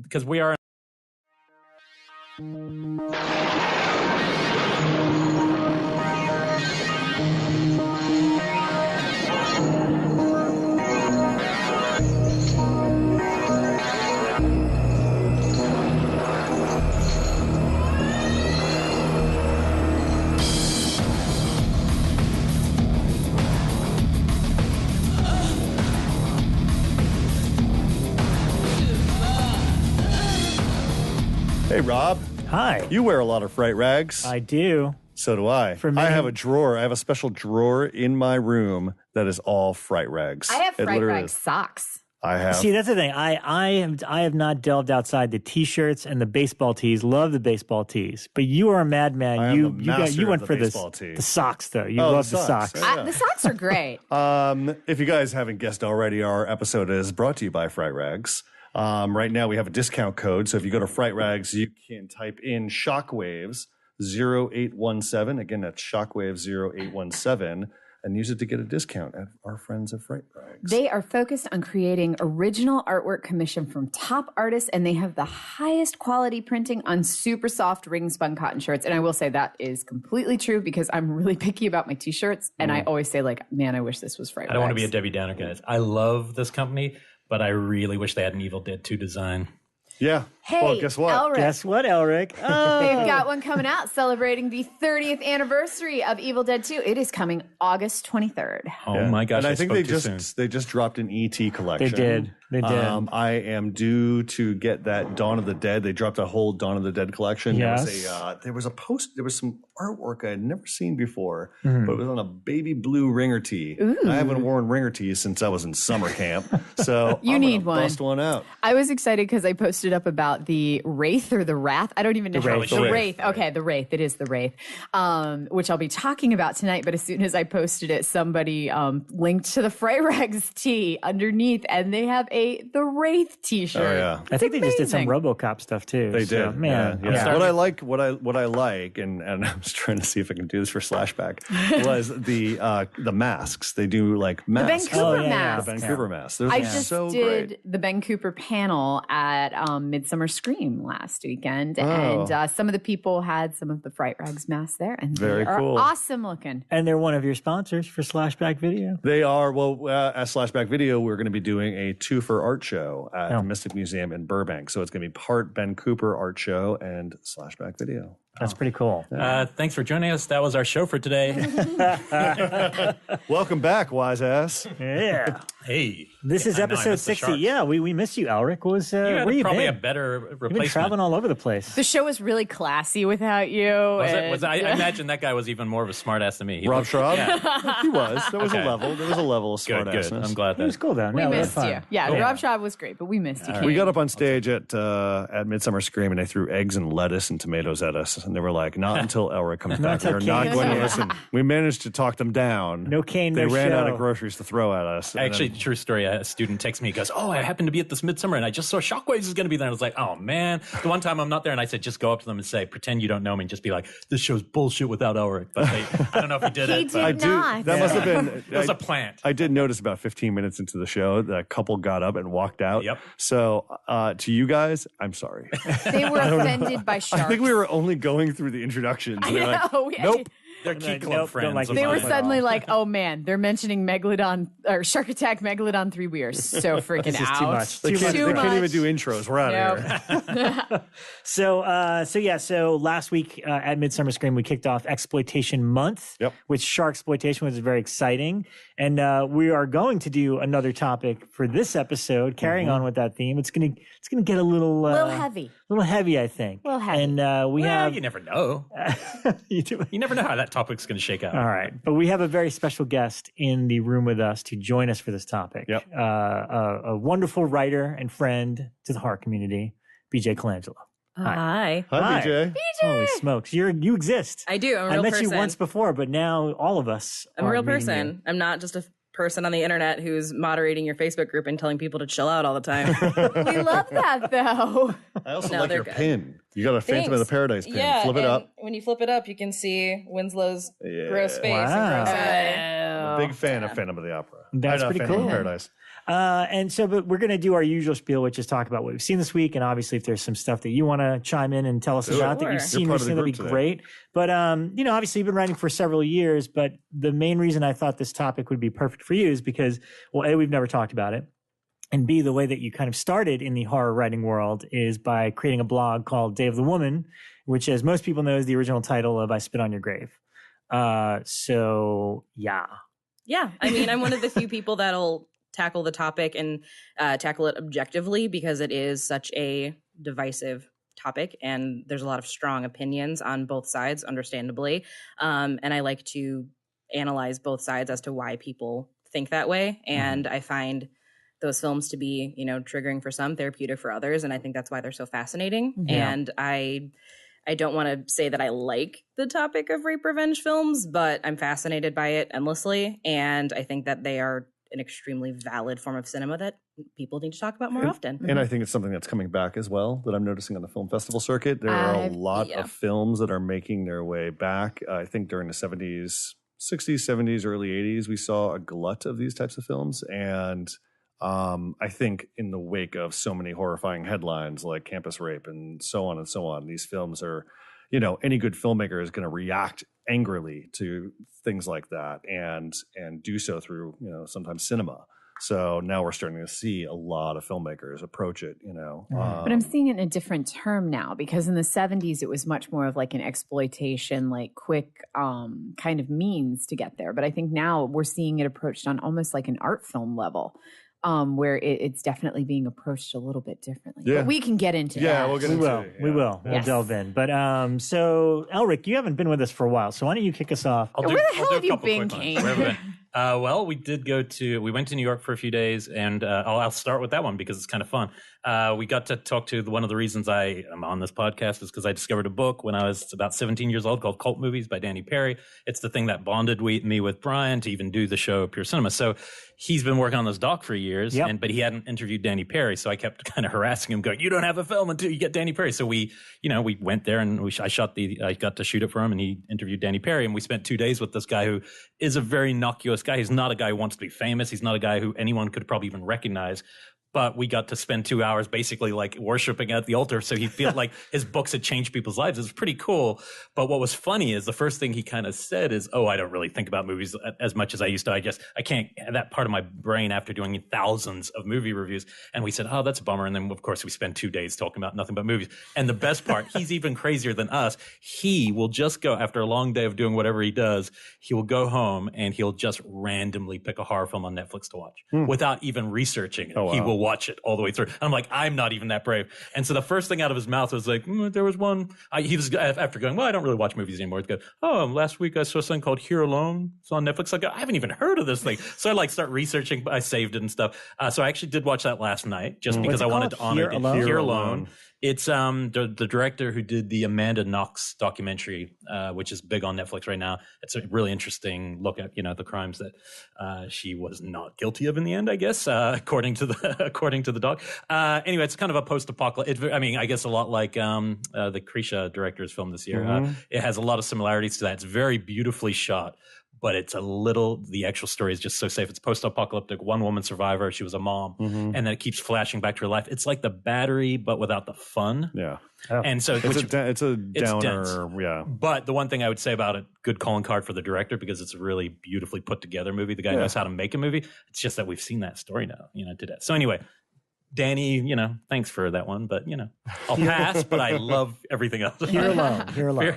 because we are. Hey, Rob. Hi. You wear a lot of fright rags. I do. So do I. I have a drawer. I have a special drawer in my room that is all fright rags. I have fright rag socks. I have. See, that's the thing. I have not delved outside the T-shirts and the baseball tees. Love the baseball tees, but you are a madman. You went for the socks though. You love the socks. The socks are great. If you guys haven't guessed already, our episode is brought to you by Fright Rags. Right now we have a discount code, so if you go to Fright Rags, you can type in Shockwaves 0817. Again, that's Shockwaves 0817. And use it to get a discount at our friends at Fright Rags. They are focused on creating original artwork commissioned from top artists, and they have the highest quality printing on super soft ring-spun cotton shirts. And I will say that is completely true because I'm really picky about my T-shirts, and I always say, like, man, I wish this was Fright Rags. I don't want to be a Debbie Downer, guys. I love this company, but I really wish they had an Evil Dead 2 design. Yeah. Hey, well, guess what? Elric. Guess what, Elric? Oh. They've got one coming out celebrating the 30th anniversary of Evil Dead 2. It is coming August 23rd. Oh my gosh! And I think they soon. just dropped an ET collection. They did. I am due to get that Dawn of the Dead. They dropped a whole Dawn of the Dead collection. Yes. There was some artwork I had never seen before, but it was on a baby blue ringer tee. I haven't worn ringer tees since I was in summer camp, so You I'm need gonna one. bust one out. I was excited because I posted up about the WRAITH or the Wrath. I don't even know how Wraith. the WRAITH. Okay, the WRAITH. It is the WRAITH, which I'll be talking about tonight. But as soon as I posted it, somebody linked to the Fright Rags tee underneath, and they have the WRAITH T-shirt. Oh yeah. I think they just did some amazing. RoboCop stuff too. They so, did, man. Yeah. What I like, and I was trying to see if I can do this for Slashback, was the masks. They do like The masks. Ben Cooper mask. The Ben Cooper masks. Those I are just so did great. the Ben Cooper panel at Midsummer Scream last weekend, and some of the people had some of the Fright Rags masks there, and Very they are cool. awesome looking. And they're one of your sponsors for Slashback Video. They are. Well, at Slashback Video, we're going to be doing a 2 for art show at the Mystic Museum in Burbank. So it's going to be part Ben Cooper art show and Slashback Video. That's pretty cool. Thanks for joining us. That was our show for today. Welcome back, wise ass. Yeah. Hey, This is I know, I episode missed the 60. Sharks. Yeah, we missed you, Elric. You Where you probably been? a better You've been replacement. traveling all over the place. The show was really classy without you. I imagine that guy was even more of a smartass than me. Rob Schraub? Yeah. He was. There was Okay. a level. There was a level of Good, smart-assness. good. I'm glad It was that. cool though. We No, missed fun. you. Yeah, Cool. Rob Schaub was great, but we missed you. We got up on stage at Midsummer Scream and they threw eggs and lettuce and tomatoes at us. And they were like, not until Elric comes back. until We're not Kane going to comes listen. We managed to talk them down. No Kane, They no ran out show. of groceries to throw at us. And Actually, then- true story. A student texts me. He goes, "Oh, I happened to be at this Midsummer, and I just saw Shockwaves is going to be there." And I was like, "Oh man!" The one time I'm not there, and I said, "Just go up to them and say, pretend you don't know me, and just be like, this show's bullshit without Elric." But I don't know if he did He it. did I do. not. That must have been. It was a plant. I did notice about 15 minutes into the show that a couple got up and walked out. Yep. So to you guys, I'm sorry. They were offended by sharks. I think we were only going through the introductions. I They're like, know. nope. They're Key Nope, Club don't friends. like of They were mine. suddenly like, "Oh man, they're mentioning Megalodon or Shark Attack Megalodon 3. We are so freaking This is out. too much. They Too can't, much. they can't even do intros. We're out of here. So last week at Midsummer Scream, we kicked off Exploitation Month, Yep. which Shark Exploitation was very exciting. And we are going to do another topic for this episode, carrying on with that theme. It's gonna get a little heavy. a little heavy, I think. Little heavy. And we have You never know. you do- You never know how that topic's going to shake out. All right, but we have a very special guest in the room with us to join us for this topic. Yep. A wonderful writer and friend to the horror community, BJ Colangelo. Hi. Hi, BJ. Holy smokes, you exist. I do. I'm a I real met person. you once before, but now all of us. I'm a are real meeting person. you. I'm not just a person on the internet who's moderating your Facebook group and telling people to chill out all the time. We love that though. I also No, like they're your good. pin. You got a Phantom of the Thanks. Paradise pin. Yeah, Flip it and up. when you flip it up, you can see Winslow's gross face Wow. and gross eye. I'm a big fan of Phantom of the Opera. That's Not pretty Phantom cool. of Paradise. But we're going to do our usual spiel, which is talk about what we've seen this week. And obviously, if there's some stuff that you want to chime in and tell us about that you've seen recently, that'd be great. But, obviously, you've been writing for several years. But the main reason I thought this topic would be perfect for you is because, well, A, we've never talked about it. And B, the way that you kind of started in the horror writing world is by creating a blog called Day of the Woman, which, as most people know, is the original title of I Spit on Your Grave. Yeah. Yeah. I mean, I'm one of the few people that'll tackle the topic and tackle it objectively because it is such a divisive topic and there's a lot of strong opinions on both sides, understandably. And I like to analyze both sides as to why people think that way. And I find those films to be, triggering for some, therapeutic for others. And I think that's why they're so fascinating. Yeah. And I don't want to say that I like the topic of rape revenge films, but I'm fascinated by it endlessly. And I think that they are an extremely valid form of cinema that people need to talk about more often. And I think it's something that's coming back as well that I'm noticing on the film festival circuit. There are a lot of films that are making their way back. I think during the 70s, 60s, 70s, early 80s, we saw a glut of these types of films. And I think in the wake of so many horrifying headlines like campus rape and so on, these films are, any good filmmaker is going to react angrily to things like that and do so through, sometimes cinema. So now we're starting to see a lot of filmmakers approach it, But I'm seeing it in a different term now because in the 70s, it was much more of like an exploitation, like quick kind of means to get there. But I think now we're seeing it approached on almost like an art film level. Where it's definitely being approached a little bit differently. Yeah. But we can get into that. Yeah, we'll get into it. We will. We'll delve in. But so, Elric, you haven't been with us for a while, so why don't you kick us off? Where the hell have you been, Kane? Well, we went to New York for a few days, and I'll start with that one because it's kind of fun. We got to talk to one of the reasons I am on this podcast is because I discovered a book when I was about 17 years old called Cult Movies by Danny Perry. It's the thing that bonded me with Brian to even do the show Pure Cinema. So he's been working on this doc for years, but he hadn't interviewed Danny Perry. So I kept kind of harassing him, going, "You don't have a film until you get Danny Perry." So we went there and I got to shoot it for him, and he interviewed Danny Perry, and we spent 2 days with this guy who is a very innocuous guy. He's not a guy who wants to be famous. He's not a guy who anyone could probably even recognize. But we got to spend 2 hours basically like worshiping at the altar. So he felt like his books had changed people's lives. It was pretty cool. But what was funny is the first thing he kind of said is, "Oh, I don't really think about movies as much as I used to. I can't have that part of my brain after doing thousands of movie reviews." And we said, "Oh, that's a bummer." And then of course we spend 2 days talking about nothing but movies. And the best part, he's even crazier than us. He will just go after a long day of doing whatever he does. He will go home and he'll just randomly pick a horror film on Netflix to watch without even researching it. Oh, wow. He will watch it all the way through. And I'm like, I'm not even that brave. And so the first thing out of his mouth was like, there was one. He was after going, well, I don't really watch movies anymore. He'd go, oh, last week I saw something called Here Alone. It's on Netflix. I go, I haven't even heard of this thing. So I start researching. I saved it and stuff. So I actually did watch that last night just because I wanted to honor it. Here Alone. It's the director who did the Amanda Knox documentary, which is big on Netflix right now. It's a really interesting look at the crimes that she was not guilty of in the end, I guess, according to the doc. Anyway, it's kind of a post-apocalyptic. I guess a lot like the Krisha director's film this year. It has a lot of similarities to that. It's very beautifully shot. But it's the actual story is just so safe. It's post-apocalyptic, one woman survivor. She was a mom. And then it keeps flashing back to her life. It's like The Battery, but without the fun. Yeah. Oh. And so it's a downer. Yeah. But the one thing I would say about it, good calling card for the director, because it's a really beautifully put together movie. The guy knows how to make a movie. It's just that we've seen that story now, to death. So anyway, Danny, thanks for that one, but I'll pass. But I love everything else. Here Alone. Here Alone.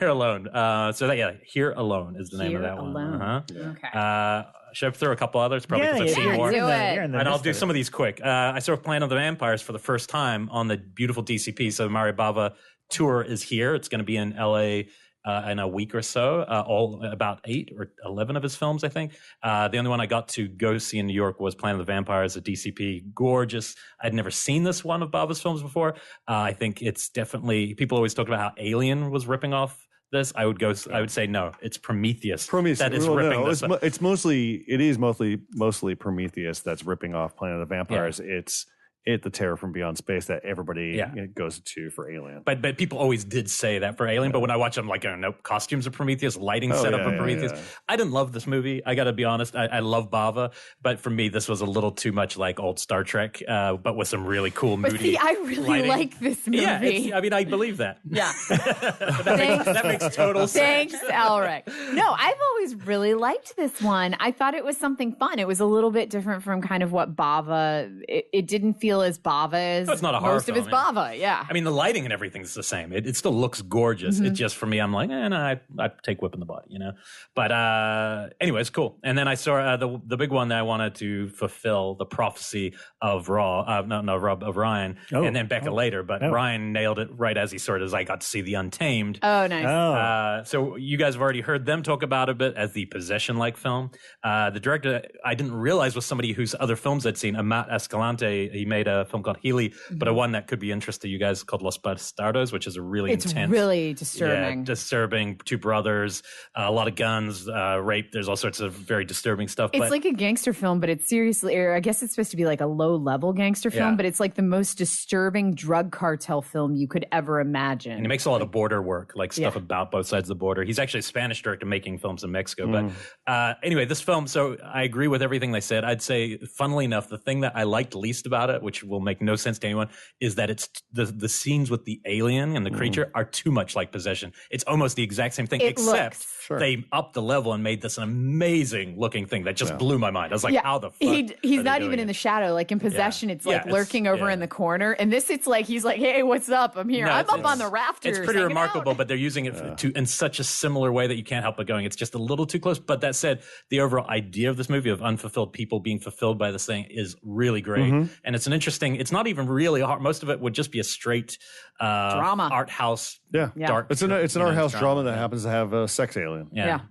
Here Alone is the name of that one. Okay. Should I throw a couple others? Probably because I've seen more. Do it. And I'll do some of these quick. I saw Planet of the Vampires for the first time on the beautiful DCP. So the Mario Bava tour is here. It's going to be in LA in a week or so, all about 8 or 11 of his films, I think. The only one I got to go see in New York was Planet of the Vampires at DCP. Gorgeous. I'd never seen this one of Bava's films before. I think it's definitely, people always talk about how Alien was ripping off this. I would say no, it's Prometheus that is ripping this off. It is mostly Prometheus that's ripping off Planet of the Vampires. Yeah. the terror from beyond space that everybody goes to for Alien. But people always did say that for Alien. But when I watch them, like, nope, costumes of Prometheus, lighting setup of Prometheus. I didn't love this movie. I got to be honest. I love Bava, but for me, this was a little too much like old Star Trek, but with some really cool, moody. But see, I really like this movie. Yeah, I mean, I believe that. Yeah, that makes total sense. Thanks, Elric. No, I've always really liked this one. I thought it was something fun. It was a little bit different from kind of what Bava. It didn't feel as Bava as it's not a horror most film, of his Bava. Yeah, I mean, the lighting and everything's the same. It still looks gorgeous. It just, for me, I'm like, no, I take whipping the body, you know. But anyway, it's cool. And then I saw the big one that I wanted to fulfill, the prophecy of Ryan, and then Bekah later. But Ryan nailed it right as he sort of, I got to see the Untamed. Oh, nice. So you guys have already heard them talk about it a bit as the possession-like film. The director, I didn't realize was somebody whose other films I'd seen. Matt Escalante, he made a film called Healy, but a one that could be interesting to you guys called Los Bastardos, which is a really intense. It's really disturbing. Yeah, disturbing. Two brothers, a lot of guns, rape. There's all sorts of very disturbing stuff. It's like a gangster film, but it's seriously, or I guess it's supposed to be like a low-level gangster film, but it's like the most disturbing drug cartel film you could ever imagine. And he makes a lot of border work, like stuff about both sides of the border. He's actually a Spanish director making films in Mexico. But anyway, this film, so I agree with everything they said. I'd say, funnily enough, the thing that I liked least about it, which will make no sense to anyone, is that it's the scenes with the alien and the creature are too much like Possession. It's almost the exact same thing, except they upped the level and made this an amazing looking thing that just blew my mind. I was like, how the fuck? He's not even in the shadow. Like in Possession, it's like lurking over in the corner. And this, it's like, he's like, hey, what's up? I'm here. I'm up on the rafters. It's pretty remarkable, but they're using it in such a similar way that you can't help but going, it's just a little too close. But that said, the overall idea of this movie of unfulfilled people being fulfilled by this thing is really great. And it's an interesting, it's not even really hard. Most of it would just be a straight drama, art house. Dark. It's an art house drama that happens to have a sex alien.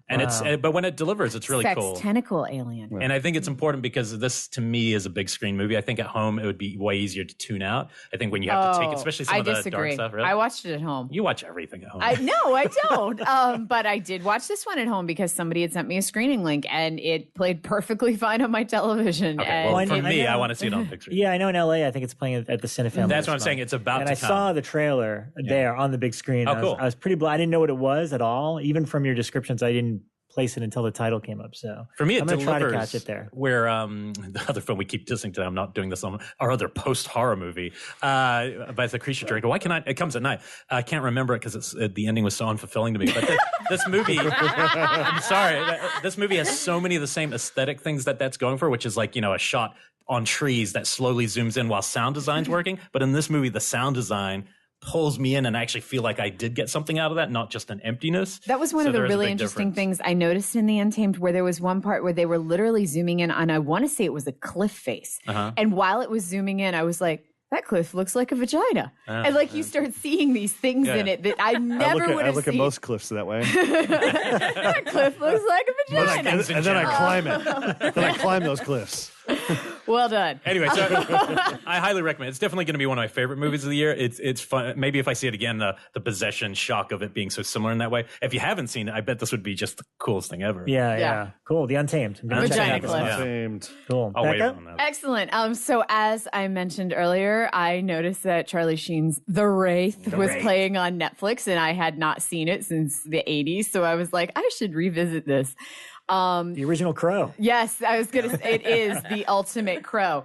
And it's but when it delivers, it's really cool. Tentacle alien. And I think it's important because this to me is a big screen movie. I think at home it would be way easier to tune out. I think when you have to take, especially some of the dark stuff. Really? I watched it at home. You watch everything at home. No, I don't. But I did watch this one at home because somebody had sent me a screening link and it played perfectly fine on my television. Okay, well, for me, I want to see it on big screen. Yeah, I know in LA, I think it's playing at the Cinefilm. That's what I'm saying. It's about to come. And I saw the trailer there on the big screen. Oh, cool. I was pretty I didn't know what it was at all. Even from your descriptions, I didn't place it until the title came up. So for me, I'm going to try to catch it there. Where the other film we keep dissing today, I'm not doing this on our other post-horror movie by the Creature Director. Why can it comes at night. I can't remember it because the ending was so unfulfilling to me. But this movie, I'm sorry, this movie has so many of the same aesthetic things that's going for, which is like, a shot on trees that slowly zooms in while sound design's working. But in this movie, the sound design pulls me in and I actually feel like I did get something out of that, not just an emptiness. That was one of the really interesting things I noticed in the Untamed, where there was one part where they were literally zooming in on, I want to say it was a cliff face. And while it was zooming in, I was like, that cliff looks like a vagina. And you start seeing these things in it that I never would have seen. I look at most cliffs that way. That cliff looks like a vagina. And then I climb it. Then I climb those cliffs. Well done. Anyway, so I highly recommend. It's definitely going to be one of my favorite movies of the year. It's fun. Maybe if I see it again, the possession shock of it being so similar in that way. If you haven't seen it, I bet this would be just the coolest thing ever. Yeah. Cool. The Untamed. Vagina cliff. Untamed. Cool. I'll wait on that. Excellent. So as I mentioned earlier, I noticed that Charlie Sheen's The Wraith was playing on Netflix, and I had not seen it since the 80s. So I was like, I should revisit this. The original Crow. Yes, I was going to say it is the ultimate Crow,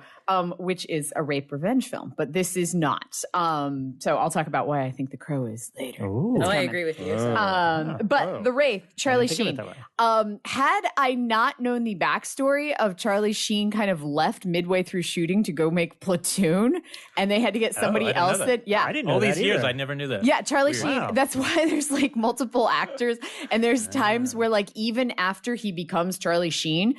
which is a rape revenge film, but this is not. So I'll talk about why I think The Crow is later. I agree with you. But The Wraith, Charlie Sheen. Had I not known the backstory of Charlie Sheen kind of left midway through shooting to go make Platoon, and they had to get somebody else I didn't know all that these years, either. I never knew that. Yeah, Charlie Sheen. That's why there's multiple actors, and there's times where even after he becomes Charlie Sheen,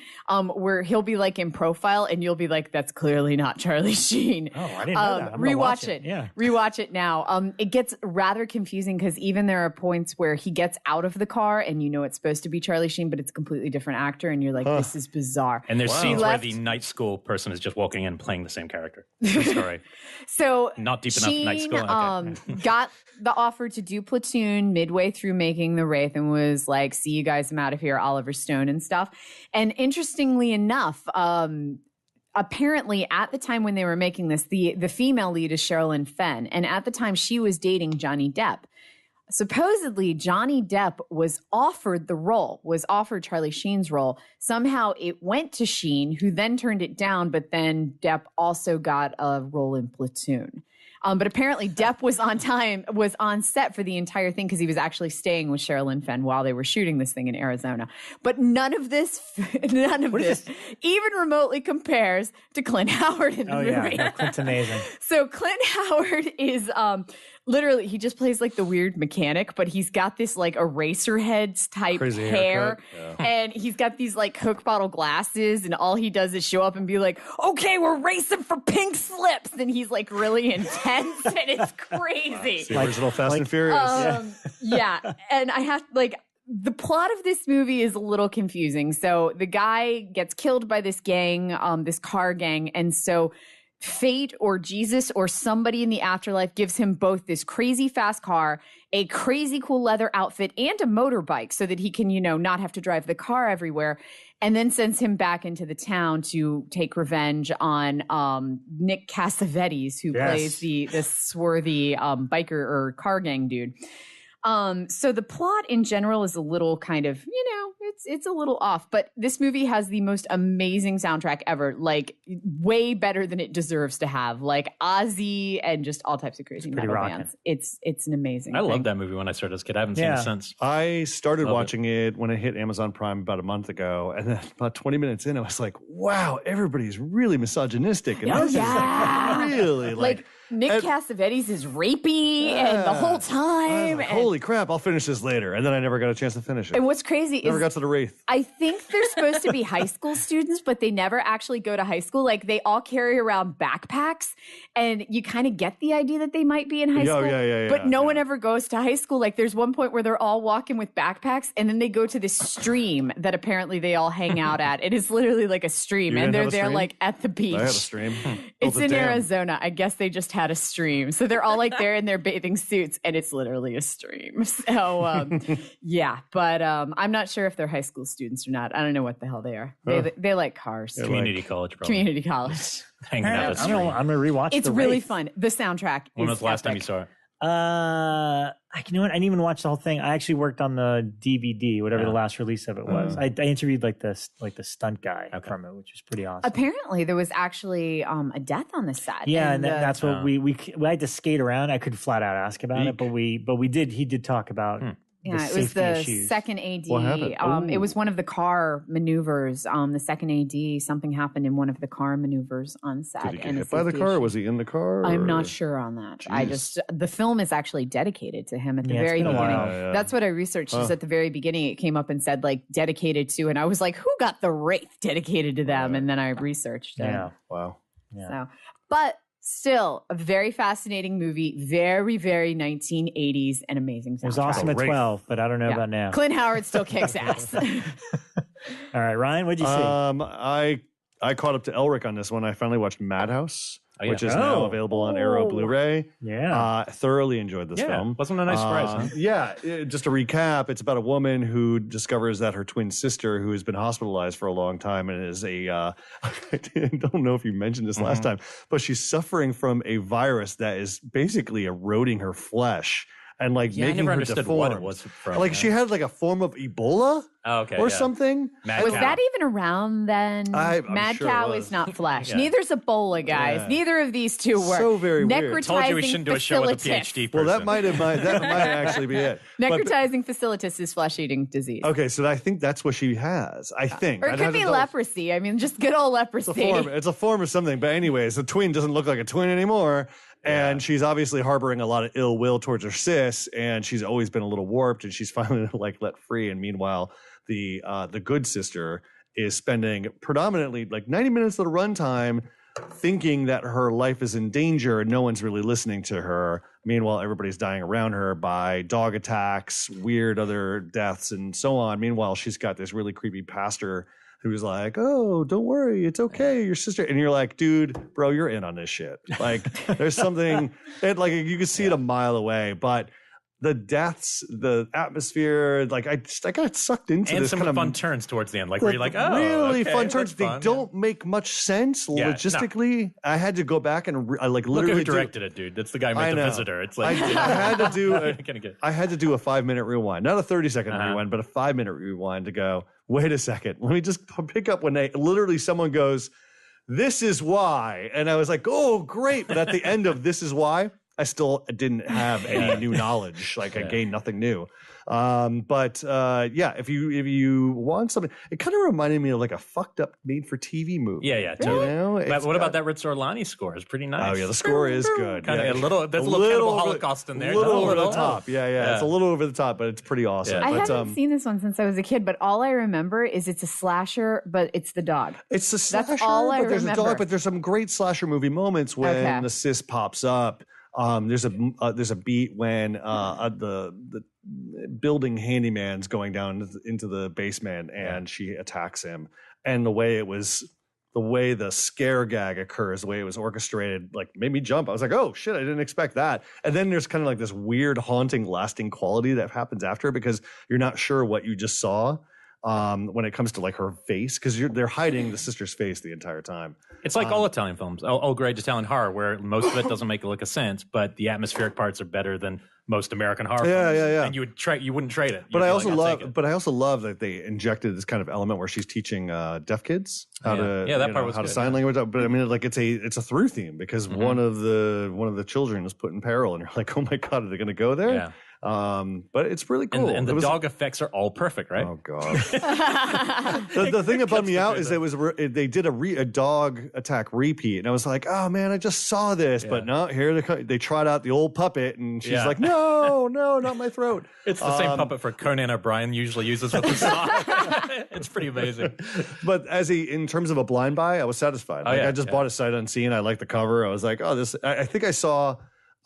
where he'll be in profile, and you'll be like, that's clearly not Charlie Sheen. Oh, I didn't know that. Rewatch it. Yeah. Rewatch it now. It gets rather confusing because even there are points where he gets out of the car and it's supposed to be Charlie Sheen, but it's a completely different actor, and you're like, this is bizarre. And there's scenes where the night school person is just walking in playing the same character. True story. So not deep enough night school. Okay. Got the offer to do Platoon midway through making The Wraith and was like, see you guys, I'm out of here, Oliver Stone and stuff. And interestingly enough, apparently at the time when they were making this, the female lead is Sherilyn Fenn. And at the time she was dating Johnny Depp. Supposedly, Johnny Depp was offered the role, was offered Charlie Sheen's role. Somehow it went to Sheen, who then turned it down, but then Depp also got a role in Platoon. But apparently Depp was on set for the entire thing because he was actually staying with Sherilyn Fenn while they were shooting this thing in Arizona. But none of this even remotely compares to Clint Howard in the movie. Yeah, Clint's amazing. So Clint Howard is literally, he just plays like the weird mechanic, but he's got this like eraser heads type Crazy hair. Yeah. And he's got these like Coke bottle glasses, and all he does is show up and be like, okay, we're racing for pink slips. And he's like really intense and it's crazy. The original Fast and Furious. Yeah. And I have the plot of this movie is a little confusing. So the guy gets killed by this gang, this car gang. And so fate or Jesus or somebody in the afterlife gives him both this crazy fast car, a crazy cool leather outfit, and a motorbike so that he can, not have to drive the car everywhere, and then sends him back into the town to take revenge on Nick Cassavetes, who plays the swarthy biker or car gang dude. So the plot in general is a little kind of, it's a little off, but this movie has the most amazing soundtrack ever, like way better than it deserves to have, like Ozzy and just all types of crazy metal bands. It's an amazing thing. Love that movie when I started as a kid. I haven't seen it since. I started watching it when it hit Amazon Prime about a month ago, and then about 20 minutes in, I was like, wow, everybody's really misogynistic. And this is really like Nick Cassavetes is rapey and the whole time. Holy crap, I'll finish this later. And then I never got a chance to finish it. And what's crazy never got to the WRAITH. I think they're supposed to be high school students, but they never actually go to high school. Like they all carry around backpacks, and you kind of get the idea that they might be in high school. But no one ever goes to high school. Like there's one point where they're all walking with backpacks, and then they go to this stream that apparently they all hang out at. It is literally like a stream, and they're there like at the beach. I had a stream. It's in Arizona. I guess they just had a stream. So they're all like there in their bathing suits, and it's literally a stream. So but I'm not sure if they're high school students or not. I don't know what the hell they are. They like cars. Community college, probably. Community college. Hanging out. I'm gonna rewatch. It's really fun. The soundtrack. When was the last time you saw it? You know what? I didn't even watch the whole thing. I actually worked on the DVD, whatever the last release of it was. I interviewed the stunt guy from it, which was pretty awesome. Apparently, there was actually a death on the set. Yeah, and that's what we had to skate around. I could flat out ask about it, but we did. He did talk about. Yeah, it was the second AD. What happened? It was one of the car maneuvers. The second AD, something happened in one of the car maneuvers on set. Did he get hit by the car? Was he in the car? I'm not sure on that. Jeez. The film is actually dedicated to him at the very beginning. That's what I researched. Just at the very beginning, it came up and said like dedicated to, and I was like, who got the WRAITH dedicated to them? And then I researched it. Yeah. Wow. Yeah. So, but still a very fascinating movie, very, very 1980s and amazing soundtrack. It was awesome at 12, but I don't know about now. Clint Howard still kicks ass. All right, Ryan, what'd you see? I caught up to Elric on this one. I finally watched Madhouse, which is now available on Arrow Blu-ray. Yeah. Thoroughly enjoyed this film. Wasn't a nice surprise, huh? Yeah. Just to recap, it's about a woman who discovers that her twin sister, who has been hospitalized for a long time and is I don't know if you mentioned this last time, but she's suffering from a virus that is basically eroding her flesh and making I never her understood deformed. what it was from. She had a form of Ebola or something. Was that even around then? Mad sure Cow it was. is not flesh. Neither's Ebola, guys. Neither of these two work. So very weird. I told you we shouldn't do a show with a PhD person. Well, that might actually be it. Necrotizing fasciitis is flesh-eating disease. Okay, so I think that's what she has. I think. Or it could be leprosy. I mean, just good old leprosy. It's a form of something. But anyways, the twin doesn't look like a twin anymore. And she's obviously harboring a lot of ill will towards her sis, and she's always been a little warped, and she's finally let free. And meanwhile, the good sister is spending predominantly 90 minutes of the runtime thinking that her life is in danger and no one's really listening to her. Meanwhile, everybody's dying around her by dog attacks, weird other deaths, and so on. Meanwhile, she's got this really creepy pastor who's like, oh, don't worry, it's okay, your sister. And you're like, dude, bro, you're in on this shit. There's something, you can see it a mile away. But the deaths, the atmosphere, like I got sucked into and this some kind of fun turns towards the end, like where you're like, oh, really okay, fun turns. fun, They don't make much sense logistically. No. I had to go back and like literally look who directed it, dude. That's the guy who made The Visitor. It's like I had to do I had to do a 5-minute rewind, not a 30-second rewind, but a 5-minute rewind to go. Wait a second, let me just pick up when someone goes, "This is why," and I was like, "Oh, great!" But at the end of "This is why," I still didn't have any new knowledge. Like I gained nothing new. If you want something, it kind of reminded me of like a fucked up made for TV movie. Yeah, totally. You know? But what about that Rizzolani score? It's pretty nice. Oh yeah, the score is good. Kind of a little. There's a little Cannibal Holocaust in there. A little over the top. Yeah. It's a little over the top, but it's pretty awesome. I but, haven't seen this one since I was a kid, but all I remember is it's a slasher, but it's the dog. It's a slasher, That's all I but there's remember. a dog. But there's some great slasher movie moments when the sis pops up. There's a beat when the building handyman's going down into the basement and she attacks him, and the way the scare gag occurs, the way it was orchestrated, like made me jump. I was like, oh shit, I didn't expect that. And then there's kind of like this weird haunting lasting quality that happens after, because you're not sure what you just saw. When it comes to like her face, because they're hiding the sister's face the entire time. It's like all Italian films, all great Italian horror, where most of it doesn't make a lick of sense, but the atmospheric parts are better than most American horror films. Yeah. And you wouldn't trade it. But I also love that they injected this kind of element where she's teaching deaf kids how to sign language. But I mean, like it's a through theme, because one of the children is put in peril, and you're like, oh my god, are they going to go there? Yeah. But it's really cool. And the dog effects are all perfect, right? Oh god. the thing that bummed me out is they did a dog attack repeat, and I was like, oh man, I just saw this, but no, here they trot out the old puppet, and she's like, no, not my throat. It's the same puppet for Conan O'Brien usually uses with the song. It's pretty amazing. But in terms of a blind buy, I was satisfied. I just bought it sight unseen. I liked the cover. I was like, oh, this. I think I saw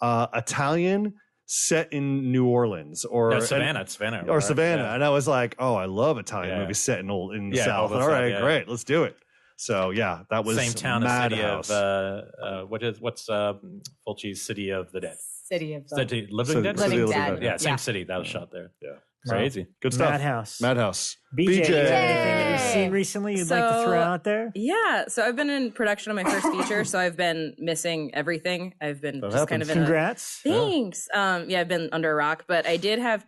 Italian set in New Orleans or Savannah, and I was like, oh, I love Italian movies set in the South. All right, great, let's do it. So that was same town, Madhouse. City of what's Fulci's City of the Dead? City of the Living Dead. Living Dead. Yeah, same city that was shot there. Yeah. Crazy. Good stuff. Madhouse. BJ. Anything that you've seen recently you'd like to throw out there? Yeah. So I've been in production of my first feature, so I've been missing everything. I've been kind of in Congrats. Thanks. I've been under a rock, but I did have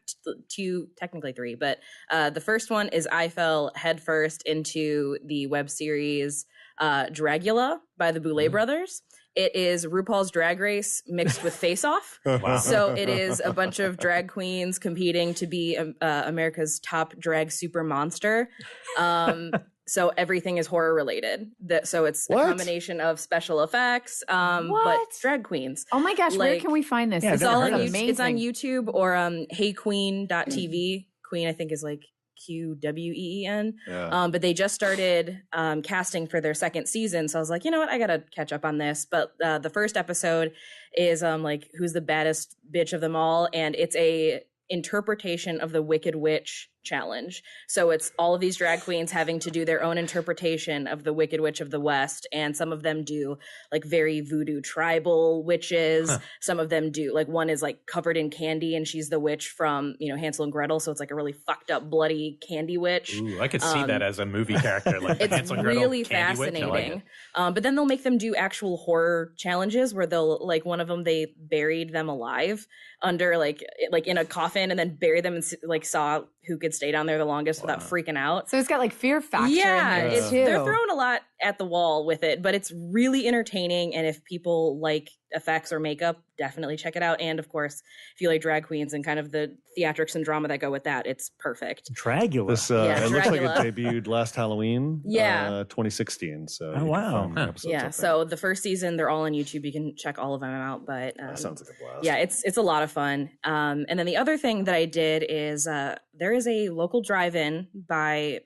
two, technically three, but the first one is I fell headfirst into the web series Dragula by the Boulet brothers. It is RuPaul's Drag Race mixed with Face Off. Wow. So it is a bunch of drag queens competing to be America's top drag super monster. So everything is horror related. So it's a combination of special effects, but drag queens. Oh my gosh, where can we find this? It's all on YouTube. It's on YouTube or heyqueen.tv. Queen, I think, is like QWEEN. Yeah. But they just started casting for their second season. So I was like, you know what? I got to catch up on this. But the first episode is like, who's the baddest bitch of them all? And it's a interpretation of the Wicked Witch challenge. So it's all of these drag queens having to do their own interpretation of the Wicked Witch of the West, and some of them do like very voodoo tribal witches. Some of them do like, one is like covered in candy and she's the witch from Hansel and Gretel, so it's like a really fucked up bloody candy witch. Ooh, I could see that as a movie character, like it's Hansel and Gretel really fascinating. Like but then they'll make them do actual horror challenges where they'll like, one of them they buried them alive under like in a coffin and then bury them and like saw who could stay down there the longest without freaking out. So it's got like fear factor in there too. They're throwing a lot at the wall with it, but it's really entertaining. And if people like effects or makeup, definitely check it out. And of course, if you like drag queens and kind of the theatrics and drama that go with that, it's perfect. Dragula. This, it looks like it debuted last Halloween, 2016. So oh wow, yeah. So the first season, they're all on YouTube. You can check all of them out. But that sounds like a blast. Yeah, it's a lot of fun. And then the other thing that I did is there is a local drive-in by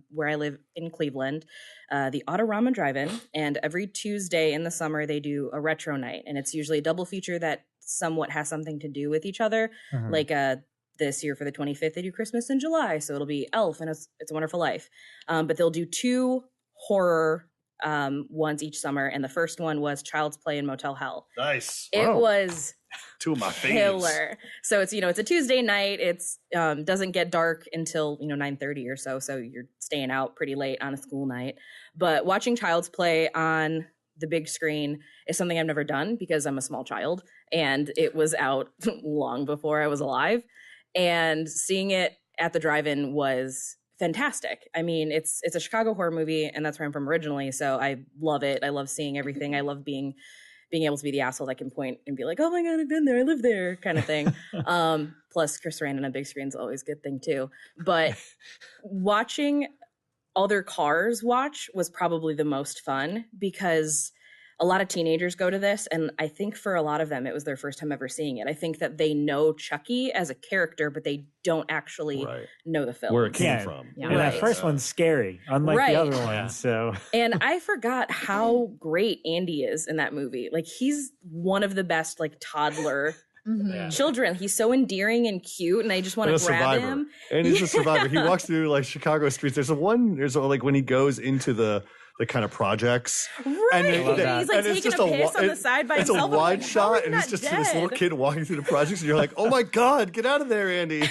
where I live in Cleveland, the Autorama Drive-In, and every Tuesday in the summer they do a retro night, and it's usually a double feature that somewhat has something to do with each other. Like this year for the 25th they do Christmas in July, so it'll be Elf and It's a Wonderful Life. But they'll do two horror ones each summer, and the first one was Child's Play in Motel Hell. Nice. It was Two of my faves. Killer. So it's it's a Tuesday night. It's doesn't get dark until 9:30 or so. So you're staying out pretty late on a school night. But watching Child's Play on the big screen is something I've never done because I'm a small child, and it was out long before I was alive. And seeing it at the drive-in was fantastic. I mean, it's a Chicago horror movie, and that's where I'm from originally. So I love it. I love seeing everything. I love being able to be the asshole that can point and be like, oh my God, I've been there, I live there, kind of thing. Plus Chris Sarandon on a big screen is always a good thing too. But watching other cars watch was probably the most fun because a lot of teenagers go to this, and I think for a lot of them, it was their first time ever seeing it. I think that they know Chucky as a character, but they don't actually know the film. Where it came from. Yeah. And that first one's scary, unlike the other ones. So, and I forgot how great Andy is in that movie. Like, he's one of the best, like, toddler children. He's so endearing and cute, and I just want to grab him. And he's a survivor. He walks through, like, Chicago streets. There's like when he goes into the kind of projects. And he's like taking a piss on the side by himself. It's a wide shot, and it's just this little kid walking through the projects, and you're like, oh my God, get out of there, Andy.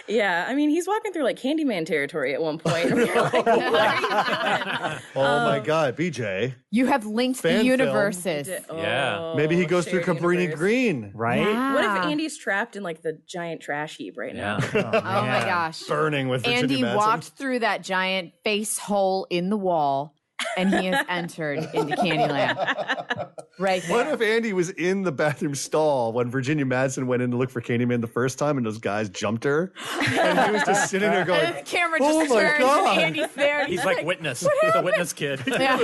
Yeah, I mean, he's walking through like Candyman territory at one point. And we're like, what are you doing? Oh my God, BJ. You have linked the universes. Maybe he goes through Cabrini Green. Right? Yeah. What if Andy's trapped in like the giant trash heap right now? Oh my gosh. Burning with Virginia Andy Madsen. walked through that giant face hole in the wall, and he has entered into Candyland. Right there. What if Andy was in the bathroom stall when Virginia Madsen went in to look for Candyman the first time, and those guys jumped her, and he was just sitting there going, and the camera oh just my turns, God. and Andy's there. And He's like witness, the witness kid. Yeah.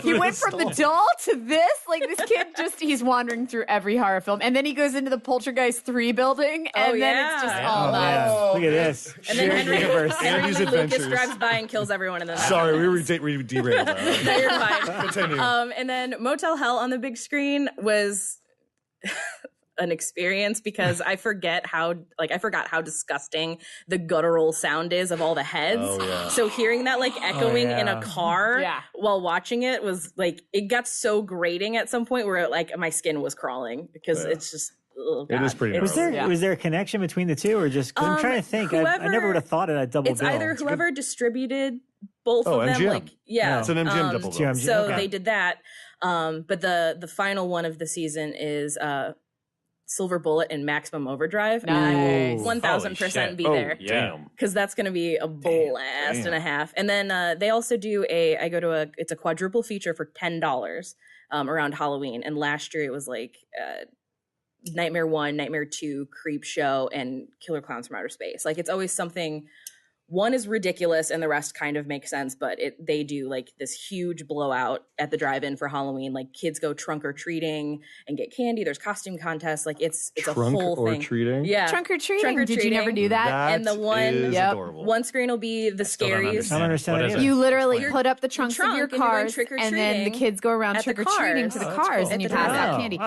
He went from the doll to this. Like, this kid he's wandering through every horror film. And then he goes into the Poltergeist 3 building, and then it's just all nuts. Look at this. And then Henry Andy's Lucas adventures. drives by and kills everyone in the Sorry, we derailed that. No, you're fine. Continue. And then Motel Hell on the big screen was an experience because I forgot how disgusting the guttural sound is of all the heads. Oh, yeah. So hearing that like echoing in a car while watching it was like, it got so grating at some point where like my skin was crawling because it's just. Oh, it is pretty. Was there a connection between the two, or just? Cause I'm trying to think. I never would have thought of that double bill. It's either whoever distributed both of them. MGM. Like, it's an MGM double bill. So they did that. But the final one of the season is Silver Bullet and Maximum Overdrive. Nice. 1000% be there. Damn. Because that's going to be a blast and a half. And then they also do it's a quadruple feature for $10 around Halloween. And last year it was like Nightmare 1, Nightmare 2, Creep Show, and Killer Clowns from Outer Space. Like, it's always something. One is ridiculous and the rest kind of makes sense, but they do like this huge blowout at the drive-in for Halloween. Like, kids go trunk or treating and get candy. There's costume contests. Like, it's a whole thing. Treating? Yeah. Trunk or treating. Did you never do that? And the adorable. one screen will be the scaries. I don't understand it. You literally put up the trunks of your cars, and then the kids go around trick-or-treating to the cars, and you pass out candy.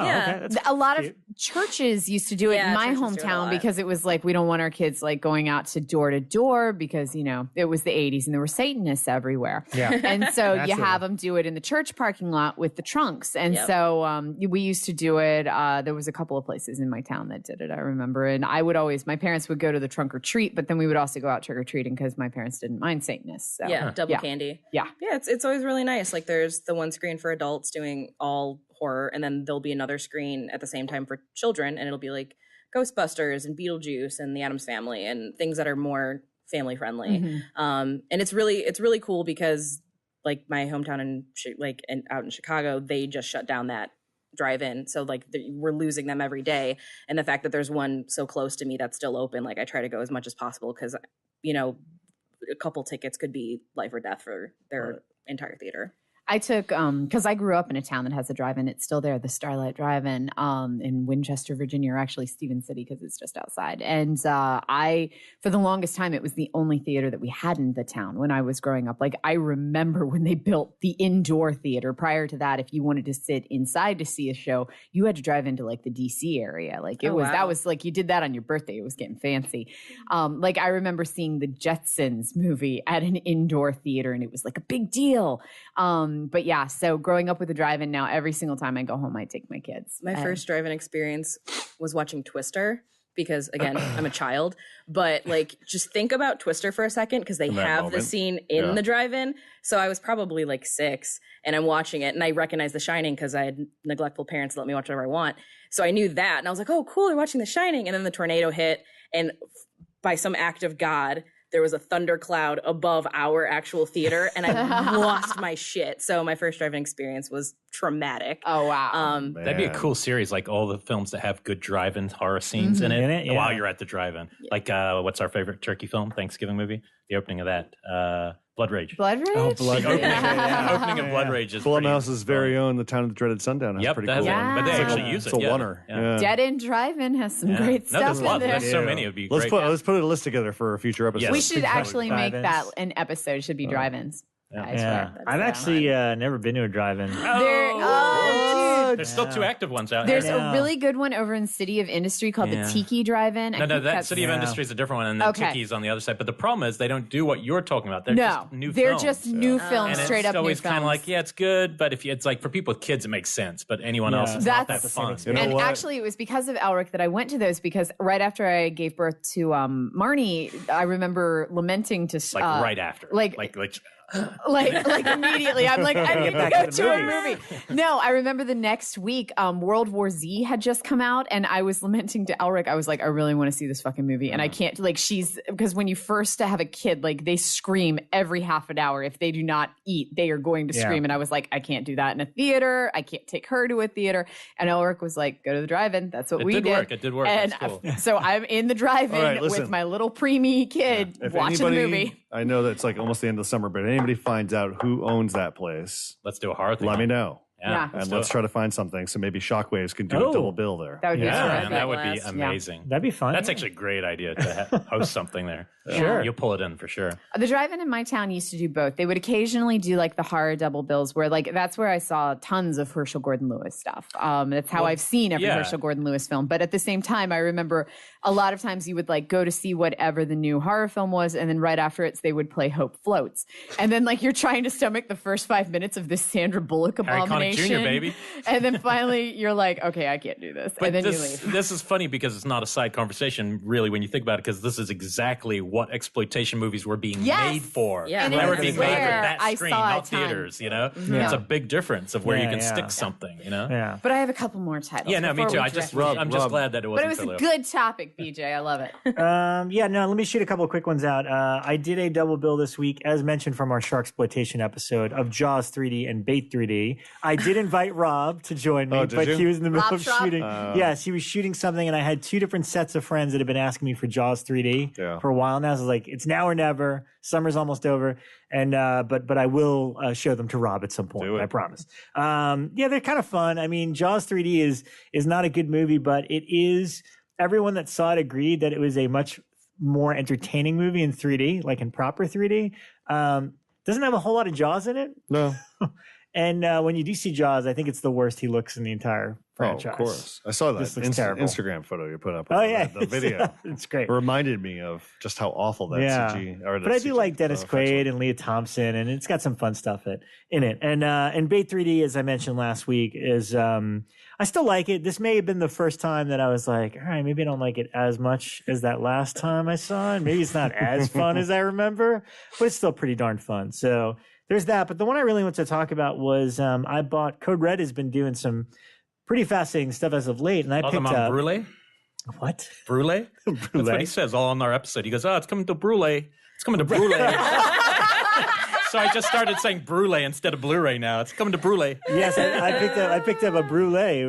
A lot of churches used to do it in my hometown because it was like, we don't want our kids like going out to door because, it was the 80s and there were Satanists everywhere. Yeah. And so you have them do it in the church parking lot with the trunks. And so we used to do it. There was a couple of places in my town that did it, I remember. And my parents would go to the trunk or treat, but then we would also go out trick or treating because my parents didn't mind Satanists. So. Yeah, double candy. Yeah. Yeah, it's always really nice. Like, there's the one screen for adults doing all horror, and then there'll be another screen at the same time for children, and it'll be like Ghostbusters and Beetlejuice and the Addams Family and things that are more family friendly. And it's really cool because like my hometown and out in Chicago, they just shut down that drive-in, so like we're losing them every day. And the fact that there's one so close to me that's still open, like I try to go as much as possible because a couple tickets could be life or death for their entire theater. I took, because I grew up in a town that has a drive-in. It's still there, the Starlight Drive-In in Winchester, Virginia, or actually Stevens City because it's just outside. And for the longest time, it was the only theater that we had in the town when I was growing up. Like, I remember when they built the indoor theater. Prior to that, if you wanted to sit inside to see a show, you had to drive into like the DC area. Like that was like, you did that on your birthday. It was getting fancy. Like, I remember seeing the Jetsons movie at an indoor theater, and it was like a big deal. But yeah, so growing up with a drive-in now, every single time I go home, I take my kids. My first drive-in experience was watching Twister because, again, I'm a child. But, like, just think about Twister for a second because they have the scene in the drive-in. So I was probably, like, 6, and I'm watching it, and I recognize The Shining because I had neglectful parents that let me watch whatever I want. So I knew that, and I was like, oh, cool, they're watching The Shining. And then the tornado hit, and by some act of God, there was a thundercloud above our actual theater, and I lost my shit. So my first drive-in experience was traumatic. Oh, wow. That'd be a cool series, like all the films that have good drive-in horror scenes in it while you're at the drive-in. Yeah. Like, what's our favorite turkey film, Thanksgiving movie? The opening of that. Blood Rage. Blood Rage? Oh, Blood Rage. The opening of Blood Rage is Blumhouse's very own The Town of the Dreaded Sundown. Yep, pretty that's cool. one. But they actually use it. It's a oneer. Yeah. Dead End Drive-In has some great stuff in there. There's so many. It'd be great. Let's put a list together for a future episode. Yes. We should actually make that an episode. Should be drive-ins. I've actually never been to a drive-in. There's still 2 active ones out. There's a really good one over in City of Industry called the Tiki Drive-In. No, that City of Industry is a different one, and then Tiki's on the other side. But the problem is they don't do what you're talking about. They're just new films. They're just new films, straight up new films. It's always kind of like, it's good, but if it's like for people with kids, it makes sense. But anyone else, it's not that fun. And actually, it was because of Elric that I went to those, because right after I gave birth to Marnie, I remember lamenting to right after, like immediately. I'm like, I need to go to a movie. No, I remember the next week, World War Z had just come out, and I was lamenting to Elric. I was like, I really want to see this fucking movie, and I can't. Like, because when you first have a kid, like, they scream every half an hour. If they do not eat, they are going to scream. And I was like, I can't do that in a theater. I can't take her to a theater. And Elric was like, go to the drive-in. That's what we did. It did work. And cool. So I'm in the drive-in with my little preemie kid watching the movie. I know that it's like almost the end of the summer, but anybody finds out who owns that place, let's do a horror thing. Let me know. Yeah. And let's try to find something. So maybe Shockwaves can do a double bill there. That would be terrific. That would be amazing. That'd be fun. That's actually a great idea to host something there. Sure. You'll pull it in for sure. The drive-in in my town used to do both. They would occasionally do like the horror double bills, where like that's where I saw tons of Herschel Gordon Lewis stuff. That's how I've seen every Herschel Gordon Lewis film. But at the same time, I remember a lot of times you would like go to see whatever the new horror film was, and then right after it, they would play Hope Floats. And then like you're trying to stomach the first 5 minutes of this Sandra Bullock abomination. Harry Connick Jr., baby. And then finally you're like, okay, I can't do this. But and then you leave. This is funny because it's not a side conversation, really, when you think about it, because this is exactly what exploitation movies were being made for. Yeah. And they were it's being made for where that I screen, saw not theaters, you know? It's a big difference of where you can stick something, you know? Yeah. But I have a couple more titles. Yeah, no, me too. I'm just glad that it wasn't. But it was a good topic, BJ. I love it. Let me shoot a couple of quick ones out. I did a double bill this week, as mentioned from our Sharksploitation episode, of Jaws 3D and Bait 3D. I did invite Rob to join me, but he was in the middle of shooting. Yes, he was shooting something, and I had 2 different sets of friends that had been asking me for Jaws 3D for a while now. So I was like, it's now or never. Summer's almost over, and but I will show them to Rob at some point. I promise. They're kind of fun. I mean, Jaws 3D is not a good movie, but it is. Everyone that saw it agreed that it was a much more entertaining movie in 3D, like in proper 3D. Doesn't have a whole lot of Jaws in it. No. And when you do see Jaws, I think it's the worst he looks in the entire franchise. Oh, of course. I saw that Instagram photo you put up. The video. It's great. It reminded me of just how awful that CG. But I do like Dennis Quaid and Leah Thompson, and it's got some fun stuff in it. And Bait 3D, as I mentioned last week, is I still like it. This may have been the first time that I was like, all right, maybe I don't like it as much as that last time I saw it. Maybe it's not as fun as I remember, but it's still pretty darn fun. So there's that. But the one I really want to talk about was I bought Code Red has been doing some pretty fascinating stuff as of late, and I picked up Brule. What? Brule? That's what he says all on our episode. He goes, "Oh, it's coming to Brule. It's coming to Brule." So I just started saying Brule instead of Blu-ray now. It's coming to Brule. Yes, I picked up a Brule. It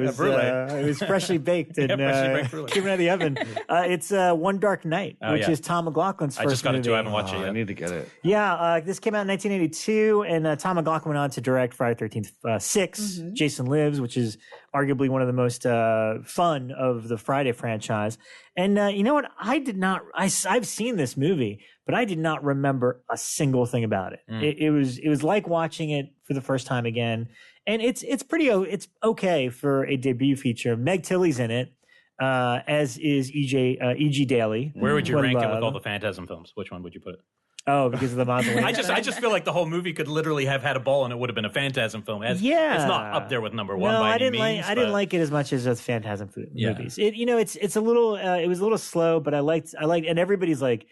was freshly baked and came out of the oven. It's One Dark Night, which is Tom McLaughlin's first movie. I just got it too. I haven't watched it yet. I need to get it. Yeah, this came out in 1982, and Tom McLaughlin went on to direct Friday the 13th 6, Jason Lives, which is arguably one of the most fun of the Friday franchise. And you know what? I've seen this movie, but I did not remember a single thing about it. It was like watching it for the first time again. And it's okay for a debut feature. Meg Tilly's in it, as is E.G. Daly. Where would you rank it with all the Phantasm films? Which one would you put it? Oh, because of the mausoleum. I just feel like the whole movie could literally have had a ball and it would have been a Phantasm film. It's not up there with number one by any means. I didn't like it as much as those Phantasm movies. It's a little. It was a little slow, but I liked, and everybody's like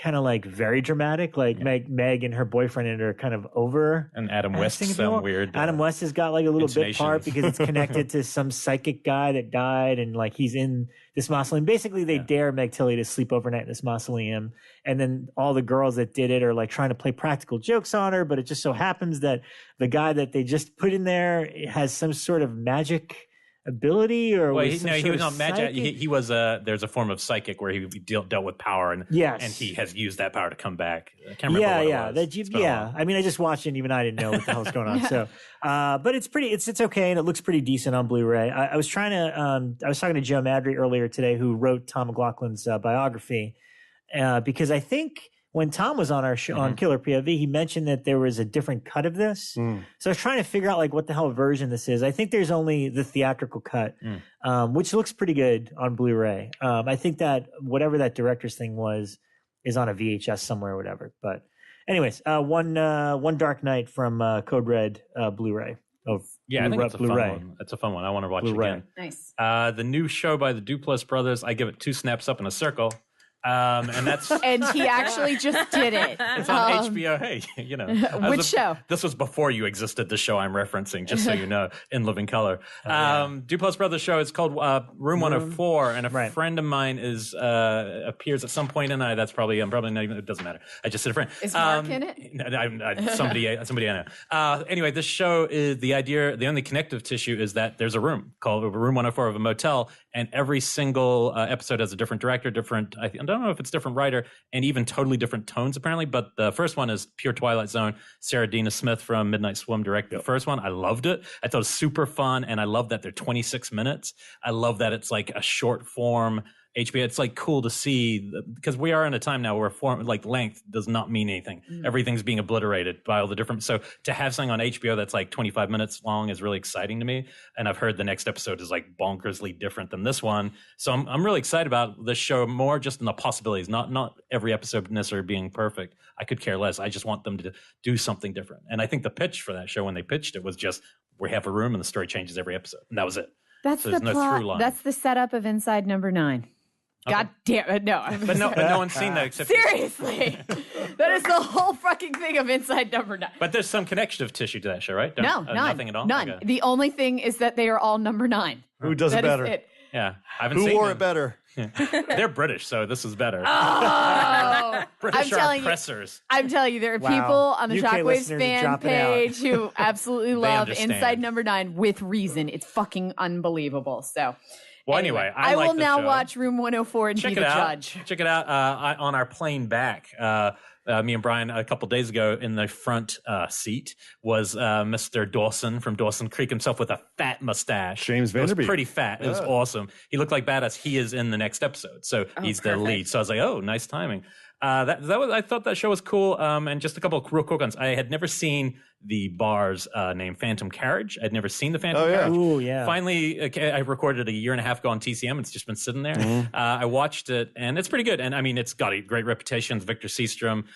kind of like very dramatic. Like Meg and her boyfriend and are kind of over. And Adam West's some weird. Adam West has got like a little bit part because it's connected to some psychic guy that died, and like he's in this mausoleum. Basically, they dare Meg Tilly to sleep overnight in this mausoleum, and then all the girls that did it are like trying to play practical jokes on her. But it just so happens that the guy that they just put in there has some sort of magic ability, or he was not magic. He was there's a form of psychic where he dealt with power, and he has used that power to come back. I can't remember what it was. I mean, I just watched it, and even I didn't know what the hell's going on. So, but it's pretty. It's okay, and it looks pretty decent on Blu-ray. I was talking to Joe Madry earlier today, who wrote Tom McLaughlin's biography, because I think when Tom was on our show on Killer POV, he mentioned that there was a different cut of this. So I was trying to figure out like what the hell version this is. I think there's only the theatrical cut, which looks pretty good on Blu-ray. I think that whatever that director's thing was is on a VHS somewhere or whatever. But anyways, one Dark Night from Code Red Blu-ray. I think it's a fun one. It's a fun one. I want to watch it again. Nice. The new show by the Duplass brothers, I give it 2 snaps up in a circle. And that's and he actually just did it. It's on HBO. Hey, which show? This was before you existed. The show I'm referencing, just so you know, in living color. Duplass Brothers show. It's called Room 104, and a friend of mine appears at some point in it. That's probably I'm probably not even. It doesn't matter. I just said a friend. Is Mark in it? Somebody I know. Anyway, this show is the idea. The only connective tissue is that there's a room called Room 104 of a motel, and every single episode has a different director, I don't know if it's different writer, and even totally different tones apparently. But the first one is pure Twilight Zone. Sarah Dina Smith from Midnight Swim directed the first one. I loved it. I thought it was super fun, and I love that they're 26 minutes. I love that it's like a short form HBO. It's like cool to see, because we are in a time now where length does not mean anything. Everything's being obliterated by all the different. So to have something on HBO that's like 25 minutes long is really exciting to me. And I've heard the next episode is like bonkersly different than this one. So I'm really excited about this show, more just in the possibilities, not every episode necessarily being perfect. I could care less. I just want them to do something different. And I think the pitch for that show when they pitched it was just, we have a room and the story changes every episode. And that was it. That's the plot. That's the setup of Inside Number 9. God damn it, no. But no one's seen that except seriously. That is the whole fucking thing of Inside Number 9. But there's some connective tissue to that show, right? None. Nothing at all? None. Okay. The only thing is that they are all number 9. Who does it better? Yeah. I haven't seen Who wore them. it better? Yeah. They're British, so this is better. Oh, British are oppressors. I'm telling you, there are people on the UK Shockwaves fan page who absolutely love understand. Inside Number 9 with reason. It's fucking unbelievable. So... Well, anyway, I like will now show. watch Room 104 and be the judge. Check it out. On our plane back, me and Brian a couple days ago in the front seat was Mr. Dawson from Dawson Creek himself with a fat mustache. James Vanderbeek. It was pretty fat. It was awesome. He looked like badass. He is in the next episode, so he's the lead. So I was like, oh, nice timing. I thought that show was cool. And just a couple of real quick ones. I had never seen the bar's named Phantom Carriage. I'd never seen the Phantom Carriage. Ooh, yeah. Finally, I recorded it a year and a half ago on TCM. It's just been sitting there. I watched it, and it's pretty good. And I mean, it's got a great reputation. Victor Seastrom,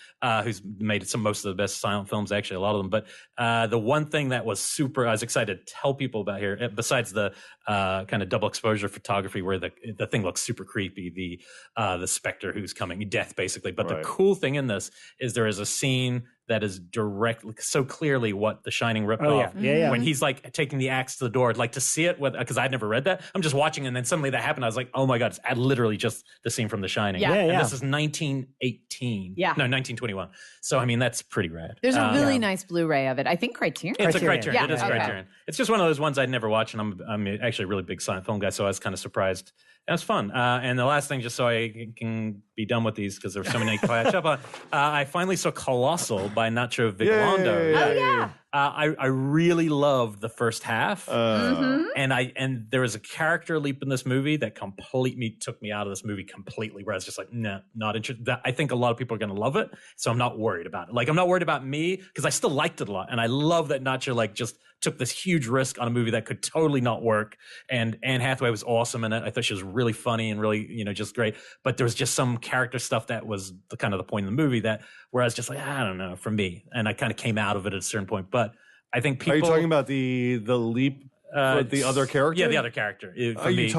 who's made most of the best silent films, actually, a lot of them. But the one thing that was I was excited to tell people about here, besides the kind of double exposure photography where the thing looks super creepy, the specter who's coming, death basically. But the cool thing in this is there is a scene that is directly, so clearly what The Shining ripped off. Yeah. When he's like taking the axe to the door, like to see it, because I'd never read that. I'm just watching, and then suddenly that happened. I was like, oh my God, it's literally just the scene from The Shining. And this is 1918. No, 1921. So, I mean, that's pretty rad. There's a really nice Blu-ray of it. I think Criterion. It's a Criterion. Yeah. It is Criterion. It's just one of those ones I'd never watched, and I'm actually a really big silent film guy, so I was kind of surprised. It was fun. And the last thing, just so I can be done with these, because there were so many to catch up on, I finally saw Colossal by Nacho Vigalondo. Oh, yeah. I really loved the first half, and there was a character leap in this movie that completely took me out of this movie completely, where I was just like, nah, not interested. I think a lot of people are going to love it, so I'm not worried about it. Like, I'm not worried about me, because I still liked it a lot, and I love that Nacho just took this huge risk on a movie that could totally not work. And Anne Hathaway was awesome in it. I thought she was really funny and really, just great. But there was just some character stuff that was the kind of the point of the movie that where I was just like, I don't know, for me. And I kind of came out of it at a certain point. But I think people... Are you talking about the leap with the other character? Yeah, the other character. What are you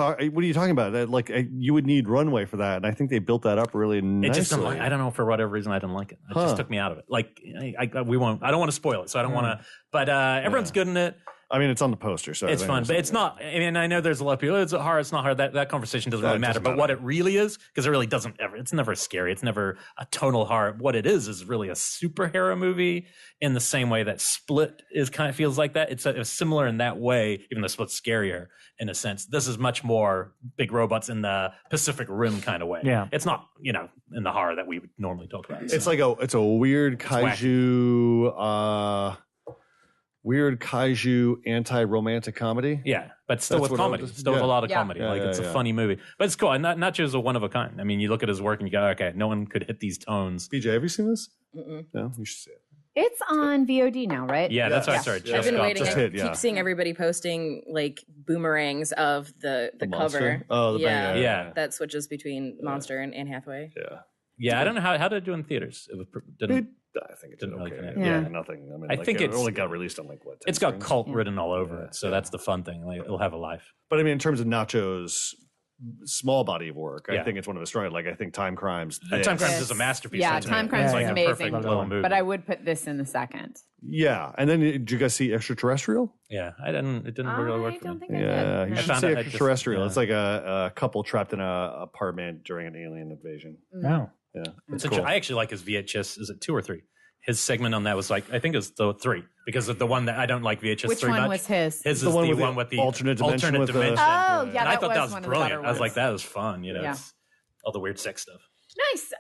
talking about? Like, you would need runway for that. And I think they built that up really nicely. I don't know, for whatever reason, I didn't like it. It just took me out of it. Like, I don't want to spoil it, so I don't want to... But everyone's good in it. I mean, it's on the poster, so it's fun, but it's not. I mean, I know there's a lot of people. It's hard. It's not hard. That conversation doesn't really matter. But what it really is, because it really doesn't ever. It's never scary. It's never a tonal horror. What it is really a superhero movie in the same way that Split kind of feels like that. It's similar in that way, even though Split's scarier in a sense. This is much more big robots in the Pacific Rim kind of way. Yeah, it's not in the horror that we would normally talk about. It's like it's a weird kaiju. Weird kaiju anti-romantic comedy. Yeah, but still with comedy. Still with a lot of comedy. It's a funny movie. But it's cool. And Nacho's a one of a kind. I mean, you look at his work and you go, okay, no one could hit these tones. BJ, have you seen this? No, you should see it. It's on VOD now, right? Yeah, that's what I started. I've been waiting. I keep seeing everybody posting like boomerangs of the cover. Oh, the yeah. That switches between Monster and Anne Hathaway. Yeah, I don't know how did it do in theaters. I think it didn't really okay. connect. Yeah, nothing. I mean, I think it only got released on what? It's got cult written all over it, so that's the fun thing. Like, it'll have a life. But I mean, in terms of Nacho's small body of work, I think it's one of his strong. Like I think Time Crimes. Time Crimes is a masterpiece. Yeah, Time Crimes is like amazing. Little movie. But I would put this in the second. Yeah, and then did you guys see Extraterrestrial? Yeah, I didn't. It didn't really work for me. Yeah, you should see Extraterrestrial. It's like a couple trapped in an apartment during an alien invasion. No. Yeah, it's cool. I actually like his VHS. Is it 2 or 3? His segment on that was like, I think it was the 3, because of the one that I don't like VHS 3 much. Which one was his? His is the one with the alternate dimension. Oh, yeah, and I thought that was brilliant. I was like, that was fun. It's all the weird sex stuff. Nice.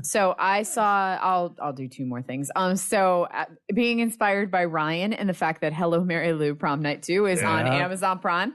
So I saw. I'll do 2 more things. So being inspired by Ryan and the fact that Hello Mary Lou Prom Night 2 is on Amazon Prime.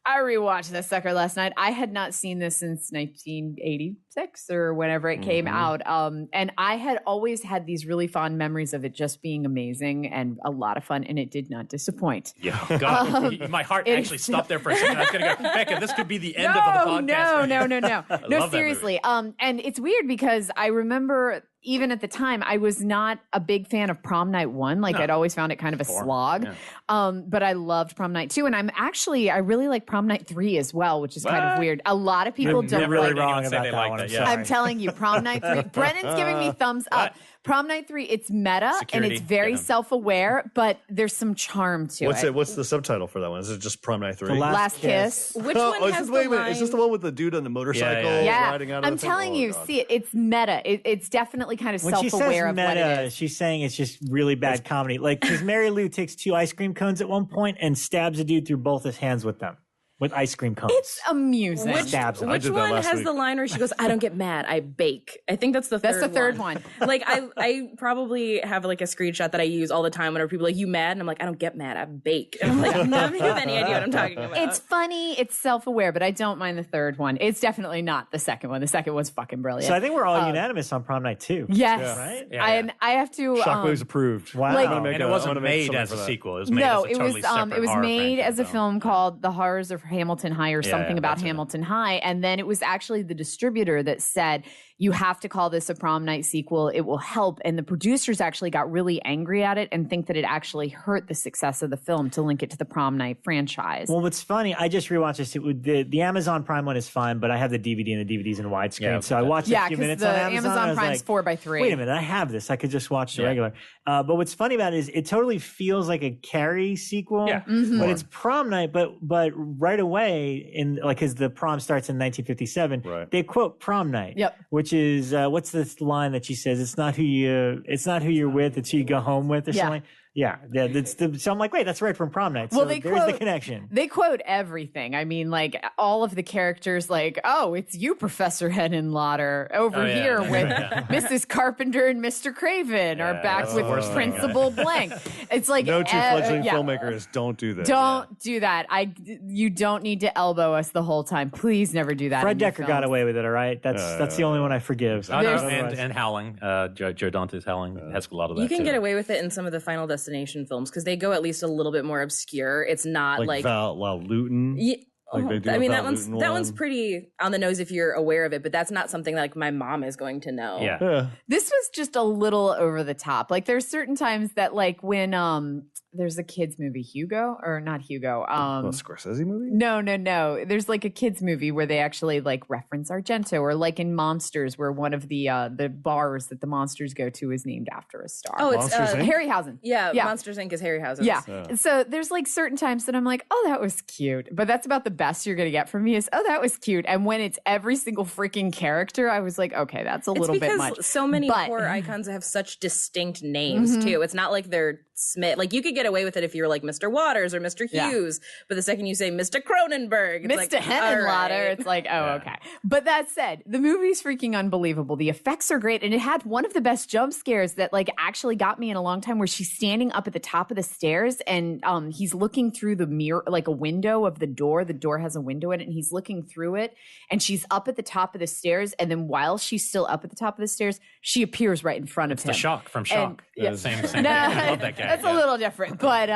I rewatched this sucker last night. I had not seen this since 1986 or whenever it came out. And I had always had these really fond memories of it just being amazing and a lot of fun, and it did not disappoint. Yeah. God, my heart actually stopped there for a second. I was going to go, Bekah, this could be the end of the podcast. No, seriously. And it's weird because I remember even at the time, I was not a big fan of Prom Night 1. Like, I'd always found it kind of a slog. Yeah. But I loved Prom Night 2. And I really like Prom Night 3 as well, which is kind of weird. A lot of people don't really wrong about that one. I'm telling you, Prom Night 3. Brennan's giving me thumbs up. Prom Night 3, it's meta and it's very self-aware, but there's some charm to it. What's the subtitle for that one? Is it just Prom Night 3? The Last Kiss. Which one has the line? Is this the one with the dude on the motorcycle riding out of I'm telling you, see it. It's meta. It's definitely kind of self-aware of meta, what it is. She's saying it's just really bad comedy. Like, because Mary Lou takes 2 ice cream cones at one point and stabs a dude through both his hands with them. With ice cream cones. It's amusing. Which one has the line where she goes, I don't get mad, I bake? I think that's the third one. That's the third one. Like, I probably have like a screenshot that I use all the time whenever people are like, you mad? And I'm like, I don't get mad, I bake. And I'm like, I don't have any idea what I'm talking about. It's funny, it's self-aware, but I don't mind the third one. It's definitely not the second one. The second one's fucking brilliant. So I think we're all unanimous on Prom Night 2. Yes. Yeah. Right? Yeah, And I have to... Shockwave's approved. Wow. And it wasn't made as a sequel. It was made as a totally separate it was made horror as a film called The Horrors of Hamilton High or something about that's Hamilton High. And then it was actually the distributor that said, you have to call this a Prom Night sequel. It will help. And the producers actually got really angry at it and think that it actually hurt the success of the film to link it to the Prom Night franchise. Well, what's funny, I just rewatched this. The Amazon Prime one is fine, but I have the DVD and the DVD's in widescreen. Yeah, so I watched a few minutes on Amazon. Amazon Prime's 4x3. Wait a minute, I have this. I could just watch the regular. But what's funny about it is it totally feels like a Carrie sequel. Yeah. Mm-hmm. But it's Prom Night, but right away, because the prom starts in 1957, they quote Prom Night. Yep. Which is, what's this line that she says? It's not who you're with, it's who you go home with, or something. Yeah, so I'm like, wait, that's right from Prom Night. So there's the connection. They quote everything. I mean, like, all of the characters, like, oh, it's you, Professor Henenlotter, over here with Mrs. Carpenter and Mr. Craven, are back with Principal Blank. It's like... No two fledgling filmmakers don't do that. Don't do that. You don't need to elbow us the whole time. Please never do that. Fred Dekker got away with it, all right? That's the only one I forgive. And Howling. Joe Dante's Howling has a lot of that. You can get away with it in some of the Final Destination films because they go at least a little bit more obscure. It's not like Val Luton. Like they do I mean, that Luton one's pretty on the nose if you're aware of it, but that's not something that, like, my mom is going to know. Yeah. This was just a little over the top. Like there's certain times that like when there's a kids movie, Hugo, or not Hugo. A Scorsese movie? No. There's like a kids movie where they actually like reference Argento, or like in Monsters, where one of the bars that the monsters go to is named after a star. Oh, it's Harryhausen. Yeah, Monsters Inc. is Harryhausen. Yeah. So there's like certain times that I'm like, oh, that was cute. But that's about the best you're going to get from me is, oh, that was cute. And when it's every single freaking character, I was like, okay, that's a little bit much. So many horror icons have such distinct names too. It's not like they're Smith. Like you could get away with it if you were like Mr. Waters or Mr. Hughes, but the second you say Mr. Cronenberg, it's Mr. like, Henenlotter, right. it's like, oh, okay. But that said, the movie's freaking unbelievable. The effects are great, and it had one of the best jump scares that like actually got me in a long time, where she's standing up at the top of the stairs, and he's looking through the mirror, like a window of the door. The door has a window in it, and he's looking through it, and she's up at the top of the stairs, and then while she's still up at the top of the stairs, she appears right in front of him. The Shock from Shock. Same thing. No, I love that guy. That's a little different, but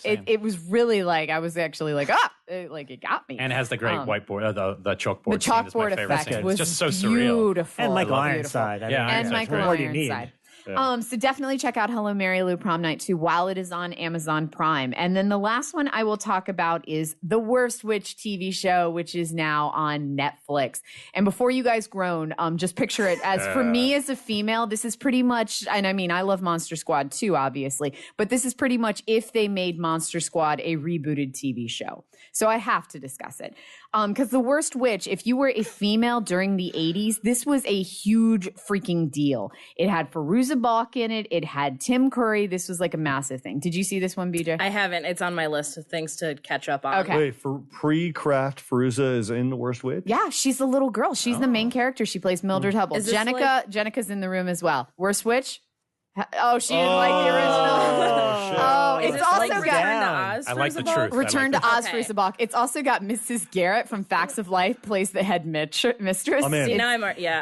it was really like I was actually like it got me. And it has the great whiteboard, the chalkboard. The chalkboard effect was just so beautiful. surreal. And Michael Ironside. And Michael Ironside. So definitely check out Hello Mary Lou Prom Night 2 while it is on Amazon Prime. And then the last one I will talk about is The Worst Witch TV show, which is now on Netflix. And before you guys groan, just picture it as, for me as a female, this is pretty much, and I mean, I love Monster Squad too, obviously, but this is pretty much if they made Monster Squad a rebooted TV show. So I have to discuss it. Because The Worst Witch, if you were a female during the 80s, this was a huge freaking deal. It had Fairuza Balk in it. It had Tim Curry. This was like a massive thing. Did you see this one, BJ? I haven't. It's on my list of things to catch up on. Okay. Wait, for pre-craft, Fairuza is in The Worst Witch? Yeah, she's the little girl. She's the main character. She plays Mildred Hubble. Jenica's in the room as well. Worst Witch? Oh, she didn't like the original. It's also like got Return to Oz. I like the truth. Return to Oz Okay. Fairuza Balk. It's also got Mrs. Garrett from Facts of Life plays the head mistress. I'm in. See, It's- now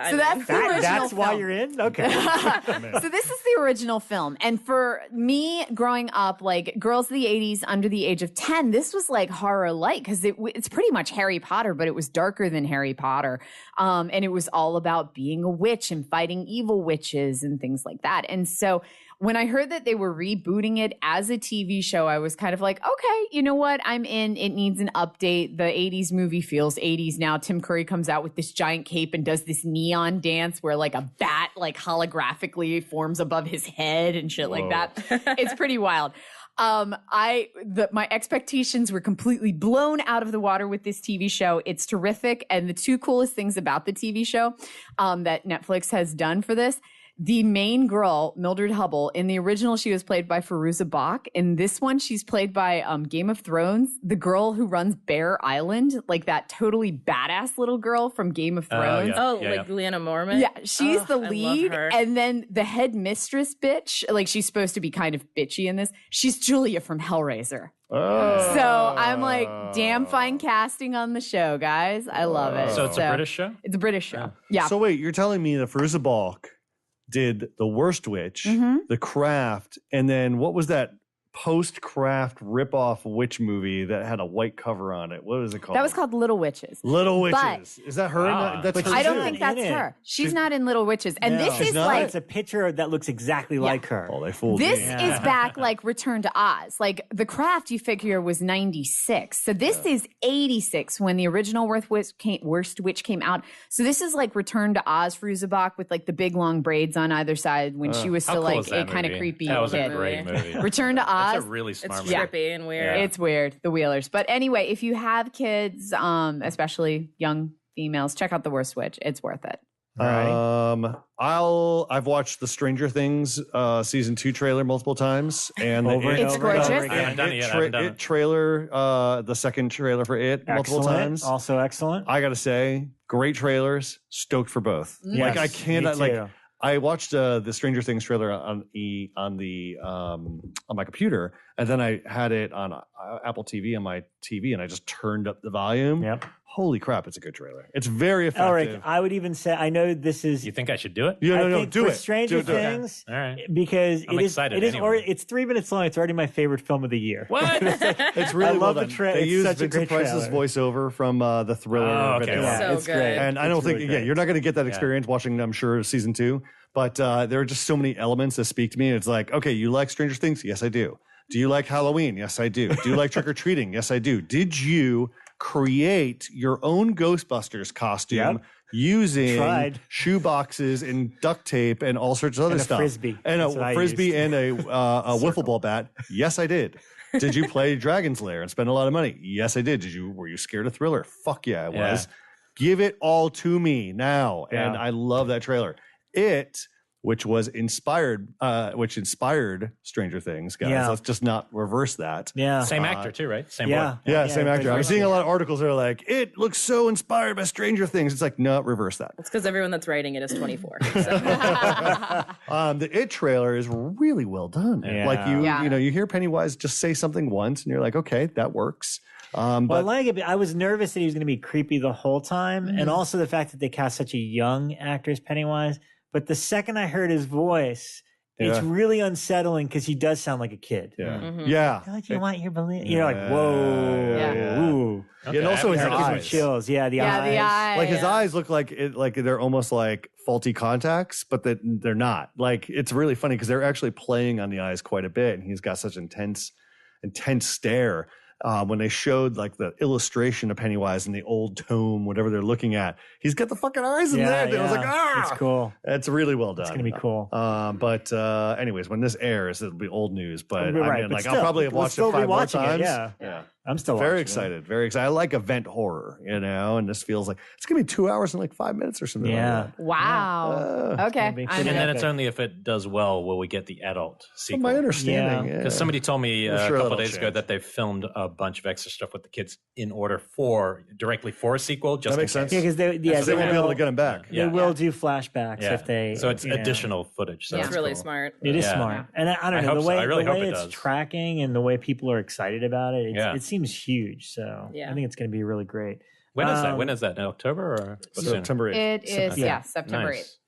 So that's the original That's why film. you're in? Okay. So this is the original film. And for me growing up, like girls of the 80s under the age of 10, this was like horror light because it's pretty much Harry Potter, but it was darker than Harry Potter. And it was all about being a witch and fighting evil witches and things like that. And so when I heard that they were rebooting it as a TV show, I was kind of like, okay, you know what? I'm in. It needs an update. The 80s movie feels 80s now. Tim Curry comes out with this giant cape and does this neon dance where like a bat like holographically forms above his head and shit like that. It's pretty wild. My expectations were completely blown out of the water with this TV show. It's terrific. And the two coolest things about the TV show that Netflix has done for this, the main girl, Mildred Hubble, in the original, she was played by Fairuza Balk. In this one, she's played by Game of Thrones, the girl who runs Bear Island, like that totally badass little girl from Game of Thrones. Lyanna Mormont. Yeah, she's the lead. I love her. And then the head mistress bitch, like she's supposed to be kind of bitchy in this. She's Julia from Hellraiser. So I'm like, damn fine casting on the show, guys. I love it. So it's a British show? It's a British show. Yeah. So wait, you're telling me that Fairuza Balk did The Worst Witch, The Craft, and then what was that post-Craft rip-off witch movie that had a white cover on it? What was it called? That was called Little Witches. Little Witches. But- Is that her? That's her I don't too. think that's in it. her. She's not in Little Witches. And this She's is not? like It's a picture that looks exactly like her. Oh, they fooled this me. is back like Return to Oz. Like The Craft, you figure, was 96. So this is 86 when the original Worst Witch came out. So this is like Return to Oz for Fairuza Balk with like the big long braids on either side when she was still How cool like is a that kind of movie? creepy That was kid. a great movie. Return to Oz. That's a really smart It's movie. trippy and weird. It's weird, the Wheelers. But anyway, if you have kids, especially young females, check out The Worst Witch. It's worth it. I've watched the Stranger Things season 2 trailer multiple times, and It's gorgeous. I haven't done it yet. I haven't done it. trailer, the second trailer for it multiple Excellent. times. Also excellent. I gotta say, great trailers. Stoked for both. Yes, Like I cannot me too. like. I watched the Stranger Things trailer on my computer, and then I had it on Apple TV on my TV, and I just turned up the volume. Yep. holy crap, it's a good trailer. It's very effective. Elric, I would even say, I know this is. You think I should do it? Yeah, no, think do for it. Stranger Do it. Things, All right. because I'm excited anyway. it's 3 minutes long. It's already my favorite film of the year. What? It's really I well love done. the trailer. They It's use such a Vincent great Price's trailer. voiceover from the Thriller Oh, okay. video. Yeah, So it's good. great. And I don't It's think, really great. you're not going to get that experience watching, I'm sure, season 2. But there are just so many elements that speak to me. It's like, okay, you like Stranger Things? Yes, I do. Do you like Halloween? Yes, I do. Do you like trick-or-treating? Yes, I do. Did you create your own Ghostbusters costume using Tried. shoe boxes and duct tape and all sorts of other And a stuff? Frisbee. And That's what a I Frisbee used. and a wiffle ball bat? Yes, I did. Did you play Dragon's Lair and spend a lot of money? Yes, I did. Were you scared of Thriller? Fuck yeah, I was. Give it all to me now. Yeah. And I love that trailer. Which inspired Stranger Things, guys. Yeah. Let's just not reverse that. Yeah. Same actor too, right? Same Yeah. boy. Yeah, same actor. I'm great. seeing a lot of articles that are like, it looks so inspired by Stranger Things. It's like, no, reverse that. It's because everyone that's writing it is 24. So. The It trailer is really well done. Yeah. Like Yeah. you hear Pennywise just say something once, and you're like, okay, that works. Well, I But like it. But I was nervous that he was going to be creepy the whole time, and also the fact that they cast such a young actor as Pennywise. But the second I heard his voice, it's Yeah. really unsettling because he does sound like a kid. yeah, Like you want your belief. You're like, whoa. Yeah. Ooh. Okay, and also I his haven't heard Gives me eyes. this. chills. Yeah, the eyes. the eye. Like his eyes look like they're almost like faulty contacts, but they're not. Like it's really funny because they're actually playing on the eyes quite a bit, and he's got such intense stare. When they showed like the illustration of Pennywise in the old tome, whatever they're looking at, he's got the fucking eyes in there. And I was like, It's cool. It's really well done. It's going to be cool. But anyways, when this airs, it'll be old news. But Right, I mean, but like still, I'll probably we'll watch still it be 5 more watching it, times. yeah. I'm still Very watching excited. Very excited. I like event horror, and this feels like it's gonna be 2 hours and like 5 minutes or something. Yeah. Like that. Wow. Okay. be- I'm And Yeah. then in. it's only if it does well will we get the adult From sequel. my understanding, Yeah. Because somebody told me I'm a sure couple that'll days ago change. that they've filmed a bunch of extra stuff with the kids in order directly for a sequel. Just That makes in sense. case. Yeah, because they won't be able to get him back. They Yeah. will do flashbacks Yeah. if they. So it's you know. additional footage. So It's it's really cool. smart. It is Yeah. smart, and I don't I know hope the so. way I really the way hope it it's does. tracking and the way people are excited about it. Yeah. It seems huge. So Yeah. I think it's going to be really great. When is that? Um, When is that? In October or soon? September 8th. It is, Yeah. yeah, September 8th. Nice.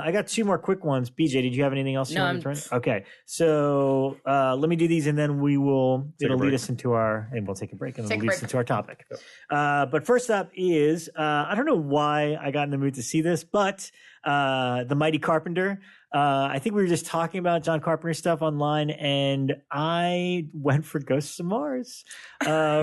I got 2 more quick ones. BJ, did you have anything else you No, wanted to throw in? Okay, so let me do these, and then it'll lead break. us into and we'll take a break, and Take it'll a lead us break. into our topic. But first up is I don't know why I got in the mood to see this, but the Mighty Carpenter. I think we were just talking about John Carpenter stuff online, and I went for Ghosts of Mars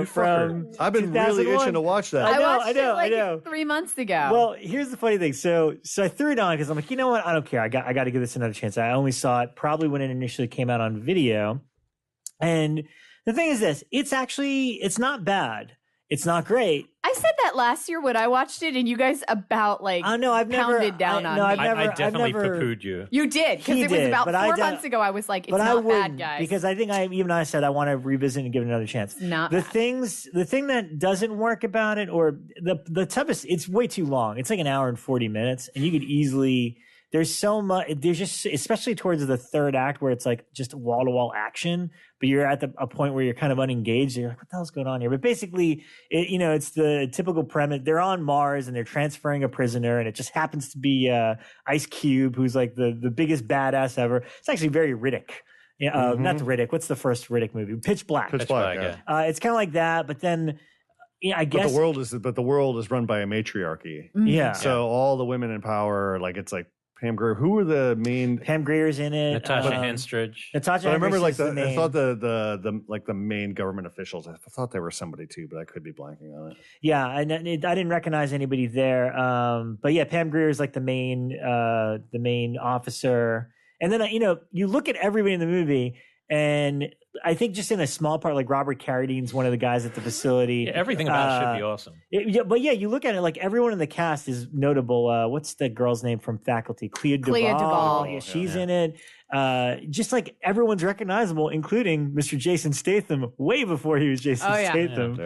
from I've been really 2001. itching to watch that. I know, watched I it like know. 3 months ago. Well, here's the funny thing. So I threw it on because I'm like, you know what? I don't care. I got to give this another chance. I only saw it probably when it initially came out on video. And the thing is this, it's not bad. It's not great. I said that last year when I watched it, and you guys about like I know I've never pounded down on I've me. never, I definitely I've never, poo-pooed you. You did, because He it was did, about but I 4 don't- months ago. I was like, it's but I not bad, wouldn't, guys. because I think I said I want to revisit and give it another chance. Not the bad. thing that doesn't work about it, or the toughest, it's way too long. It's like an hour and 40 minutes, and you could easily. There's so much. There's just, especially towards the third act, where it's like just wall to wall action, but you're at a point where you're kind of unengaged. You're like, what the hell's going on here? But basically, it's the typical premise. They're on Mars and they're transferring a prisoner, and it just happens to be Ice Cube, who's like the biggest badass ever. It's actually very Riddick. Yeah, not the Riddick. What's the first Riddick movie? Pitch Black. Pitch Black, Black, yeah. It's kind of like that, but then I But guess the world is run by a matriarchy. yeah. So all the women in power, like it's like Pam Grier. Who were the main? Pam Grier's in it. Natasha Henstridge. Natasha. But I remember Henstridge like is the I main. thought the main government officials. I thought they were somebody too, but I could be blanking on it. Yeah, I didn't recognize anybody there. But yeah, Pam Grier is like the main officer. And then you look at everybody in the movie, and I think just in a small part, like Robert Carradine's one of the guys at the facility. Yeah, everything about it should be awesome. But you look at it, like everyone in the cast is notable. What's the girl's name from Faculty? Clea Duvall. Yeah, she's in it. Just like everyone's recognizable, including Mr. Jason Statham, way before he was Jason Statham.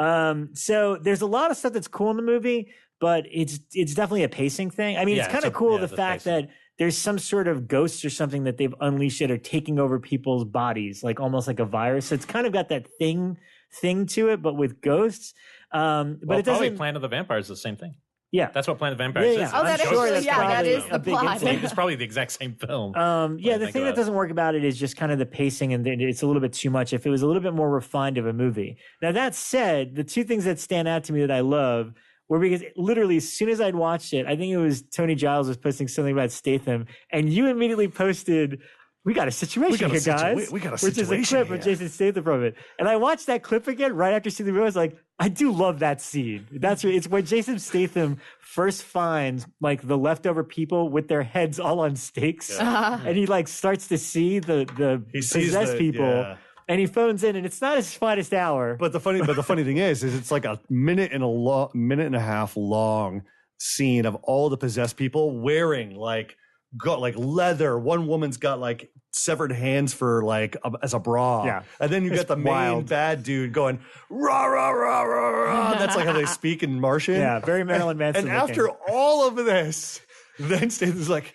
Yep. So there's a lot of stuff that's cool in the movie, but it's definitely a pacing thing. I mean, Yeah, it's kind of cool the fact pacing. that there's some sort of ghosts or something that they've unleashed that are taking over people's bodies, like almost like a virus. So it's kind of got that thing thing to it, but with ghosts. But it probably doesn't. Planet of the Vampires is the same thing. Yeah, That's what Planet of the Vampires is. Oh, that is, sure that's that is the big plot. It's probably the exact same film. The thing that doesn't work about it is just kind of the pacing, and it's a little bit too much. If it was a little bit more refined of a movie. Now, that said, the two things that stand out to me that I love were because literally as soon as I'd watched it, I think it was Tony Giles was posting something about Statham, and you immediately posted, "We got a situation here, guys." We got a which situation is a clip here. of Jason Statham from it. And I watched that clip again right after seeing the movie. I was like, I do love that scene. It's when Jason Statham first finds like the leftover people with their heads all on stakes, and he like starts to see the possessed people. Yeah. And he phones in, and it's not his finest hour. But the funny thing is it's like a minute and a half long scene of all the possessed people wearing like leather. One woman's got like severed hands for like as a bra. Yeah. And then you get the main bad dude going rah rah rah rah rah. That's like how they speak in Martian. Yeah, very Marilyn Manson. And after all of this, then Statham's like,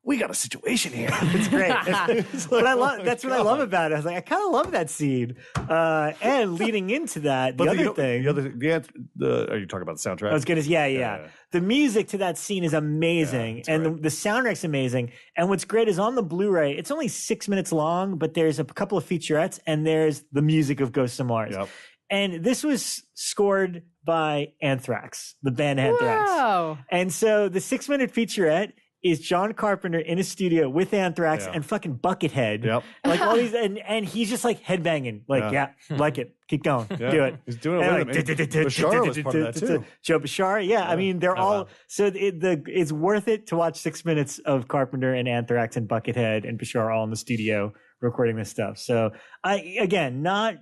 we got a situation here. It's great. That's what I love about it. I was like, I kind of love that scene. And leading into that, are you talking about the soundtrack? I was going to, yeah. The music to that scene is amazing, and the soundtrack's amazing. And what's great is on the Blu-ray, it's only 6 minutes long, but there's a couple of featurettes, and there's the music of Ghosts of Mars. Yep. And this was scored by Anthrax, the band Anthrax. Wow. And so the 6 minute featurette is John Carpenter in a studio with Anthrax and fucking Buckethead. Yep. Like all these, and he's just like headbanging. Like, like it. Keep going. Yeah. Do it. He's doing it with him. Bashar was part of that too. Joe Bashar. Yeah. I mean, they're all, so it's worth it to watch 6 minutes of Carpenter and Anthrax and Buckethead and Bashar all in the studio recording this stuff. So not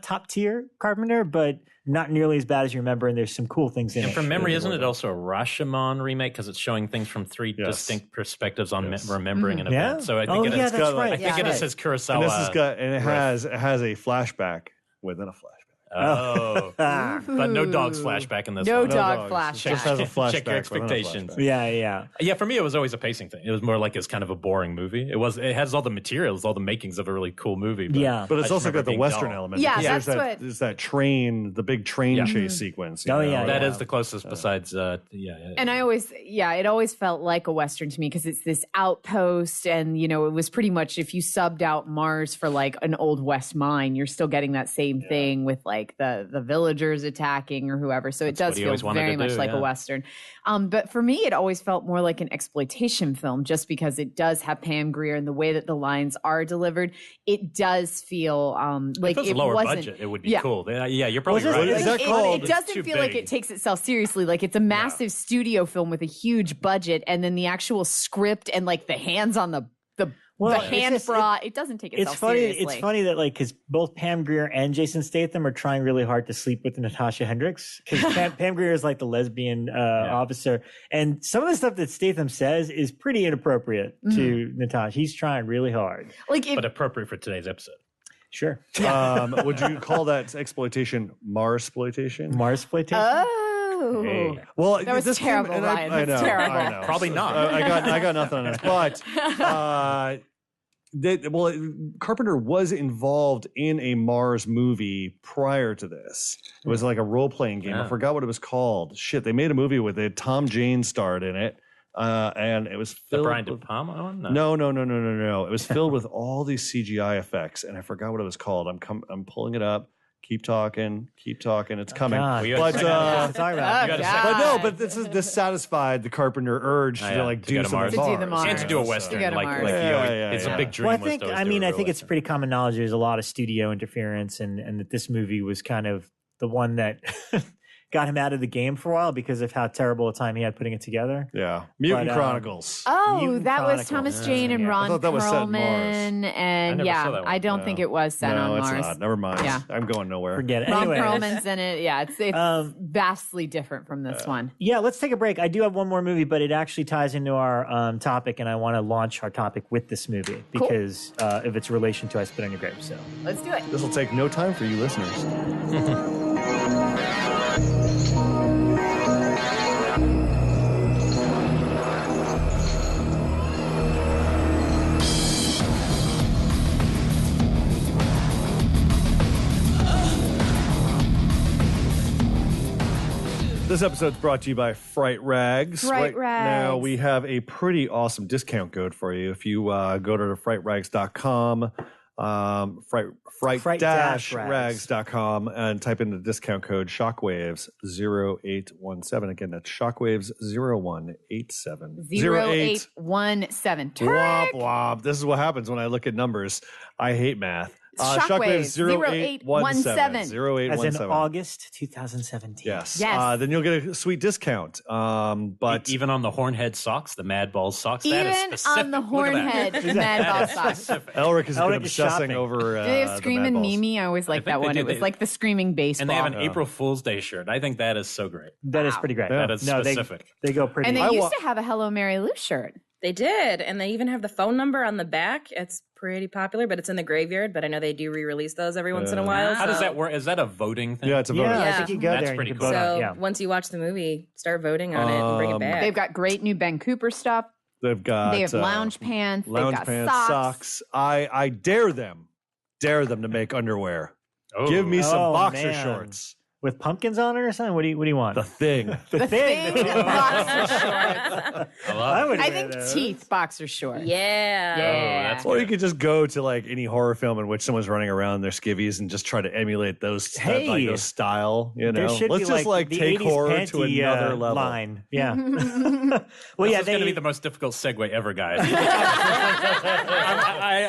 top tier Carpenter, but not nearly as bad as you remember, and there's some cool things in it. And from memory, isn't it also a Rashomon remake because it's showing things from three distinct perspectives on remembering an event? So I think I think it says Kurosawa. And it has a flashback within a flashback. Oh, but no dog's flashback in this no one. dog flashback. Just has a flashback. Check your expectations. Yeah. For me, it was always a pacing thing. It was more like it's kind of a boring movie. It has all the materials, all the makings of a really cool movie. But it's also got the Western element. Yeah, there's that train, the big train chase sequence. That is the closest besides. And it always felt like a Western to me because it's this outpost, and it was pretty much if you subbed out Mars for like an Old West mine, you're still getting that same thing with like the villagers attacking or whoever. So it does feel very much like a Western. But for me, it always felt more like an exploitation film just because it does have Pam Grier and the way that the lines are delivered. It does feel like if it was a lower budget, it would be cool. You're probably right. It doesn't feel like it takes itself seriously. Like it's a massive studio film with a huge budget, and then the actual script and like the hands on the hand bra, it doesn't take itself seriously. It's funny that because both Pam Grier and Jason Statham are trying really hard to sleep with Natasha Hendricks because Pam Grier is like the lesbian officer, and some of the stuff that Statham says is pretty inappropriate to Natasha. He's trying really hard, but appropriate for today's episode. Sure. Would you call that exploitation Marsploitation? Marsploitation. Oh, hey. Well, that was terrible, Ryan. I know. Terrible. Probably not. I got nothing on this, but Carpenter was involved in a Mars movie prior to this. It was like a role-playing game. I forgot what it was called. Shit, they made a movie with it. Tom Jane starred in it. And it was filled the Brian De Palma one? No. It was filled with all these CGI effects, and I forgot what it was called. I'm pulling it up. Keep talking. It's coming. But this satisfied the Carpenter urge to do some Mars. And to do a Western. It's a big dream. Well, I think it's pretty common knowledge there's a lot of studio interference, and that this movie was kind of the one that got him out of the game for a while because of how terrible a time he had putting it together. Yeah. Mutant Chronicles. Was Thomas Jane and Ron Perlman. And I don't think it was set on Mars. It's not. Never mind. Yeah. I'm going nowhere. Forget it. Ron Perlman's in it. Yeah, it's vastly different from this one. Yeah, let's take a break. I do have one more movie, but it actually ties into our topic, and I want to launch our topic with this movie because of its relation to I Spit on Your Grave. So let's do it. This will take no time for you listeners. This episode is brought to you by Fright Rags. Fright Rags. Now we have a pretty awesome discount code for you. If you go to frightrags.com, fright-rags.com, and type in the discount code Shockwaves 0817. Again, that's Shockwaves 0187. 0817. Womp womp. This is what happens when I look at numbers. I hate math. Shockwaves 0817. 0817. As in August 2017. Yes. Yes. Then you'll get a sweet discount. But even on the Hornhead socks, the Mad Balls socks, that Even is specific. on the Look at that. Hornhead Mad Ball socks. Elric has been obsessing shopping. over Do they have the Screamin' Mad Balls. Mimi? I always liked that they one. do. It was like the Screaming Baseball. And they have an April Fool's Day shirt. I think that is so great. That is pretty great. That is specific. They go pretty. And they I used to have a Hello Mary Lou shirt. They did, and they even have the phone number on the back. It's pretty popular, but it's in the graveyard. But I know they do re-release those every once in a while. How does that work? Is that a voting thing? Yeah, it's a vote. yeah, I Yeah. think you go That's there and pretty you can cool. vote on So it. Yeah. once you watch the movie, start voting on it and bring it back. They've got great new Ben Cooper stuff. They've got They have lounge pants. lounge They've got pants, socks. I dare them to make underwear. Oh. Give me some Oh, boxer man. shorts. With pumpkins on it or something? What do you want? The thing. The Thing boxer shorts. I love I it. would I wear think those. teeth boxer shorts. Yeah. that's Or you could just go to like any horror film in which someone's running around in their skivvies and just try to emulate those Hey. like those style. You There know, should let's be just like the take 80s horror to panty, another level. line. Yeah. Well, This yeah, is going to be the most difficult segue ever, guys.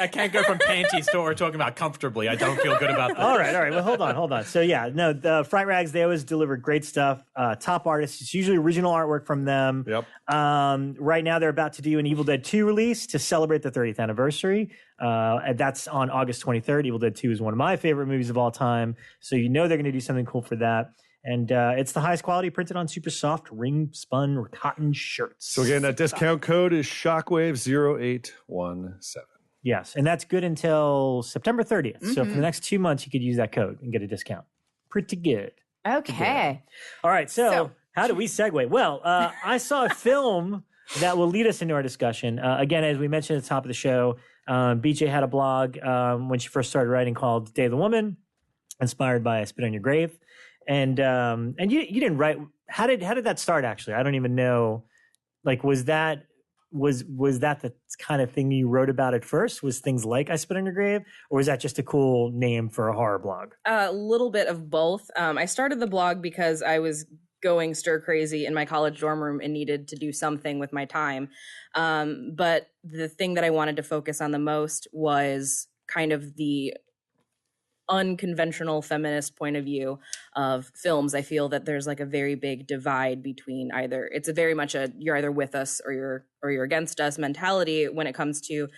I can't go from panties to what we're talking about comfortably. I don't feel good about that. All right. Well, hold on. So yeah, no, the Fright Rags, they always deliver great stuff. Top artists. It's usually original artwork from them. Yep. Right now, they're about to do an Evil Dead 2 release to celebrate the 30th anniversary. And that's on August 23rd. Evil Dead 2 is one of my favorite movies of all time. So you know they're going to do something cool for that. And it's the highest quality, printed on super soft ring spun cotton shirts. So again, that discount code is Shockwave 0817. Yes, and that's good until September 30th. So for the next 2 months, you could use that code and get a discount. Pretty good. Okay. All right, so So- how do we segue? Well, I saw a film that will lead us into our discussion. Again, as we mentioned at the top of the show, BJ had a blog when she first started writing called Day of the Woman, inspired by I Spit on Your Grave. And you didn't write. How did that start? Actually, I don't even know. Like, was that the kind of thing you wrote about at first? Was things like I Spit on Your Grave, or was that just a cool name for a horror blog? A little bit of both. I started the blog because I was going stir crazy in my college dorm room and needed to do something with my time. But the thing that I wanted to focus on the most was kind of the unconventional feminist point of view of films. I feel that there's like a very big divide between it's a very much a you're either with us or you're against us mentality when it comes to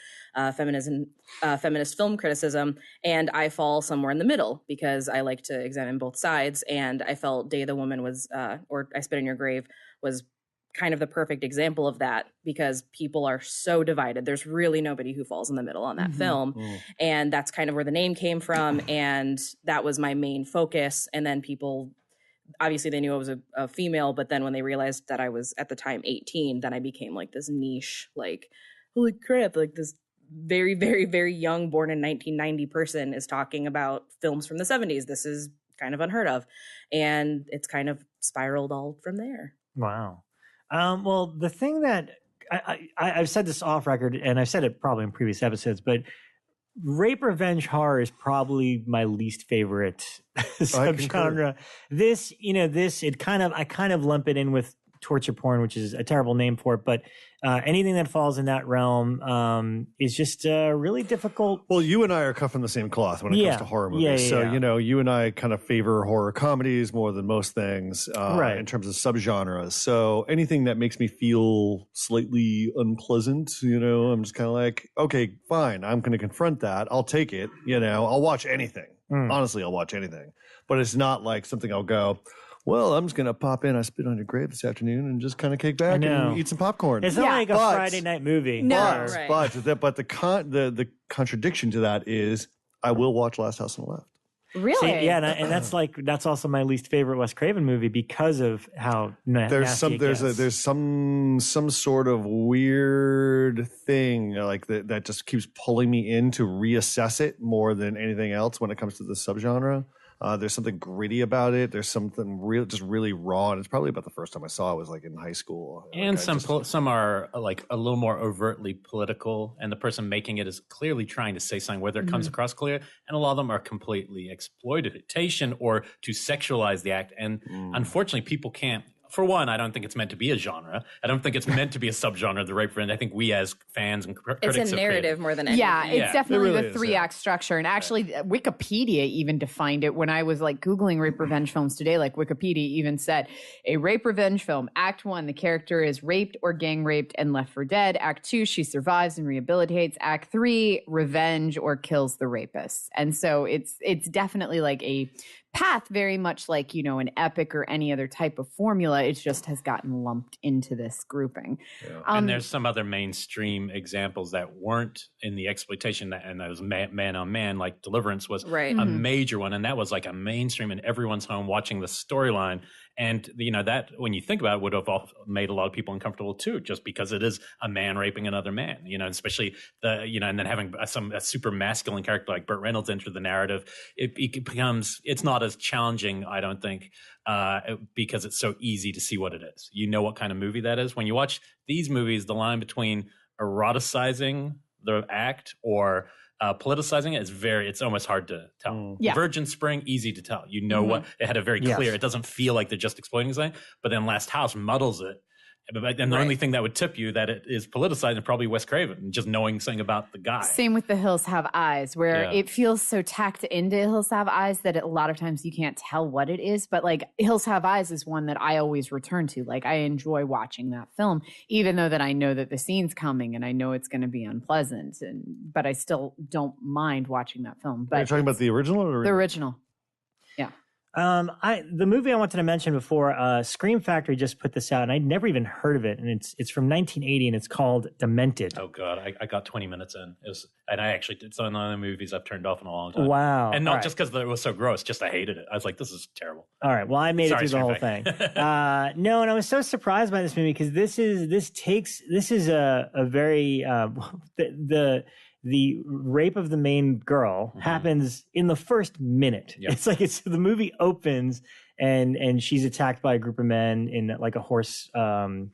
feminist film criticism, and I fall somewhere in the middle because I like to examine both sides, and I felt Day of the Woman was or I Spit on Your Grave was kind of the perfect example of that, because people are so divided. There's really nobody who falls in the middle on that film. And that's kind of where the name came from. And that was my main focus. And then people, obviously they knew I was a female, but then when they realized that I was at the time 18, then I became like this niche, like, holy crap, like this very, very, very young, born in 1990 person is talking about films from the 70s. This is kind of unheard of. And it's kind of spiraled all from there. Wow. Well, the thing that I've said this off record, and I've said it probably in previous episodes, but rape revenge horror is probably my least favorite subgenre. I kind of lump it in with torture porn, which is a terrible name for it, but anything that falls in that realm is just really difficult. Well, you and I are cut from the same cloth when it comes to horror movies. So, you and I kind of favor horror comedies more than most things in terms of subgenres. So anything that makes me feel slightly unpleasant, I'm just kind of like, okay, fine. I'm going to confront that. I'll take it. I'll watch anything. Honestly, I'll watch anything. But it's not like something I'll go, well, I'm just going to pop in I Spit on Your Grave this afternoon and just kind of kick back and eat some popcorn. It's not like a Friday night movie. No. But the contradiction to that is I will watch Last House on the Left. Really? See, and that's also my least favorite Wes Craven movie because of how nasty it gets. There's some sort of weird thing like that just keeps pulling me in to reassess it more than anything else when it comes to the subgenre. There's something gritty about it. There's something real, just really raw. And it's probably about the first time I saw it was like in high school. And some are like a little more overtly political, and the person making it is clearly trying to say something, whether it comes across clear. And a lot of them are completely exploitation or to sexualize the act. And unfortunately, people can't. For one, I don't think it's meant to be a genre. I don't think it's meant to be a subgenre of the rape revenge. I think we as fans and critics it's a narrative more than anything. Yeah, it's definitely really the 3-act structure. And actually, Wikipedia even defined it when I was like Googling rape revenge films today. Like Wikipedia even said, a rape revenge film, Act 1, the character is raped or gang raped and left for dead. Act 2, she survives and rehabilitates. Act 3, revenge or kills the rapist. And so it's definitely like a path, very much like, you know, an epic or any other type of formula. It just has gotten lumped into this grouping. Yeah. And there's some other mainstream examples that weren't in the exploitation, and that was man on man, like Deliverance was a major one. And that was like a mainstream in everyone's home watching the storyline. And, you know, that when you think about it, would have made a lot of people uncomfortable too, just because it is a man raping another man, you know, especially and then having a super masculine character like Burt Reynolds enter the narrative, it becomes, it's not as challenging, I don't think, because it's so easy to see what it is. You know what kind of movie that is. When you watch these movies, the line between eroticizing the act or politicizing it is it's almost hard to tell. Yeah. Virgin Spring, easy to tell. You know what, it had a very clear, it doesn't feel like they're just exploiting something, but then Last House muddles it. And the only thing that would tip you that it is politicized is probably Wes Craven, just knowing something about the guy. Same with The Hills Have Eyes, where it feels so tacked into Hills Have Eyes that a lot of times you can't tell what it is. But like Hills Have Eyes is one that I always return to. Like I enjoy watching that film, even though that I know that the scene's coming and I know it's going to be unpleasant. But I still don't mind watching that film. But are you talking about the original? Or the original. Yeah. The movie I wanted to mention before, Scream Factory just put this out, and I'd never even heard of it, and it's from 1980, and it's called Demented. Oh God, I got 20 minutes in, and I actually did some of the movies I've turned off in a long time. Wow, and not just because it was so gross, just I hated it. I was like, this is terrible. All right, well, I made it through the whole thing. No, and I was so surprised by this movie because this is a very the rape of the main girl happens in the first minute. Yep. It's like the movie opens and she's attacked by a group of men in like a horse a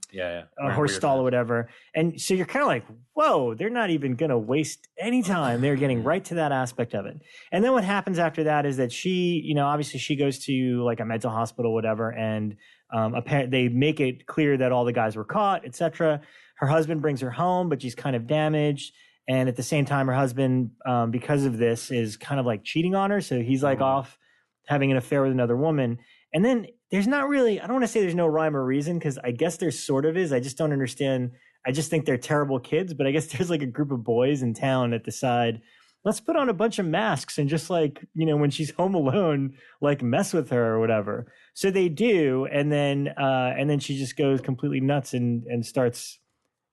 horse stall or whatever. And so you're kind of like, whoa, they're not even going to waste any time. They're getting right to that aspect of it. And then what happens after that is that she, you know, obviously she goes to like a mental hospital, whatever, and they make it clear that all the guys were caught, etc. Her husband brings her home, but she's kind of damaged. And at the same time, her husband, because of this, is kind of like cheating on her. So he's like off having an affair with another woman. And then there's not really, I don't want to say there's no rhyme or reason, because I guess there sort of is. I just don't understand. I just think they're terrible kids. But I guess there's like a group of boys in town that decide, let's put on a bunch of masks and just like, you know, when she's home alone, like mess with her or whatever. So they do. And then she just goes completely nuts and starts,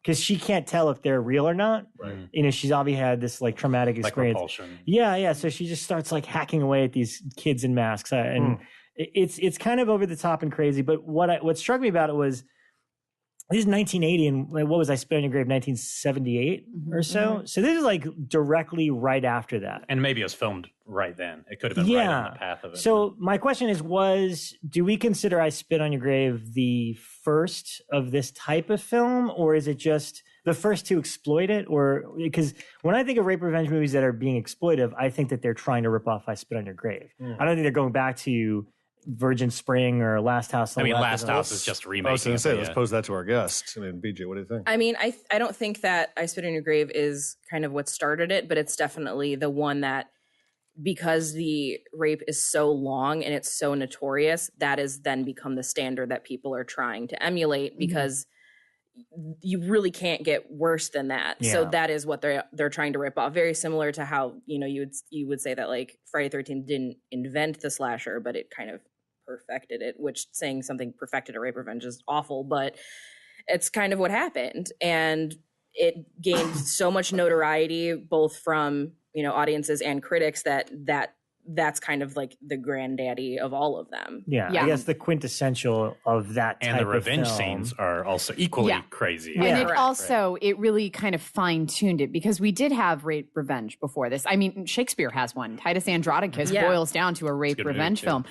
because she can't tell if they're real or not. Right. You know, she's obviously had this like traumatic experience. Like repulsion. Yeah. So she just starts like hacking away at these kids in masks, and it's kind of over the top and crazy. But what struck me about it was this is 1980, and what was I Spit on Your Grave, 1978 or so. Mm-hmm. So this is like directly right after that. And maybe it was filmed right then. It could have been right on the path of it. So my question is, do we consider I Spit on Your Grave the first of this type of film, or is it just the first to exploit it? Or because when I think of rape revenge movies that are being exploitive, I think that they're trying to rip off I Spit on Your Grave. I don't think they're going back to Virgin Spring or Last House on the Left. Last House is just remaking. I was going to say, let's pose that to our guest. I mean, BJ, what do you think? I mean, I don't think that I Spit on Your Grave is kind of what started it, but it's definitely the one that, because the rape is so long and it's so notorious, that has then become the standard that people are trying to emulate, because you really can't get worse than that. Yeah. So that is what they're trying to rip off. Very similar to how, you know, you would say that like Friday the 13th didn't invent the slasher, but it kind of perfected it, which saying something perfected a rape revenge is awful, but it's kind of what happened. And it gained so much notoriety, both from, you know, audiences and critics, that that's kind of like the granddaddy of all of them. Yeah. I guess the quintessential of that type and the revenge of film. scenes are also equally crazy. And it also, it really kind of fine-tuned it because we did have rape revenge before this. I mean, Shakespeare has one. Titus Andronicus boils down to a rape revenge film,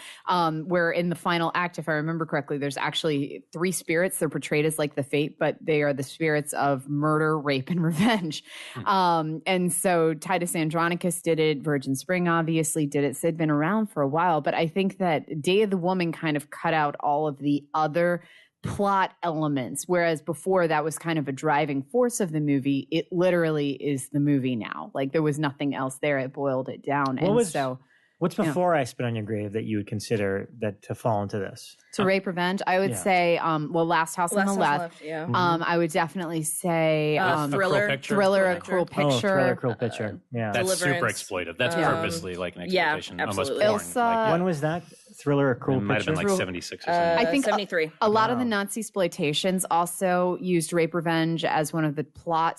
where in the final act, if I remember correctly, there's actually 3 spirits. They're portrayed as like the fate, but they are the spirits of murder, rape, and revenge. And so Titus Andronicus did it. Virgin Spring obviously did it. So they'd been around for a while, but I think that Day of the Woman kind of cut out all of the other plot elements, whereas before that was kind of a driving force of the movie. It literally is the movie now. Like there was nothing else there. It boiled it down. What's before I Spit on Your Grave that you would consider that to fall into this? To rape revenge, I would say, Last House on the Left. I would definitely say Thriller. A Cruel Picture. Oh, Thriller, Cruel Picture. Yeah. That's super exploitive. That's purposely like an exploitation. Almost porn. Ilsa, when was that? Thriller, A Cruel Picture? It might have been like 76 or something. I think 73. A lot of the Nazi exploitations also used rape revenge as one of the plot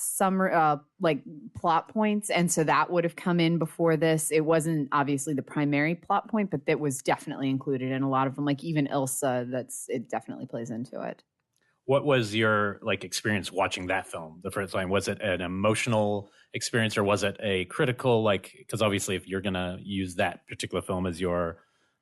points, and so that would have come in before this. It wasn't obviously the primary plot point, but that was definitely included in a lot of them. Like even Ilsa, it definitely plays into it. What was your experience watching that film the first time? Was it an emotional experience or was it a critical? Because obviously, if you're gonna use that particular film as your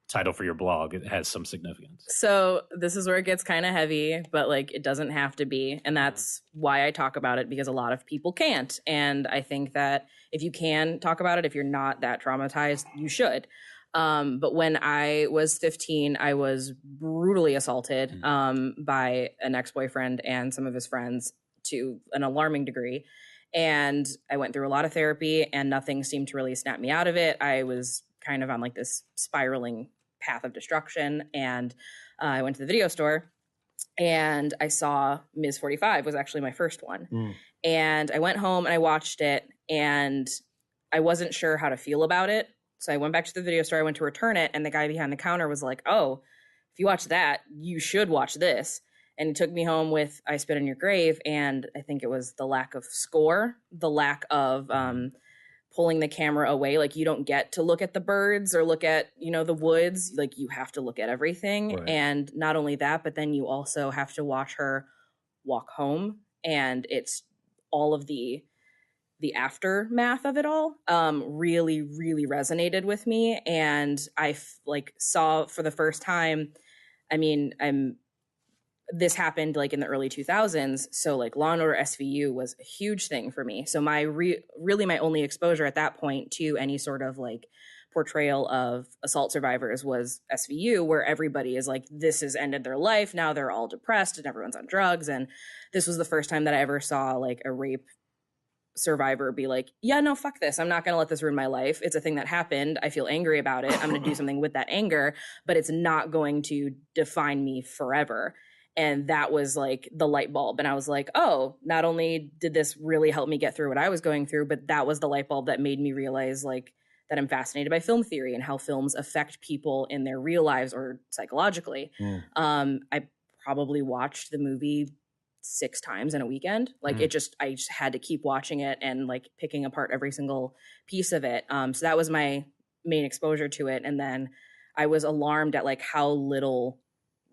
title for your blog, it has some significance. So this is where it gets kind of heavy, but it doesn't have to be. And that's why I talk about it, because a lot of people can't. And I think that if you can talk about it, if you're not that traumatized, you should. But when I was 15, I was brutally assaulted by an ex-boyfriend and some of his friends to an alarming degree. And I went through a lot of therapy and nothing seemed to really snap me out of it. I was kind of on this spiraling path of destruction. And I went to the video store and I saw Ms. 45 was actually my first one. And I went home and I watched it and I wasn't sure how to feel about it. So I went back to the video store, I went to return it, and the guy behind the counter was like, oh, if you watch that, you should watch this. And he took me home with I Spit on Your Grave, and I think it was the lack of score, the lack of pulling the camera away. You don't get to look at the birds or look at, the woods. You have to look at everything. Right. And not only that, but then you also have to watch her walk home. And it's all of the aftermath of it all really, really resonated with me. And I saw for the first time, this happened in the early 2000s. So Law and Order SVU was a huge thing for me. So my really my only exposure at that point to any sort of portrayal of assault survivors was SVU, where everybody is this has ended their life. Now they're all depressed and everyone's on drugs. And this was the first time that I ever saw a rape survivor be yeah, no, fuck this. I'm not going to let this ruin my life. It's a thing that happened. I feel angry about it. I'm going to do something with that anger, but it's not going to define me forever. And that was the light bulb. And I was oh, not only did this really help me get through what I was going through, but that was the light bulb that made me realize that I'm fascinated by film theory and how films affect people in their real lives or psychologically. I probably watched the movie 6 times in a weekend. I just had to keep watching it and picking apart every single piece of it. So that was my main exposure to it. And then I was alarmed at how little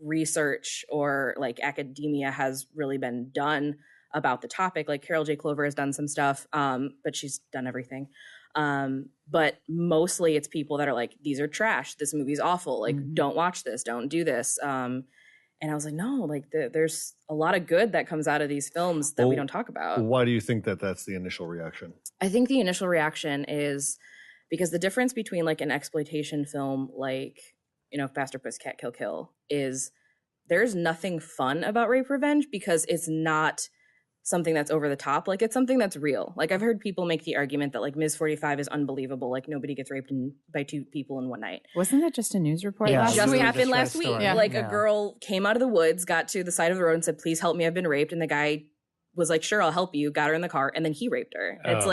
research or academia has really been done about the topic. Carol J. Clover has done some stuff, but she's done everything. But mostly it's people that are these are trash. This movie's awful. Don't watch this. Don't do this. And I was no, there's a lot of good that comes out of these films that we don't talk about. Why do you think that that's the initial reaction? I think the initial reaction is because the difference between an exploitation film, Faster Pussycat Kill Kill, is there's nothing fun about rape revenge because it's not something that's over the top. It's something that's real. I've heard people make the argument that Ms. 45 is unbelievable. Nobody gets raped by 2 people in one night. Wasn't that just a news report? It last just week? happened last week. A girl came out of the woods, got to the side of the road and said, please help me, I've been raped. And the guy was sure, I'll help you, got her in the car, and then he raped her. It's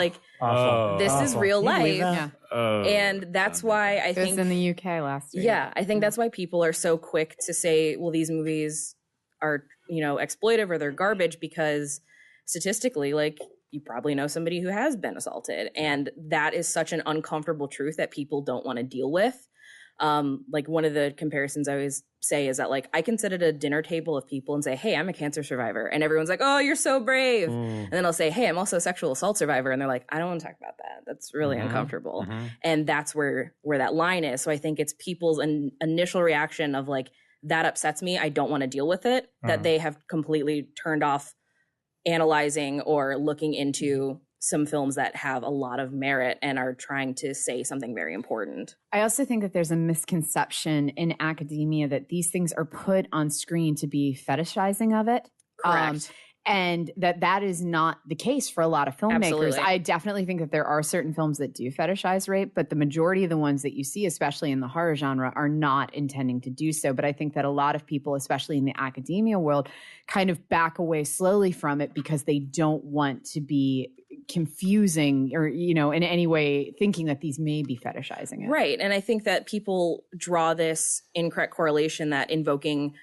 this is real life. Yeah. And that's why I think... It was in the UK last week. Yeah, I think that's why people are so quick to say, well, these movies are, exploitive or they're garbage, because statistically, you probably know somebody who has been assaulted. And that is such an uncomfortable truth that people don't want to deal with. Like one of the comparisons I always say is that like I can sit at a dinner table of people and say, hey, I'm a cancer survivor. And everyone's like, oh, you're so brave. And then I'll say, hey, I'm also a sexual assault survivor. And they're like, I don't want to talk about that. That's really uncomfortable. And that's where that line is. So I think it's people's initial reaction of like, that upsets me. I don't want to deal with it, that they have completely turned off analyzing or looking into some films that have a lot of merit and are trying to say something very important. I also think that there's a misconception in academia that these things are put on screen to be fetishizing of it. Correct. And that is not the case for a lot of filmmakers. Absolutely. I definitely think that there are certain films that do fetishize rape, but the majority of the ones that you see, especially in the horror genre, are not intending to do so. But I think that a lot of people, especially in the academia world, kind of back away slowly from it because they don't want to be confusing or, you know, in any way thinking that these may be fetishizing it. Right. And I think that people draw this incorrect correlation that invoking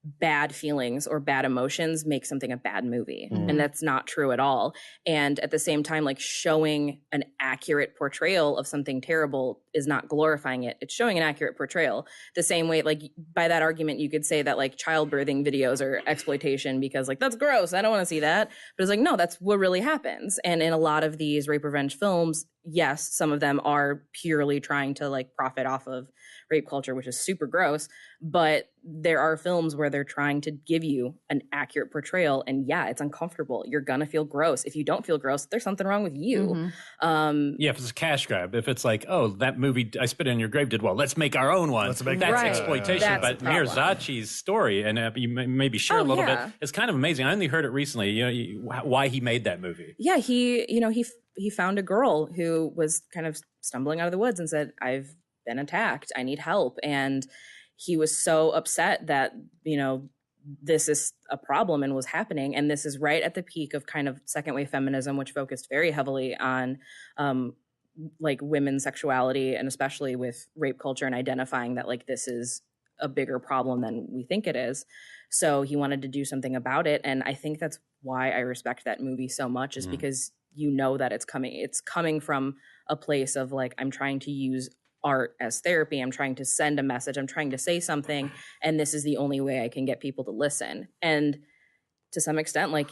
bad feelings or bad emotions make something a bad movie. And that's not true at all. And at the same time, like showing an accurate portrayal of something terrible is not glorifying it. It's showing an accurate portrayal. The same way, like by that argument, you could say that like childbirthing videos are exploitation because like, that's gross. I don't want to see that. But it's like, no, that's what really happens. And in a lot of these rape revenge films, yes, some of them are purely trying to like profit off of rape culture, which is super gross. But there are films where they're trying to give you an accurate portrayal. And yeah, it's uncomfortable. You're going to feel gross. If you don't feel gross, there's something wrong with you. Yeah, if it's a cash grab, if it's like, oh, that movie I Spit in Your Grave did well, let's make our own one. That's exploitation. That's but Miyazakis story, and you maybe share a little bit, it's kind of amazing. I only heard it recently, you know, why he made that movie. Yeah, he found a girl who was kind of stumbling out of the woods and said, I've been attacked. I need help. And he was so upset that, you know, this is a problem and was happening. And this is right at the peak of kind of second wave feminism, which focused very heavily on like women's sexuality, and especially with rape culture and identifying that like this is a bigger problem than we think it is. So he wanted to do something about it. And I think that's why I respect that movie so much, is because you know that it's coming from a place of like, I'm trying to use art as therapy. I'm trying to send a message. I'm trying to say something. And this is the only way I can get people to listen. And to some extent, like,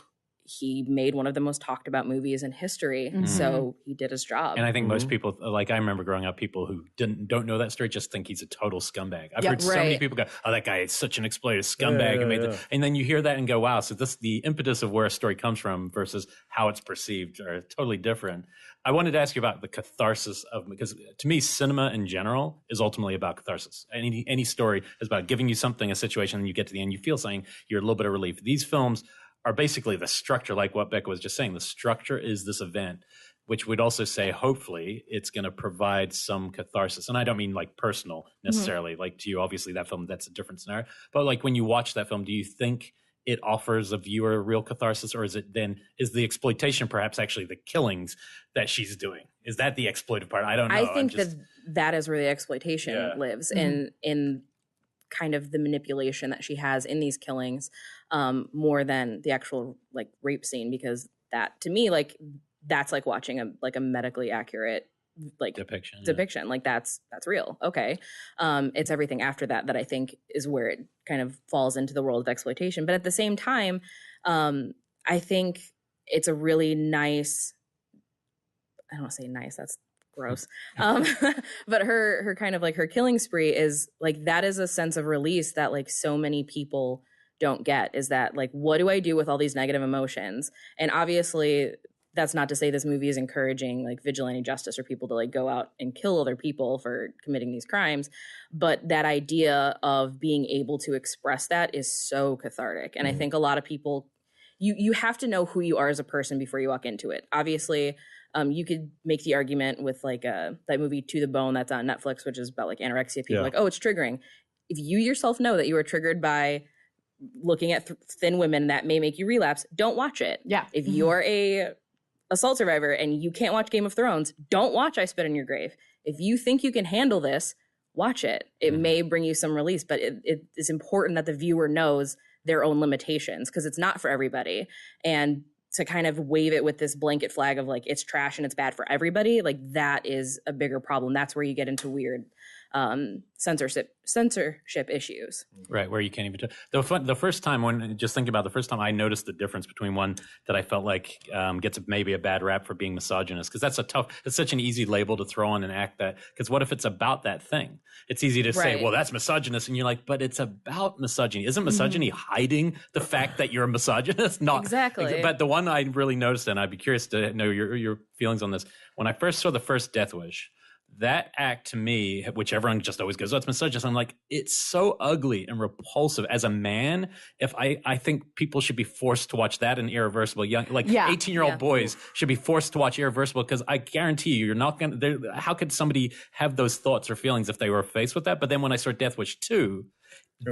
he made one of the most talked about movies in history. So he did his job. And I think most people, like I remember growing up, people who don't know that story just think he's a total scumbag. I've heard so many people go, oh, that guy is such an exploited scumbag. And then you hear that and go, wow, so this the impetus of where a story comes from versus how it's perceived are totally different. I wanted to ask you about the catharsis of, because to me, cinema in general is ultimately about catharsis. Any story is about giving you something, a situation, and you get to the end, you feel something, you're a little bit of relief. These films are basically the structure, like what Bekah was just saying. The structure is this event, which would also say, hopefully, it's going to provide some catharsis. And I don't mean like personal necessarily, like to you, obviously that film, that's a different scenario. But like when you watch that film, do you think it offers a viewer real catharsis, or is the exploitation perhaps actually the killings that she's doing? Is that the exploitive part? I don't know. I think that is where the exploitation lives, in kind of the manipulation that she has in these killings, more than the actual like rape scene, because that to me, like, that's like watching a medically accurate like depiction. Like that's real. Okay. It's everything after that I think is where it kind of falls into the world of exploitation. But at the same time, I think it's a really nice, I don't want to say nice, that's gross. But her kind of like her killing spree is like, that is a sense of release that like so many people don't get, is that like, what do I do with all these negative emotions? And obviously that's not to say this movie is encouraging like vigilante justice or people to like go out and kill other people for committing these crimes. But that idea of being able to express that is so cathartic. And I think a lot of people, you have to know who you are as a person before you walk into it. Obviously, you could make the argument with like that movie To the Bone that's on Netflix, which is about like anorexia. People like, oh, it's triggering. If you yourself know that you are triggered by looking at thin women that may make you relapse, don't watch it. Yeah. If you're a assault survivor and you can't watch Game of Thrones, don't watch I Spit in Your Grave. If you think you can handle this, watch it. It may bring you some release, but it is important that the viewer knows their own limitations, because it's not for everybody. And to kind of wave it with this blanket flag of like it's trash and it's bad for everybody, like that is a bigger problem. That's where you get into weird censorship issues, right? Where you can't even the first time the first time I noticed the difference between one that I felt like gets maybe a bad rap for being misogynist, because it's such an easy label to throw on and act that, because what if it's about that thing? It's easy to say, well, that's misogynist, and you're like, but it's about misogyny. Isn't misogyny hiding the fact that you're a misogynist? Not exactly. But the one I really noticed, and I'd be curious to know your feelings on this, when I first saw the first Death Wish, that act to me, which everyone just always goes, oh, it's misogynist. I'm like, it's so ugly and repulsive. As a man, if I think people should be forced to watch that and Irreversible. 18-year-old boys should be forced to watch Irreversible, because I guarantee you're not going to, how could somebody have those thoughts or feelings if they were faced with that? But then when I saw Death Wish 2,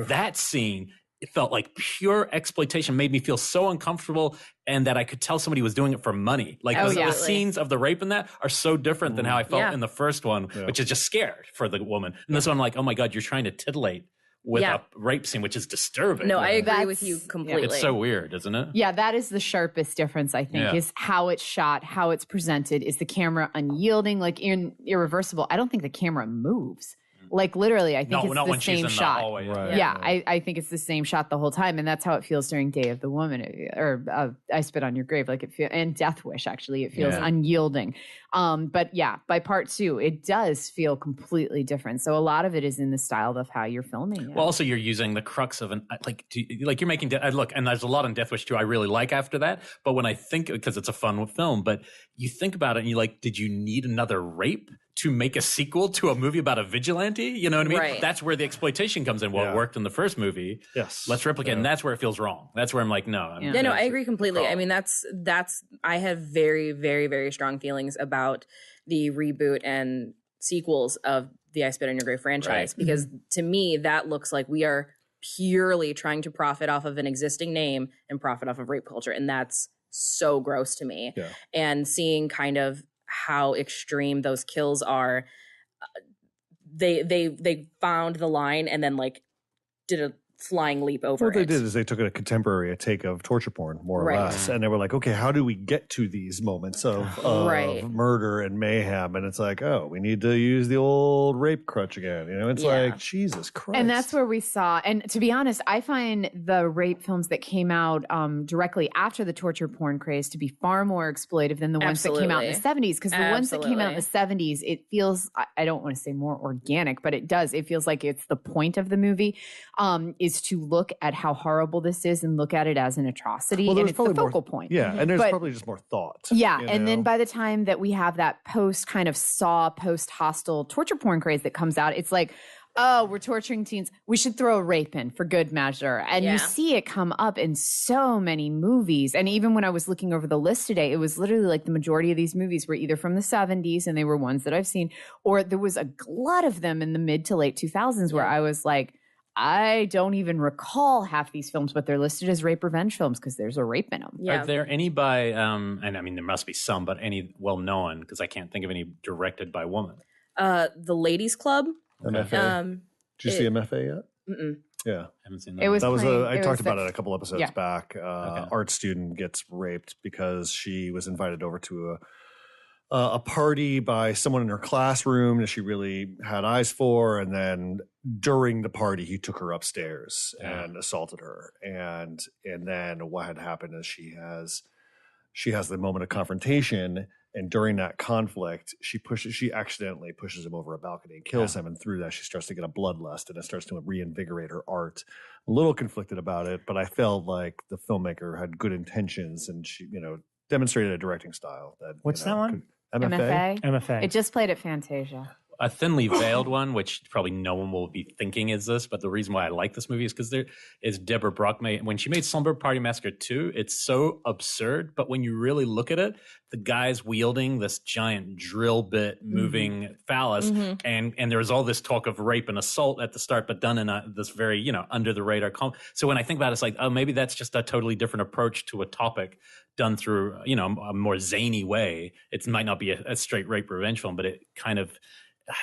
that scene, it felt like pure exploitation, made me feel so uncomfortable, and that I could tell somebody was doing it for money. Like the scenes of the rape in that are so different than how I felt in the first one, which is just scared for the woman. And this one, I'm like, oh my God, you're trying to titillate with a rape scene, which is disturbing. No, I agree with you completely. It's so weird, isn't it? Yeah, that is the sharpest difference, I think, is how it's shot, how it's presented. Is the camera unyielding? Like in Irreversible, I don't think the camera moves. Like literally, I think it's the same shot. I think it's the same shot the whole time, and that's how it feels during Day of the Woman, or I Spit on Your Grave. Like it feels, and Death Wish, actually, it feels unyielding. But yeah, by part 2, it does feel completely different. So a lot of it is in the style of how you're filming it. Well, also you're using the crux of you're making look, and there's a lot in Death Wish 2 I really like after that. But when I think, because it's a fun film, but you think about it and you're like, did you need another rape to make a sequel to a movie about a vigilante? You know what I mean? Right. That's where the exploitation comes in. Well, it worked in the first movie. Yes. Let's replicate. And that's where it feels wrong. That's where I'm like, no. No, I agree completely. I mean, that's I have very, very, very strong feelings about the reboot and sequels of the I Spit on Your Grave franchise, because to me, that looks like we are purely trying to profit off of an existing name and profit off of rape culture. And that's so gross to me. Yeah. And seeing kind of how extreme those kills are, they found the line and then like did a flying leap over what they did is they took a contemporary take of torture porn, more or less, and they were like, okay, how do we get to these moments of murder and mayhem? And it's like, oh, we need to use the old rape crutch again. You know, it's like, Jesus Christ. And that's where we saw, and to be honest, I find the rape films that came out directly after the torture porn craze to be far more exploitive than the ones that came out in the 70s, because the ones that came out in the 70s, it feels, I don't want to say more organic, but it does. It feels like it's the point of the movie is to look at how horrible this is and look at it as an atrocity, and it's the focal point. Yeah, and there's probably just more thought. Yeah, and then by the time that we have that post-hostile torture porn craze that comes out, it's like, oh, we're torturing teens, we should throw a rape in for good measure. And you see it come up in so many movies. And even when I was looking over the list today, it was literally like the majority of these movies were either from the 70s, and they were ones that I've seen, or there was a glut of them in the mid to late 2000s where I was like, I don't even recall half these films, but they're listed as rape revenge films because there's a rape in them. Yeah. Are there any by, and I mean, there must be some, but any well-known, because I can't think of any directed by woman? The Ladies Club. MFA. Did you see MFA yet? Mm-mm. Yeah. I haven't seen that. I talked about it a couple episodes back. Art student gets raped because she was invited over to a party by someone in her classroom that she really had eyes for, and then during the party he took her upstairs and assaulted her, and then what had happened is she has the moment of confrontation, and during that conflict she accidentally pushes him over a balcony and kills him, and through that she starts to get a bloodlust, and it starts to reinvigorate her art. A little conflicted about it, but I felt like the filmmaker had good intentions, and she demonstrated a directing style that what's that one? MFA. It just played at Fantasia. A thinly veiled one, which probably no one will be thinking is this, but the reason why I like this movie is because there is Deborah Brock. When she made Slumber Party Massacre 2, it's so absurd, but when you really look at it, the guy's wielding this giant drill bit moving phallus, and there's all this talk of rape and assault at the start, but done in this very, under the radar. So when I think about it, it's like, oh, maybe that's just a totally different approach to a topic done through, a more zany way. It might not be a straight rape revenge film, but it kind of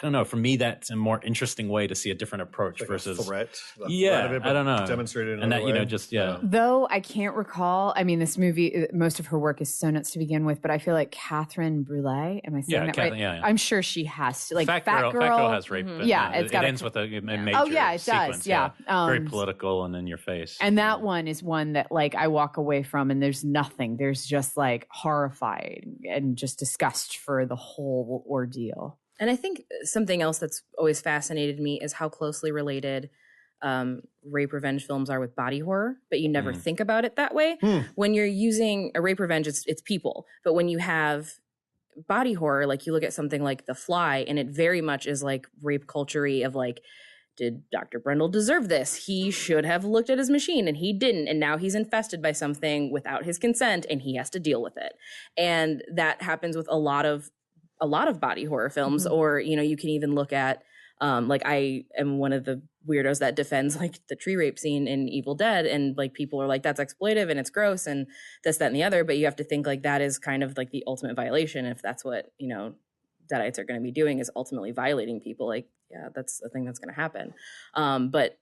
don't know. For me, that's a more interesting way to see a different approach like versus threat. Yeah, of it, I don't know. Demonstrated in and that way. Though I can't recall. I mean, this movie, most of her work is so nuts to begin with, but I feel like Catherine Brulee. Am I saying that right? Yeah. I'm sure she has to. Like Fat Girl has rape. Yeah, it ends with a major. Oh yeah, it sequence, does. Yeah, very political and in your face. And that one is one that like I walk away from, and there's nothing. There's just like horrified and just disgust for the whole ordeal. And I think something else that's always fascinated me is how closely related rape revenge films are with body horror, but you never think about it that way. When you're using a rape revenge, it's people. But when you have body horror, like you look at something like The Fly, and it very much is like rape culture-y of like, did Dr. Brundle deserve this? He should have looked at his machine and he didn't. And now he's infested by something without his consent and he has to deal with it. And that happens with a lot of body horror films, or, you know, you can even look at, like I am one of the weirdos that defends like the tree rape scene in Evil Dead. And like people are like, that's exploitive and it's gross and this, that, and the other. But you have to think like that is kind of like the ultimate violation. If that's what, you know, Deadites are going to be doing is ultimately violating people. Like, yeah, that's a thing that's going to happen. But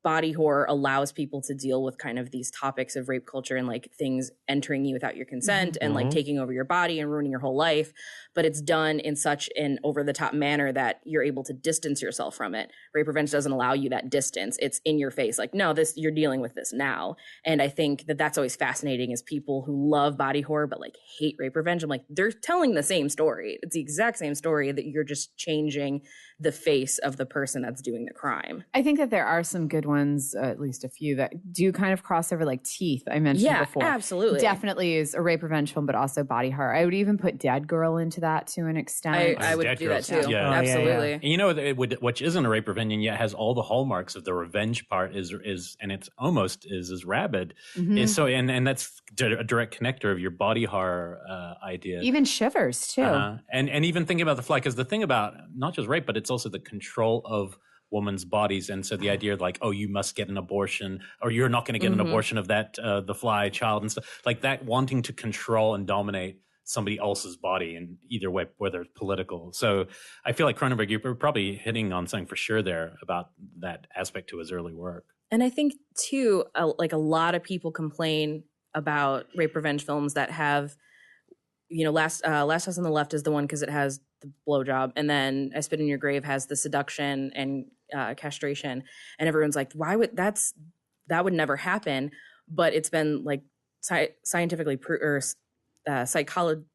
body horror allows people to deal with kind of these topics of rape culture and like things entering you without your consent and like taking over your body and ruining your whole life. But it's done in such an over the top manner that you're able to distance yourself from it. Rape revenge doesn't allow you that distance. It's in your face. Like, no, this, you're dealing with this now. And I think that that's always fascinating is people who love body horror, but like hate rape revenge. I'm like, they're telling the same story. It's the exact same story that you're just changing the face of the person that's doing the crime. I think that there are some good ones, at least a few that do kind of cross over, like Teeth I mentioned before. Absolutely. Definitely is a rape revenge film, but also body horror. I would even put Dead Girl into that to an extent. I would do that too. Yeah. Absolutely. And you know, which isn't a rape revenge and yet has all the hallmarks of the revenge part is and it's almost is as rabid. Is so and that's a direct connector of your body horror idea. Even Shivers too. And even thinking about The Fly, because the thing about not just rape, but it's also the control of women's bodies. And so the idea of like, oh, you must get an abortion or you're not going to get an abortion of that, The Fly child and stuff like that, wanting to control and dominate somebody else's body in either way, whether it's political. So I feel like Cronenberg, you're probably hitting on something for sure there about that aspect to his early work. And I think too, like a lot of people complain about rape revenge films that have, you know, Last House on the Left is the one because it has the blowjob, and then I Spit in Your Grave has the seduction and castration, and everyone's like, why would that would never happen? But it's been like scientifically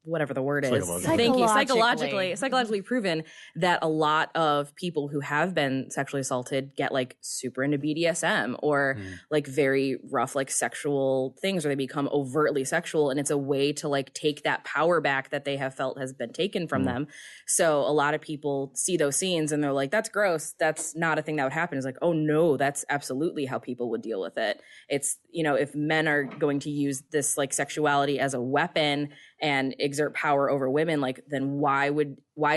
whatever the word is. Thank you. Psychologically proven that a lot of people who have been sexually assaulted get like super into BDSM or like very rough, like sexual things, or they become overtly sexual. And it's a way to like take that power back that they have felt has been taken from them. So a lot of people see those scenes and they're like, that's gross. That's not a thing that would happen. It's like, oh no, that's absolutely how people would deal with it. It's, you know, if men are going to use this like sexuality as a weapon and exert power over women, like then why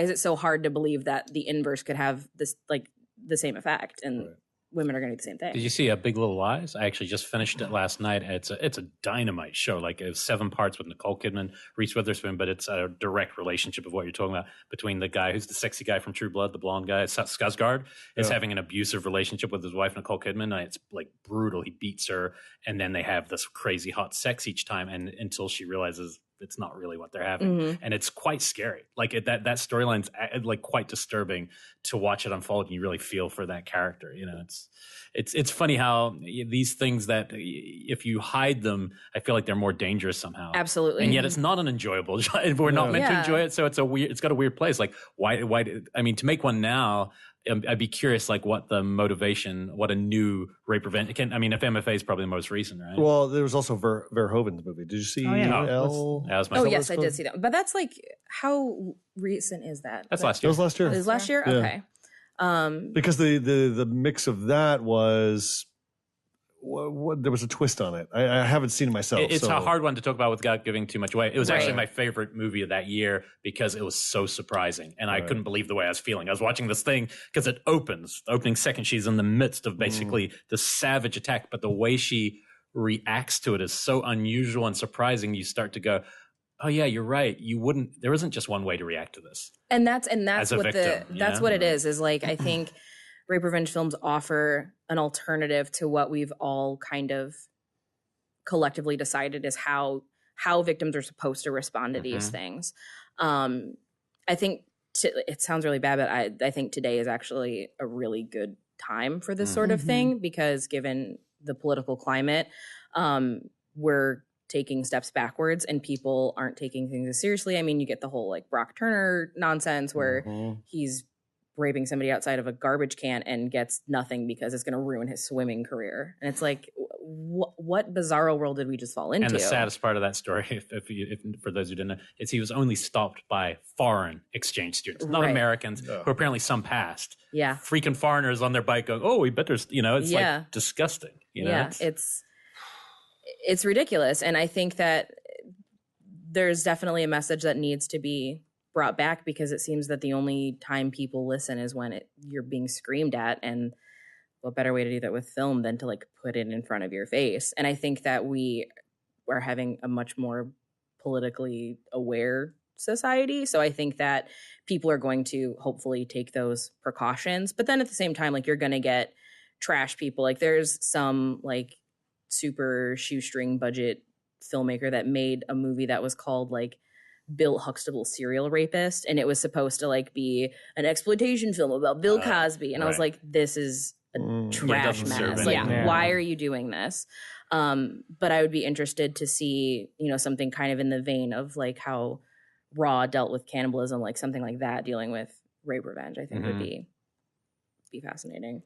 is it so hard to believe that the inverse could have this like the same effect and women are going to do the same thing? Did you see Big Little Lies? I actually just finished it last night. It's a dynamite show. Like it was 7 parts with Nicole Kidman, Reese Witherspoon, but it's a direct relationship of what you're talking about between the guy who's the sexy guy from True Blood, the blonde guy, Skarsgård, is having an abusive relationship with his wife Nicole Kidman, and it's like brutal. He beats her, and then they have this crazy hot sex each time, and until she realizes it's not really what they're having, and it's quite scary. Like that storyline's like quite disturbing to watch it unfold, and you really feel for that character. You know, it's funny how these things that if you hide them, I feel like they're more dangerous somehow. Absolutely, and yet it's not an enjoyable. We're not meant to enjoy it, so it's got a weird place. Like why? I mean, to make one now. I'd be curious, like, what the motivation, what a new rape revenge can. I mean, if MFA is probably the most recent, right? Well, there was also Verhoeven's movie. Did you see? Yes, I did see that. But that's like, how recent is that? That's last year. It was last year. It was last year. Yeah. Okay. Because the mix of that was. There was a twist on it. I haven't seen it myself. It's a hard one to talk about without giving too much away. It was actually my favorite movie of that year because it was so surprising. And I couldn't believe the way I was feeling. I was watching this thing because it opens. The opening second, she's in the midst of basically the savage attack. But the way she reacts to it is so unusual and surprising. You start to go, oh yeah, you're right. There isn't just one way to react to this. And that's what victim, that's what it is like, I think rape revenge films offer an alternative to what we've all kind of collectively decided is how victims are supposed to respond to these things. I think it sounds really bad, but I think today is actually a really good time for this sort of thing, because given the political climate, we're taking steps backwards and people aren't taking things as seriously. I mean, you get the whole like Brock Turner nonsense where he's raping somebody outside of a garbage can and gets nothing because it's going to ruin his swimming career. And it's like, what bizarro world did we just fall into? And the saddest part of that story, if for those who didn't know, is he was only stopped by foreign exchange students, not Americans, who apparently some passed. Yeah. Freaking foreigners on their bike going, oh, we better, it's like disgusting. It's ridiculous. And I think that there's definitely a message that needs to be brought back, because it seems that the only time people listen is when you're being screamed at. And what better way to do that with film than to like put it in front of your face? And I think that we are having a much more politically aware society. So I think that people are going to hopefully take those precautions. But then at the same time, like, you're going to get trash people. Like, there's some like super shoestring budget filmmaker that made a movie that was called like Bill Huxtable Serial Rapist, and it was supposed to like be an exploitation film about Bill Cosby, and I was like, this is a trash mess. Like, why are you doing this? But I would be interested to see, something kind of in the vein of like how Raw dealt with cannibalism, like something like that, dealing with rape revenge, I think would be fascinating.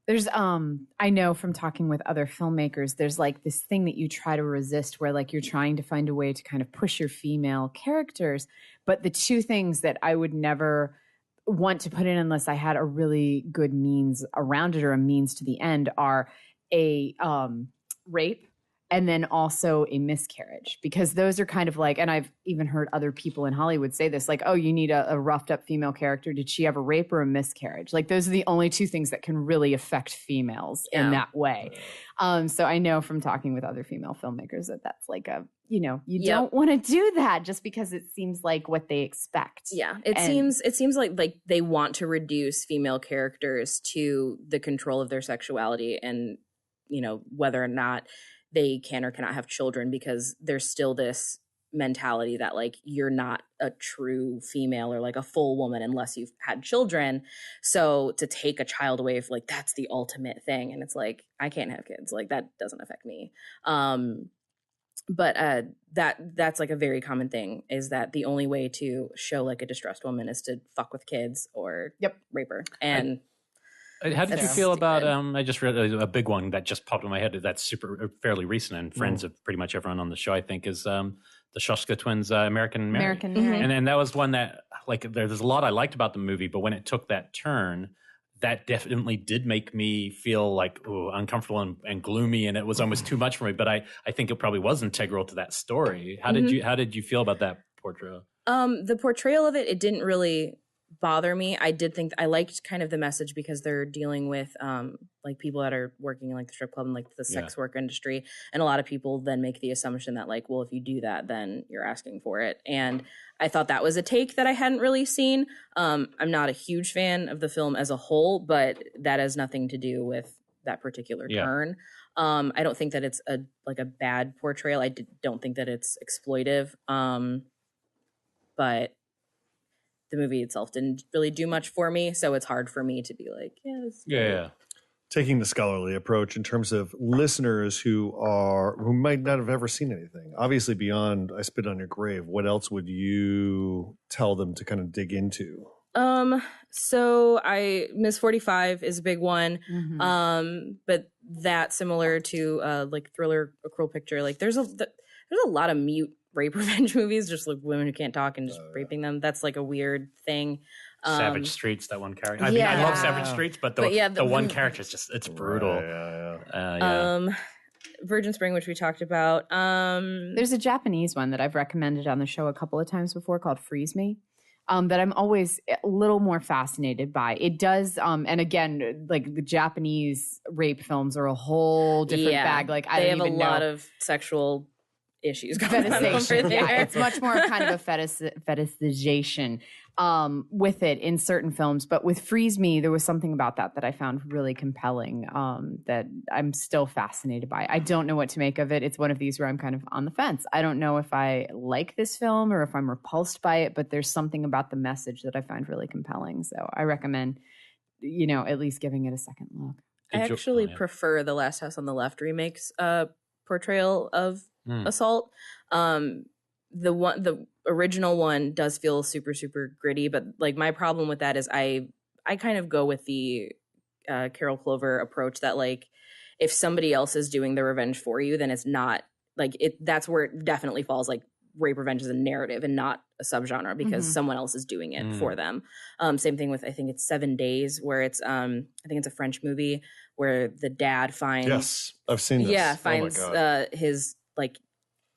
There's, I know from talking with other filmmakers, there's like this thing that you try to resist where like you're trying to find a way to kind of push your female characters. But the two things that I would never want to put in unless I had a really good means around it or a means to the end are a rape and then also a miscarriage, because those are kind of like, and I've even heard other people in Hollywood say this, like, oh, you need a roughed up female character. Did she have a rape or a miscarriage? Like, those are the only two things that can really affect females in that way. So I know from talking with other female filmmakers that that's like a, you don't want to do that just because it seems like what they expect. Yeah. It seems like they want to reduce female characters to the control of their sexuality and, whether or not they can or cannot have children, because there's still this mentality that like you're not a true female or like a full woman unless you've had children. So to take a child away, like that's the ultimate thing. And it's like, I can't have kids. Like that doesn't affect me. But that's like a very common thing, is that the only way to show like a distressed woman is to fuck with kids or rape her. And how did you feel about, I just read a big one that just popped in my head that's fairly recent and friends of pretty much everyone on the show, I think, is the Shushka twins, American Mary. And that was one that, like, there's a lot I liked about the movie, but when it took that turn, that definitely did make me feel like uncomfortable and gloomy, and it was almost too much for me. But I think it probably was integral to that story. How did you feel about that portrayal? The portrayal of it didn't really bother me. I did think I liked kind of the message, because they're dealing with like people that are working in like the strip club and like the sex work industry, and a lot of people then make the assumption that like, well, if you do that, then you're asking for it. And I thought that was a take that I hadn't really seen. I'm not a huge fan of the film as a whole, but that has nothing to do with that particular turn. I don't think that it's a bad portrayal. I don't think that it's exploitive. But the movie itself didn't really do much for me, so it's hard for me to be like, Taking the scholarly approach in terms of listeners who might not have ever seen anything. Obviously, beyond I Spit on Your Grave, what else would you tell them to kind of dig into? So Miss 45 is a big one. But that, similar to like Thriller, A Cruel Picture, like there's a lot of mute rape revenge movies, just like women who can't talk and just raping them. That's like a weird thing. Savage Streets, that one character. I mean, I love Savage Streets, but the one character is just, it's brutal. Virgin Spring, which we talked about. There's a Japanese one that I've recommended on the show a couple of times before called Freeze Me. That I'm always a little more fascinated by. It does, and again, like the Japanese rape films are a whole different bag. Like they have a lot of sexual issues going on over there. Yeah, it's much more kind of a fetishization with it in certain films. But with Freeze Me, there was something about that I found really compelling that I'm still fascinated by. I don't know what to make of it. It's one of these where I'm kind of on the fence. I don't know if I like this film or if I'm repulsed by it, but there's something about the message that I find really compelling. So I recommend, at least giving it a second look. I actually prefer the Last House on the Left remake's portrayal of assault. The original one does feel super, super gritty, but like my problem with that is I kind of go with the Carol Clover approach that like if somebody else is doing the revenge for you, then it's not like it. That's where it definitely falls. Like rape revenge is a narrative and not a subgenre because someone else is doing it for them. Same thing with I think it's 7 Days where it's I think it's a French movie where the dad finds I've seen this. Yeah, finds his like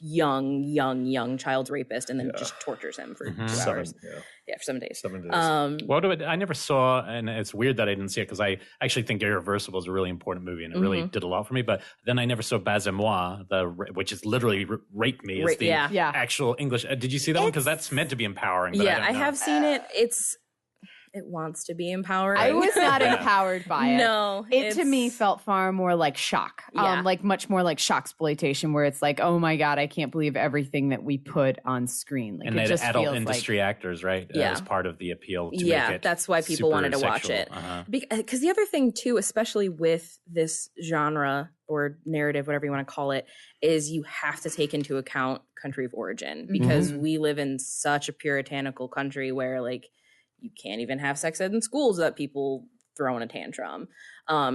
young child's rapist and then just tortures him for 2 hours. For 7 days. 7 days. I never saw, and it's weird that I didn't see it because I actually think Irreversible is a really important movie and it really did a lot for me. But then I never saw Bas-et-moi, which is literally Rape Me, is the actual English. Did you see that one? Because that's meant to be empowering. But I have seen it. It wants to be empowering. I was not empowered by it. No. It to me felt far more like shock. Like much more like shocksploitation where it's like, oh my God, I can't believe everything that we put on screen. Like, and it just adult feels industry actors, right? Yeah. As part of the appeal to make it that's why people wanted to watch it. Because the other thing too, especially with this genre or narrative, whatever you want to call it, is you have to take into account country of origin because we live in such a puritanical country where like you can't even have sex ed in schools without people throwing a tantrum.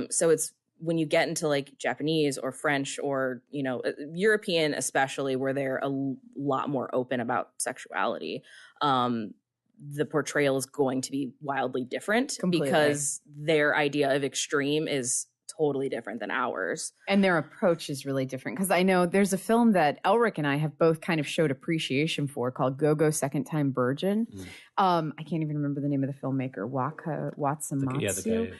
So it's when you get into like Japanese or French or, European, especially where they're a lot more open about sexuality, the portrayal is going to be wildly different because their idea of extreme is totally different than ours. And their approach is really different. Because I know there's a film that Elric and I have both kind of showed appreciation for called Go-Go Second Time Virgin. I can't even remember the name of the filmmaker, Watsumatsu.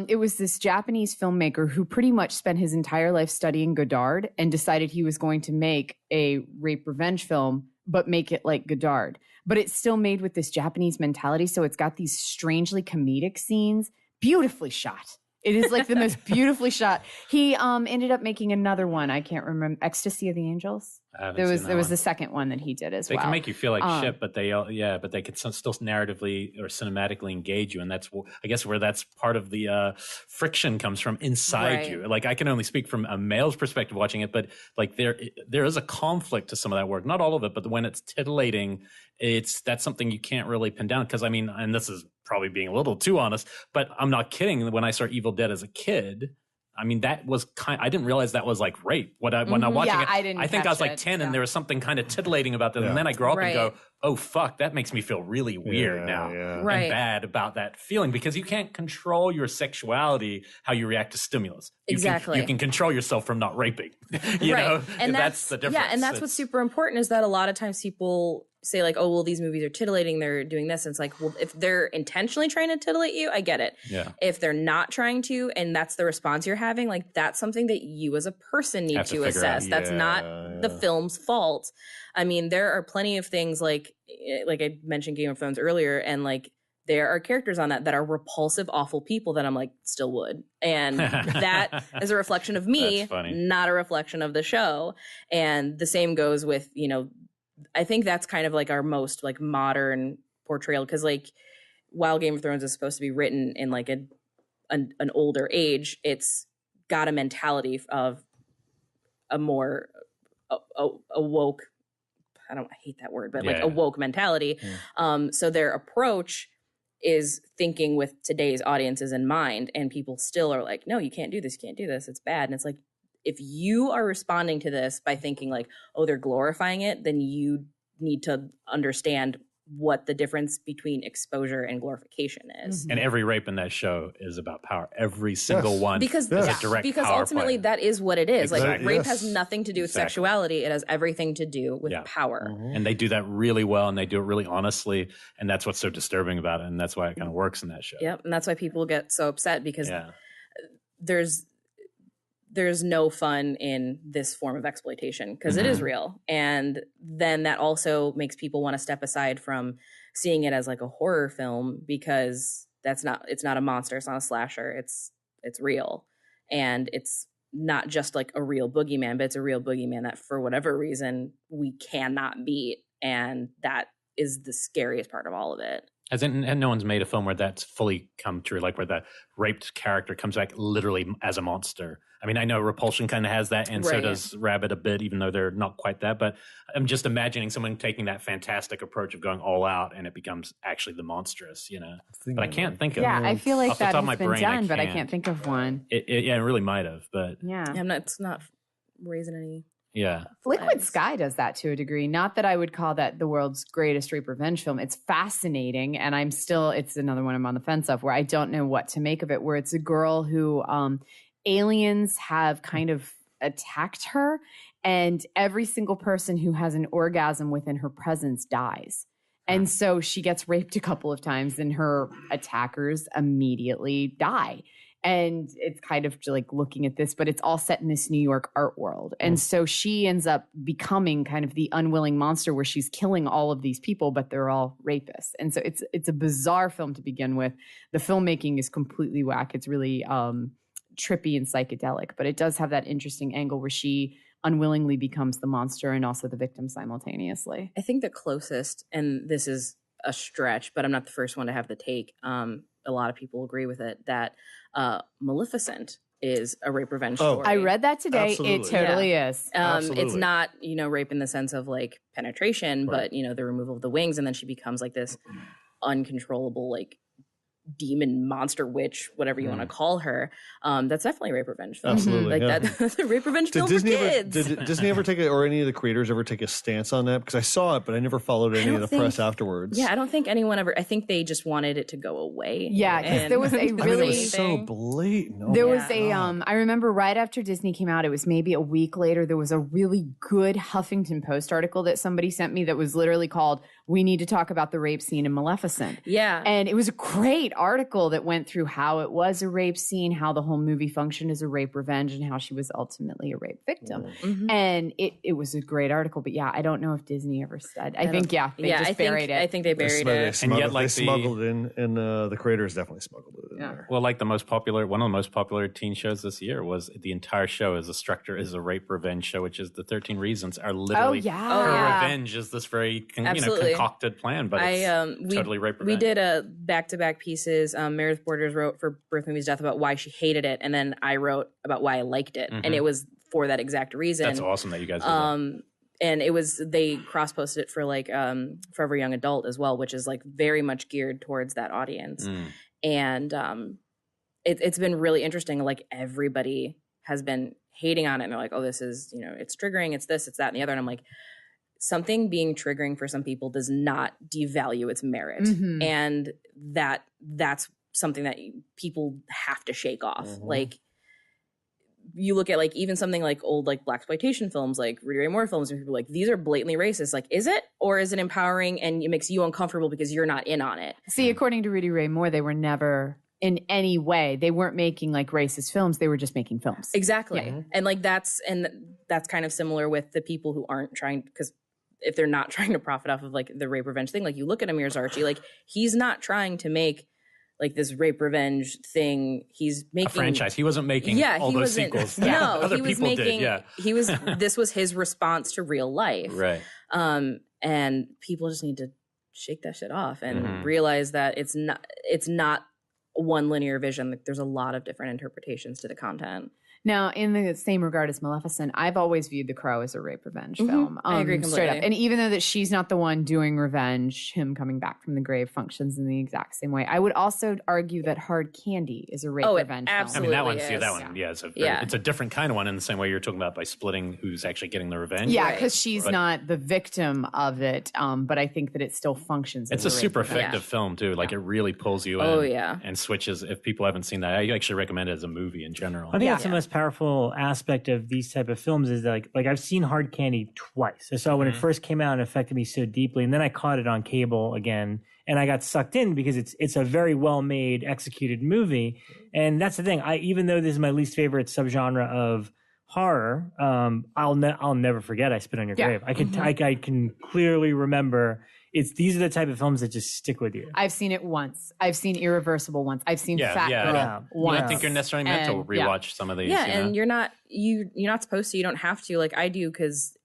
It was this Japanese filmmaker who pretty much spent his entire life studying Godard and decided he was going to make a rape revenge film, but make it like Godard. But it's still made with this Japanese mentality. So it's got these strangely comedic scenes, beautifully shot. It is like the most beautifully shot. He ended up making another one. I can't remember. Ecstasy of the Angels. There was the second one that he did as well. They can make you feel like shit, but they could still narratively or cinematically engage you, and that's I guess where that's part of the friction comes from inside you. Like I can only speak from a male's perspective watching it, but like there is a conflict to some of that work. Not all of it, but when it's titillating, that's something you can't really pin down. Because I mean, and this is probably being a little too honest, but I'm not kidding. When I saw Evil Dead as a kid, I mean, that was I didn't realize that was like rape. When I'm watching it, I think I was like 10 and there was something kind of titillating about that. Yeah. And then I grow up and go, oh, fuck, that makes me feel really weird now and bad about that feeling because you can't control your sexuality, how you react to stimulus. You can control yourself from not raping, you know? And that's the difference. Yeah, and that's what's super important is that a lot of times people say like, oh, well, these movies are titillating, they're doing this. And it's like, well, if they're intentionally trying to titillate you, I get it. Yeah. If they're not trying to, and that's the response you're having, like that's something that you as a person need to assess. That's not the film's fault. I mean, there are plenty of things like I mentioned Game of Thrones earlier, and like there are characters on that are repulsive, awful people that I'm like, still would. And that is a reflection of me, not a reflection of the show. And the same goes with, I think that's kind of like our most like modern portrayal because like while Game of Thrones is supposed to be written in like an older age, it's got a mentality of a more awoke. I hate that word, but like a woke mentality. So their approach is thinking with today's audiences in mind, and people still are like, no, you can't do this. You can't do this. It's bad. And it's like, if you are responding to this by thinking like, oh, they're glorifying it, then you need to understand what the difference between exposure and glorification is. And every rape in that show is about power. Every single one is a direct because power ultimately play. That is what it is. Like rape has nothing to do with sexuality. It has everything to do with power. And they do that really well, and they do it really honestly, and that's what's so disturbing about it, and that's why it kind of works in that show. Yep, and that's why people get so upset because there's there's no fun in this form of exploitation because it is real. And then that also makes people want to step aside from seeing it as like a horror film because it's not a monster. It's not a slasher. It's real. And it's not just like a real boogeyman, but it's a real boogeyman that for whatever reason we cannot beat. And that is the scariest part of all of it. And no one's made a film where that's fully come true, like where the raped character comes back literally as a monster. I mean, I know Repulsion kind of has that, and so does Rabid a bit, even though they're not quite that. But I'm just imagining someone taking that fantastic approach of going all out, and it becomes actually the monstrous, you know. But I can't think of. Yeah, I feel like that has been done, but I can't think of one. It really might have, but it's not raising any. Yeah. Liquid Sky does that to a degree. Not that I would call that the world's greatest rape revenge film. It's fascinating. And it's another one I'm on the fence of where I don't know what to make of it, where it's a girl who aliens have kind of attacked her. And every single person who has an orgasm within her presence dies. And so she gets raped a couple of times and her attackers immediately die. And it's kind of like looking at this, but it's all set in this New York art world. And so she ends up becoming kind of the unwilling monster where she's killing all of these people, but they're all rapists. And so it's a bizarre film to begin with. The filmmaking is completely whack. It's really trippy and psychedelic, but it does have that interesting angle where she unwillingly becomes the monster and also the victim simultaneously. I think the closest, and this is a stretch, but I'm not the first one to have the take. A lot of people agree with it, that Maleficent is a rape revenge story. I read that today. Absolutely. It totally is. It's not, rape in the sense of like penetration, but, the removal of the wings. And then she becomes like this uncontrollable, like demon monster witch, whatever you want to call her. That's definitely a rape revenge film. Absolutely. That's a rape revenge film for kids. Did Disney ever or any of the creators ever take a stance on that? Because I saw it, but I never followed any of the press afterwards. Yeah, I don't think anyone ever. I think they just wanted it to go away. Yeah, because there was a really it was so blatant. There was a I remember right after Disney came out, it was maybe a week later, there was a really good Huffington Post article that somebody sent me that was literally called "We Need to Talk About the Rape Scene in Maleficent." Yeah. And it was a great article that went through how it was a rape scene, how the whole movie functioned as a rape revenge, and how she was ultimately a rape victim. And it was a great article. But yeah, I don't know if Disney ever said. I think they just buried it. I think they buried it. And yet, like they smuggled it in, and the creators definitely smuggled it in there. Well, like one of the most popular teen shows this year was the entire show is a rape revenge show, which is the 13 Reasons are literally her revenge is this very concocted plan, but it's totally rape revenge. We did a back-to-back pieces. Meredith Borders wrote for Birth Movies Death about why she hated it, and then I wrote about why I liked it, and it was for that exact reason. That's awesome that you guys did that. And it was, they cross-posted it for like Forever Young Adult as well, which is like very much geared towards that audience. And it's been really interesting. Like everybody has been hating on it, and they're like, oh, this is, it's triggering, it's this, it's that, and the other. And I'm like, something being triggering for some people does not devalue its merit. And that's something that people have to shake off. Like, you look at like even something like old like blaxploitation films, like Rudy Ray Moore films, and people are like, these are blatantly racist. Like, is it? Or is it empowering and it makes you uncomfortable because you're not in on it? See, according to Rudy Ray Moore, they were never in any way, they weren't making like racist films. They were just making films. Exactly. And like that's kind of similar with the people who aren't trying, because if they're not trying to profit off of like the rape revenge thing, like you look at Amir Zarchi, like he's not trying to make like this rape revenge thing. He's making a franchise. He wasn't making all those sequels. No, other he was people making. did, This was his response to real life. Right. And people just need to shake that shit off and realize that it's not one linear vision. Like, there's a lot of different interpretations to the content. Now, in the same regard as Maleficent, I've always viewed The Crow as a rape revenge film. I agree completely. Straight up. And even though that she's not the one doing revenge, him coming back from the grave functions in the exact same way. I would also argue that Hard Candy is a rape revenge film. I mean, that one, it's a different kind of one in the same way you're talking about by splitting who's actually getting the revenge. Yeah, because she's not the victim of it, but I think that it still functions as a super effective film, too. Like, it really pulls you in and switches. If people haven't seen that, I actually recommend it as a movie in general. I think that's the most powerful aspect of these type of films is that like I've seen Hard Candy twice. I saw when it first came out and affected me so deeply, and then I caught it on cable again, and I got sucked in because it's a very well made, executed movie. And that's the thing. Even though this is my least favorite subgenre of horror, I'll never forget I Spit on Your Grave. I can clearly remember. These are the type of films that just stick with you. I've seen it once. I've seen Irreversible once. I've seen Fat Girl once. I don't think you're necessarily meant to rewatch some of these. Yeah, and you're not supposed to. You don't have to. Like I do, because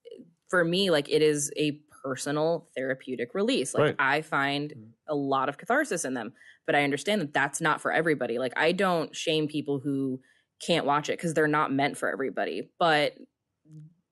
for me, like it is a personal therapeutic release. Like I find a lot of catharsis in them, but I understand that that's not for everybody. Like I don't shame people who can't watch it because they're not meant for everybody. But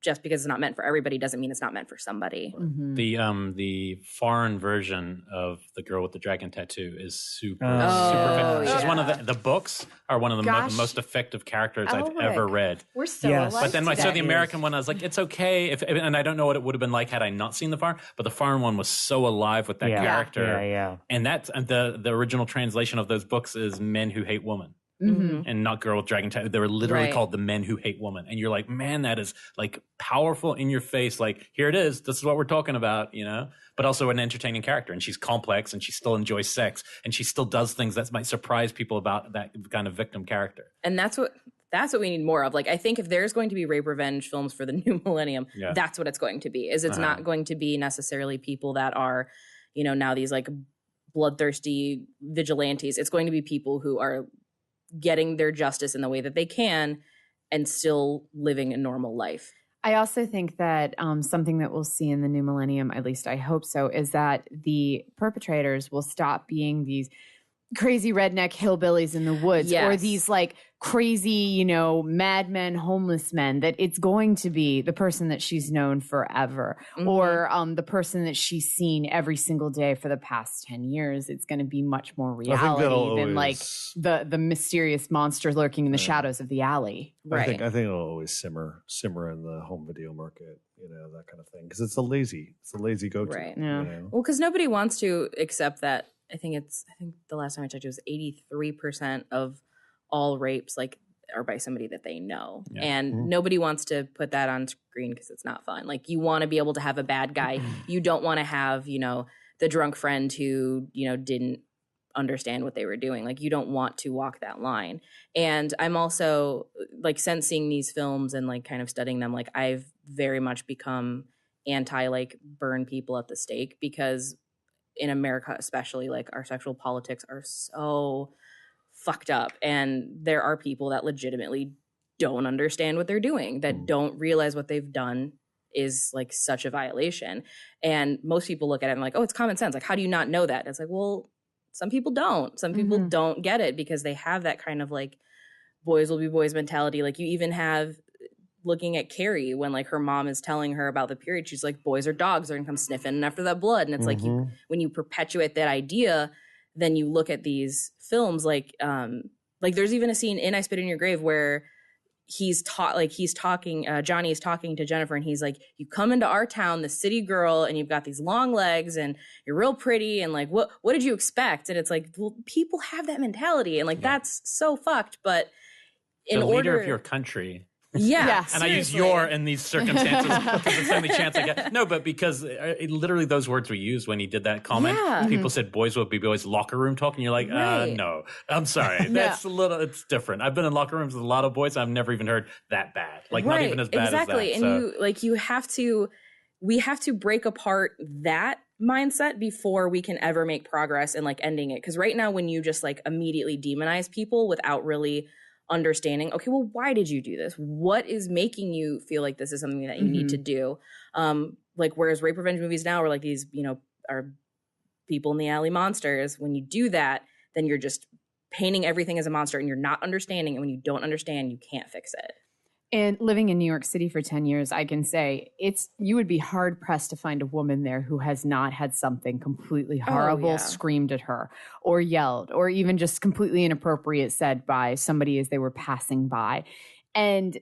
just because it's not meant for everybody doesn't mean it's not meant for somebody. The foreign version of The Girl with the Dragon Tattoo is super effective. She's one of the books are one of the most effective characters I've ever read. We're so alike. But then when I saw the American one, I was like, it's okay. And I don't know what it would have been like had I not seen the foreign, but the foreign one was so alive with that character. And that's the original translation of those books is Men Who Hate Women. And not Girl with Dragon Tattoo. They were literally called The Men Who Hate Women. And you're like, man, that is like powerful in your face. Like, here it is. This is what we're talking about, you know? But also an entertaining character. And she's complex and she still enjoys sex. And she still does things that might surprise people about that kind of victim character. And that's what we need more of. Like, I think if there's going to be rape revenge films for the new millennium, that's what it's going to be. It's not going to be necessarily people that are, you know, now these like bloodthirsty vigilantes. It's going to be people who are getting their justice in the way that they can and still living a normal life. I also think that something that we'll see in the new millennium, at least I hope so, is that the perpetrators will stop being these crazy redneck hillbillies in the woods or these like crazy, you know, madmen, homeless men, that it's going to be the person that she's known forever or the person that she's seen every single day for the past 10 years. It's going to be much more reality than like the mysterious monster lurking in the shadows of the alley. I think it'll always simmer in the home video market, you know, that kind of thing. Because it's a lazy go-to. Right. Yeah. You know? Well, because nobody wants to accept that. I think the last time I checked, it was 83% of all rapes like are by somebody that they know. Yeah. And nobody wants to put that on screen because it's not fun. Like you want to be able to have a bad guy. You don't want to have, you know, the drunk friend who, you know, didn't understand what they were doing. Like you don't want to walk that line. And I'm also like, since seeing these films and like kind of studying them, like I've very much become anti like burn people at the stake, because in America, especially, like our sexual politics are so fucked up. And there are people that legitimately don't understand what they're doing, that don't realize what they've done is like such a violation. And most people look at it and like, oh, it's common sense. Like, how do you not know that? And it's like, well, some people don't. Some people don't get it because they have that kind of like boys will be boys mentality. Like you even have looking at Carrie when like her mom is telling her about the period, she's like, boys are dogs, they're gonna come sniffing after that blood. And it's like when you perpetuate that idea, then you look at these films like there's even a scene in I Spit in Your Grave where Johnny is talking to Jennifer and he's like, you come into our town, the city girl, and you've got these long legs and you're real pretty and like what did you expect? And it's like, well, people have that mentality and like that's so fucked. But in the order leader of your country. Yeah. And I use your in these circumstances because it's the only chance I get. No, but because literally those words were used when he did that comment. Yeah. People said boys will be boys, locker room talk. And you're like, no, I'm sorry. That's it's different. I've been in locker rooms with a lot of boys. I've never even heard that bad. Like not even as bad as that. And we have to break apart that mindset before we can ever make progress in like ending it. Because right now when you just like immediately demonize people without really understanding, okay, well, why did you do this? What is making you feel like this is something that you need to do? Like, whereas rape revenge movies now are like these, you know, are people in the alley monsters. When you do that, then you're just painting everything as a monster and you're not understanding. And when you don't understand, you can't fix it. And living in New York City for 10 years, I can say you would be hard pressed to find a woman there who has not had something completely horrible screamed at her or yelled or even just completely inappropriate said by somebody as they were passing by. And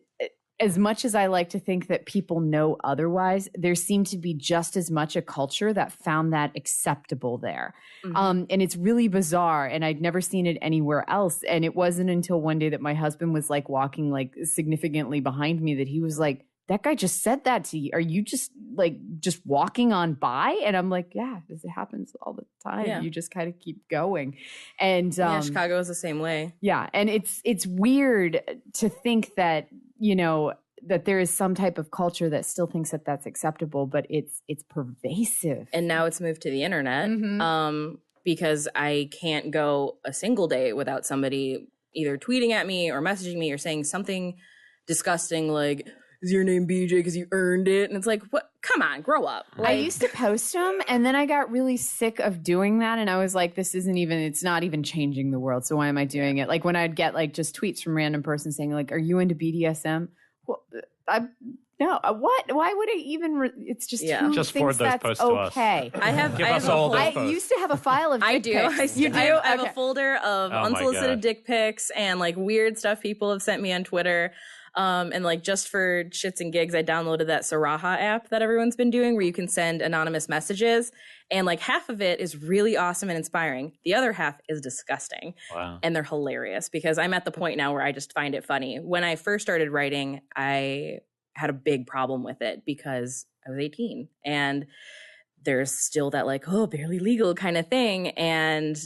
as much as I like to think that people know otherwise, there seemed to be just as much a culture that found that acceptable there. And it's really bizarre. And I'd never seen it anywhere else. And it wasn't until one day that my husband was like walking like significantly behind me that he was like, that guy just said that to you. Are you just walking on by? And I'm like, yeah, this happens all the time. Yeah. You just kind of keep going. And Chicago is the same way. Yeah. And it's weird to think that, you know, that there is some type of culture that still thinks that that's acceptable, but it's pervasive. And now it's moved to the internet because I can't go a single day without somebody either tweeting at me or messaging me or saying something disgusting like, is your name BJ because you earned it? And it's like, what? Come on, grow up. Like, I used to post them, and then I got really sick of doing that. And I was like, it's not even changing the world. So why am I doing it? Like when I'd get like just tweets from random person saying like, are you into BDSM? Well, no, what? Why would I even? It's just who just thinks forward those that's posts to us. okay. I used to have a file of dick pics. You do. I have a folder of unsolicited dick pics and like weird stuff people have sent me on Twitter. And like just for shits and gigs, I downloaded that Saraha app that everyone's been doing where you can send anonymous messages. And like half of it is really awesome and inspiring. The other half is disgusting. Wow. And they're hilarious because I'm at the point now where I just find it funny. When I first started writing, I had a big problem with it because I was 18 and there's still that like, oh, barely legal kind of thing. And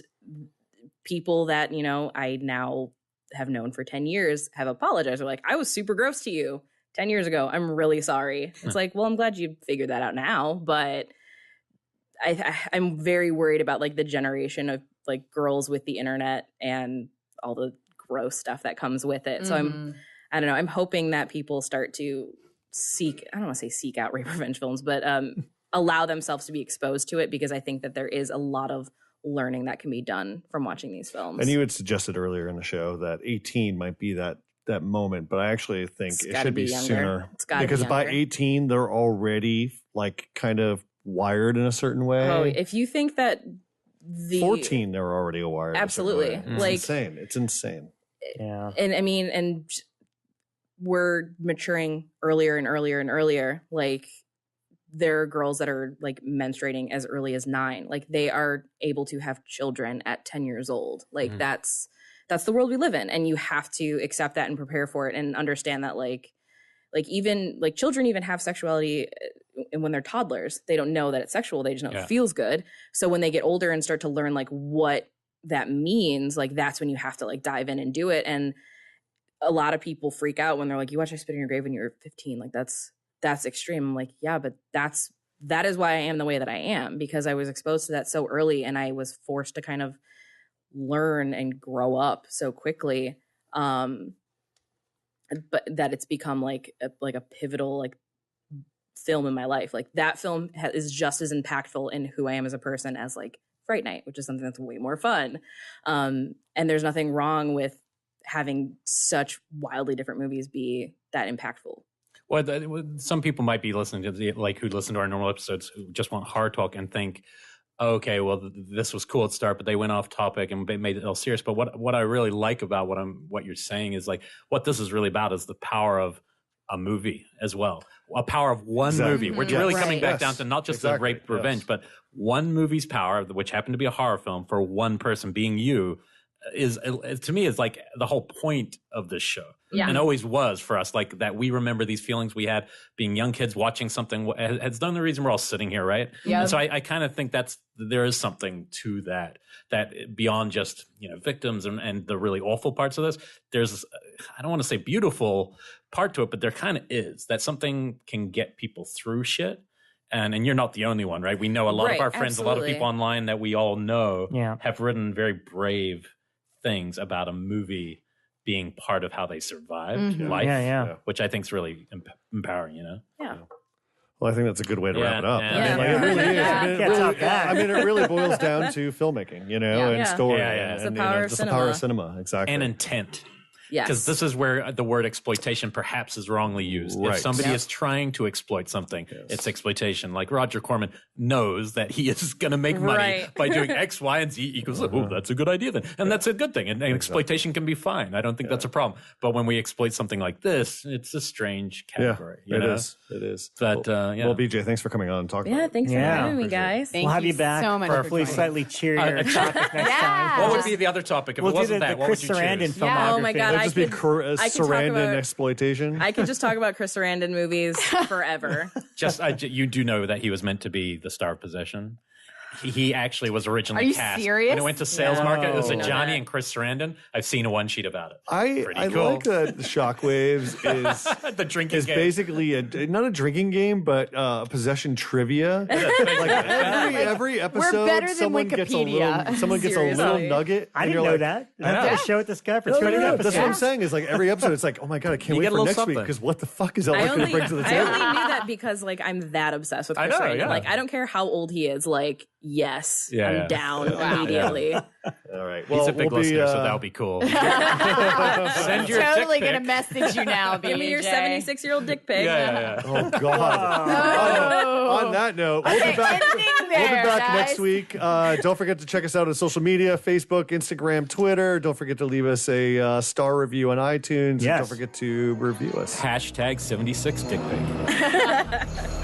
people that, you know, I now have known for 10 years have apologized. They're like, I was super gross to you 10 years ago. I'm really sorry. It's like, well, I'm glad you figured that out now. But I'm very worried about like the generation of like girls with the internet and all the gross stuff that comes with it. So I don't know. I'm hoping that people start to I don't want to say seek out rape revenge films, but allow themselves to be exposed to it because I think that there is a lot of learning that can be done from watching these films. And you had suggested earlier in the show that 18 might be that moment, but I actually think it should be sooner. Because by 18, they're already like kind of wired in a certain way. Oh, if you think that 14, they're already wired. Absolutely. It's insane. It's insane. Yeah. And I mean, and we're maturing earlier and earlier and earlier. Like, there are girls that are like menstruating as early as 9. Like they are able to have children at 10 years old. Like that's the world we live in. And you have to accept that and prepare for it and understand that like even like children even have sexuality and when they're toddlers, they don't know that it's sexual. They just know it feels good. So when they get older and start to learn like what that means, like that's when you have to like dive in and do it. And a lot of people freak out when they're like, you watched I Spit in Your Grave when you were 15. Like that's extreme. I'm like, yeah, but that is why I am the way that I am because I was exposed to that so early and I was forced to kind of learn and grow up so quickly. But that it's become like a pivotal like film in my life. Like that film is just as impactful in who I am as a person as like Fright Night, which is something that's way more fun. And there's nothing wrong with having such wildly different movies be that impactful. Well, some people might be listening to who listen to our normal episodes who just want hard talk and think, okay, well, this was cool at the start, but they went off topic and made it all serious. But what I really like about what you're saying is like what this is really about is the power of a movie as well, a power of one movie. We're really coming back down to not just the rape revenge, but one movie's power, which happened to be a horror film for one person being you. Is to me is like the whole point of this show and always was for us, like that we remember these feelings we had being young kids watching something has done the reason we're all sitting here, right? And so I kind of think there is something to that beyond just victims and the really awful parts of this. There's I don't want to say beautiful part to it, but there kind of is that something can get people through shit. And you're not the only one, right? We know a lot of our friends, a lot of people online that we all know have written very brave things about a movie being part of how they survived life, which I think is really empowering, Yeah. Well, I think that's a good way to wrap it up. Yeah. It really is. I mean, it really boils down to filmmaking, and story. It's the power of cinema. Exactly. And intent. Yes. Because this is where the word exploitation perhaps is wrongly used. Right. If somebody is trying to exploit something, it's exploitation. Like Roger Corman knows that he is going to make money by doing X, Y, and Z equals, oh, that's a good idea then. And that's a good thing. And exploitation can be fine. I don't think that's a problem. But when we exploit something like this, it's a strange category. It is. It is. But, well, BJ, thanks for coming on and talking about it. Thanks for having me, guys. We'll have you back so much for hopefully slightly cheerier topic next time. What would be the other topic if it wasn't that? What would you choose? Filmography. Oh my God, It'd just be Sarandon exploitation. I could just talk about Chris Sarandon movies forever. You do know that he was meant to be the star of Possession. He actually was originally cast. Are you serious? When it went to sales market, it was a Johnny and Chris Sarandon. I've seen a one sheet about it. I cool. like that Shockwaves is the drinking game. Basically not a drinking game, but possession trivia. Like every episode, We're better than someone Wikipedia. gets a little nugget. I didn't know that. I have to show it this guy for 200 episodes. That's what I'm saying. Is like every episode, it's like, oh my God, I can't wait for next week because what the fuck is Elric going to bring to the table? I only knew that because like I'm that obsessed with Chris Sarandon. Yeah. Like I don't care how old he is. Like yes, I'm down immediately. All right. Well, he's a big listener, so that'll be cool. Send your totally dick going to message you now, BJ. Give me your 76-year-old dick pic. Yeah. Oh God. On that note, we'll be back. We'll be back next week. Don't forget to check us out on social media: Facebook, Instagram, Twitter. Don't forget to leave us a star review on iTunes. Yes. Don't forget to review us. #76 dick pic.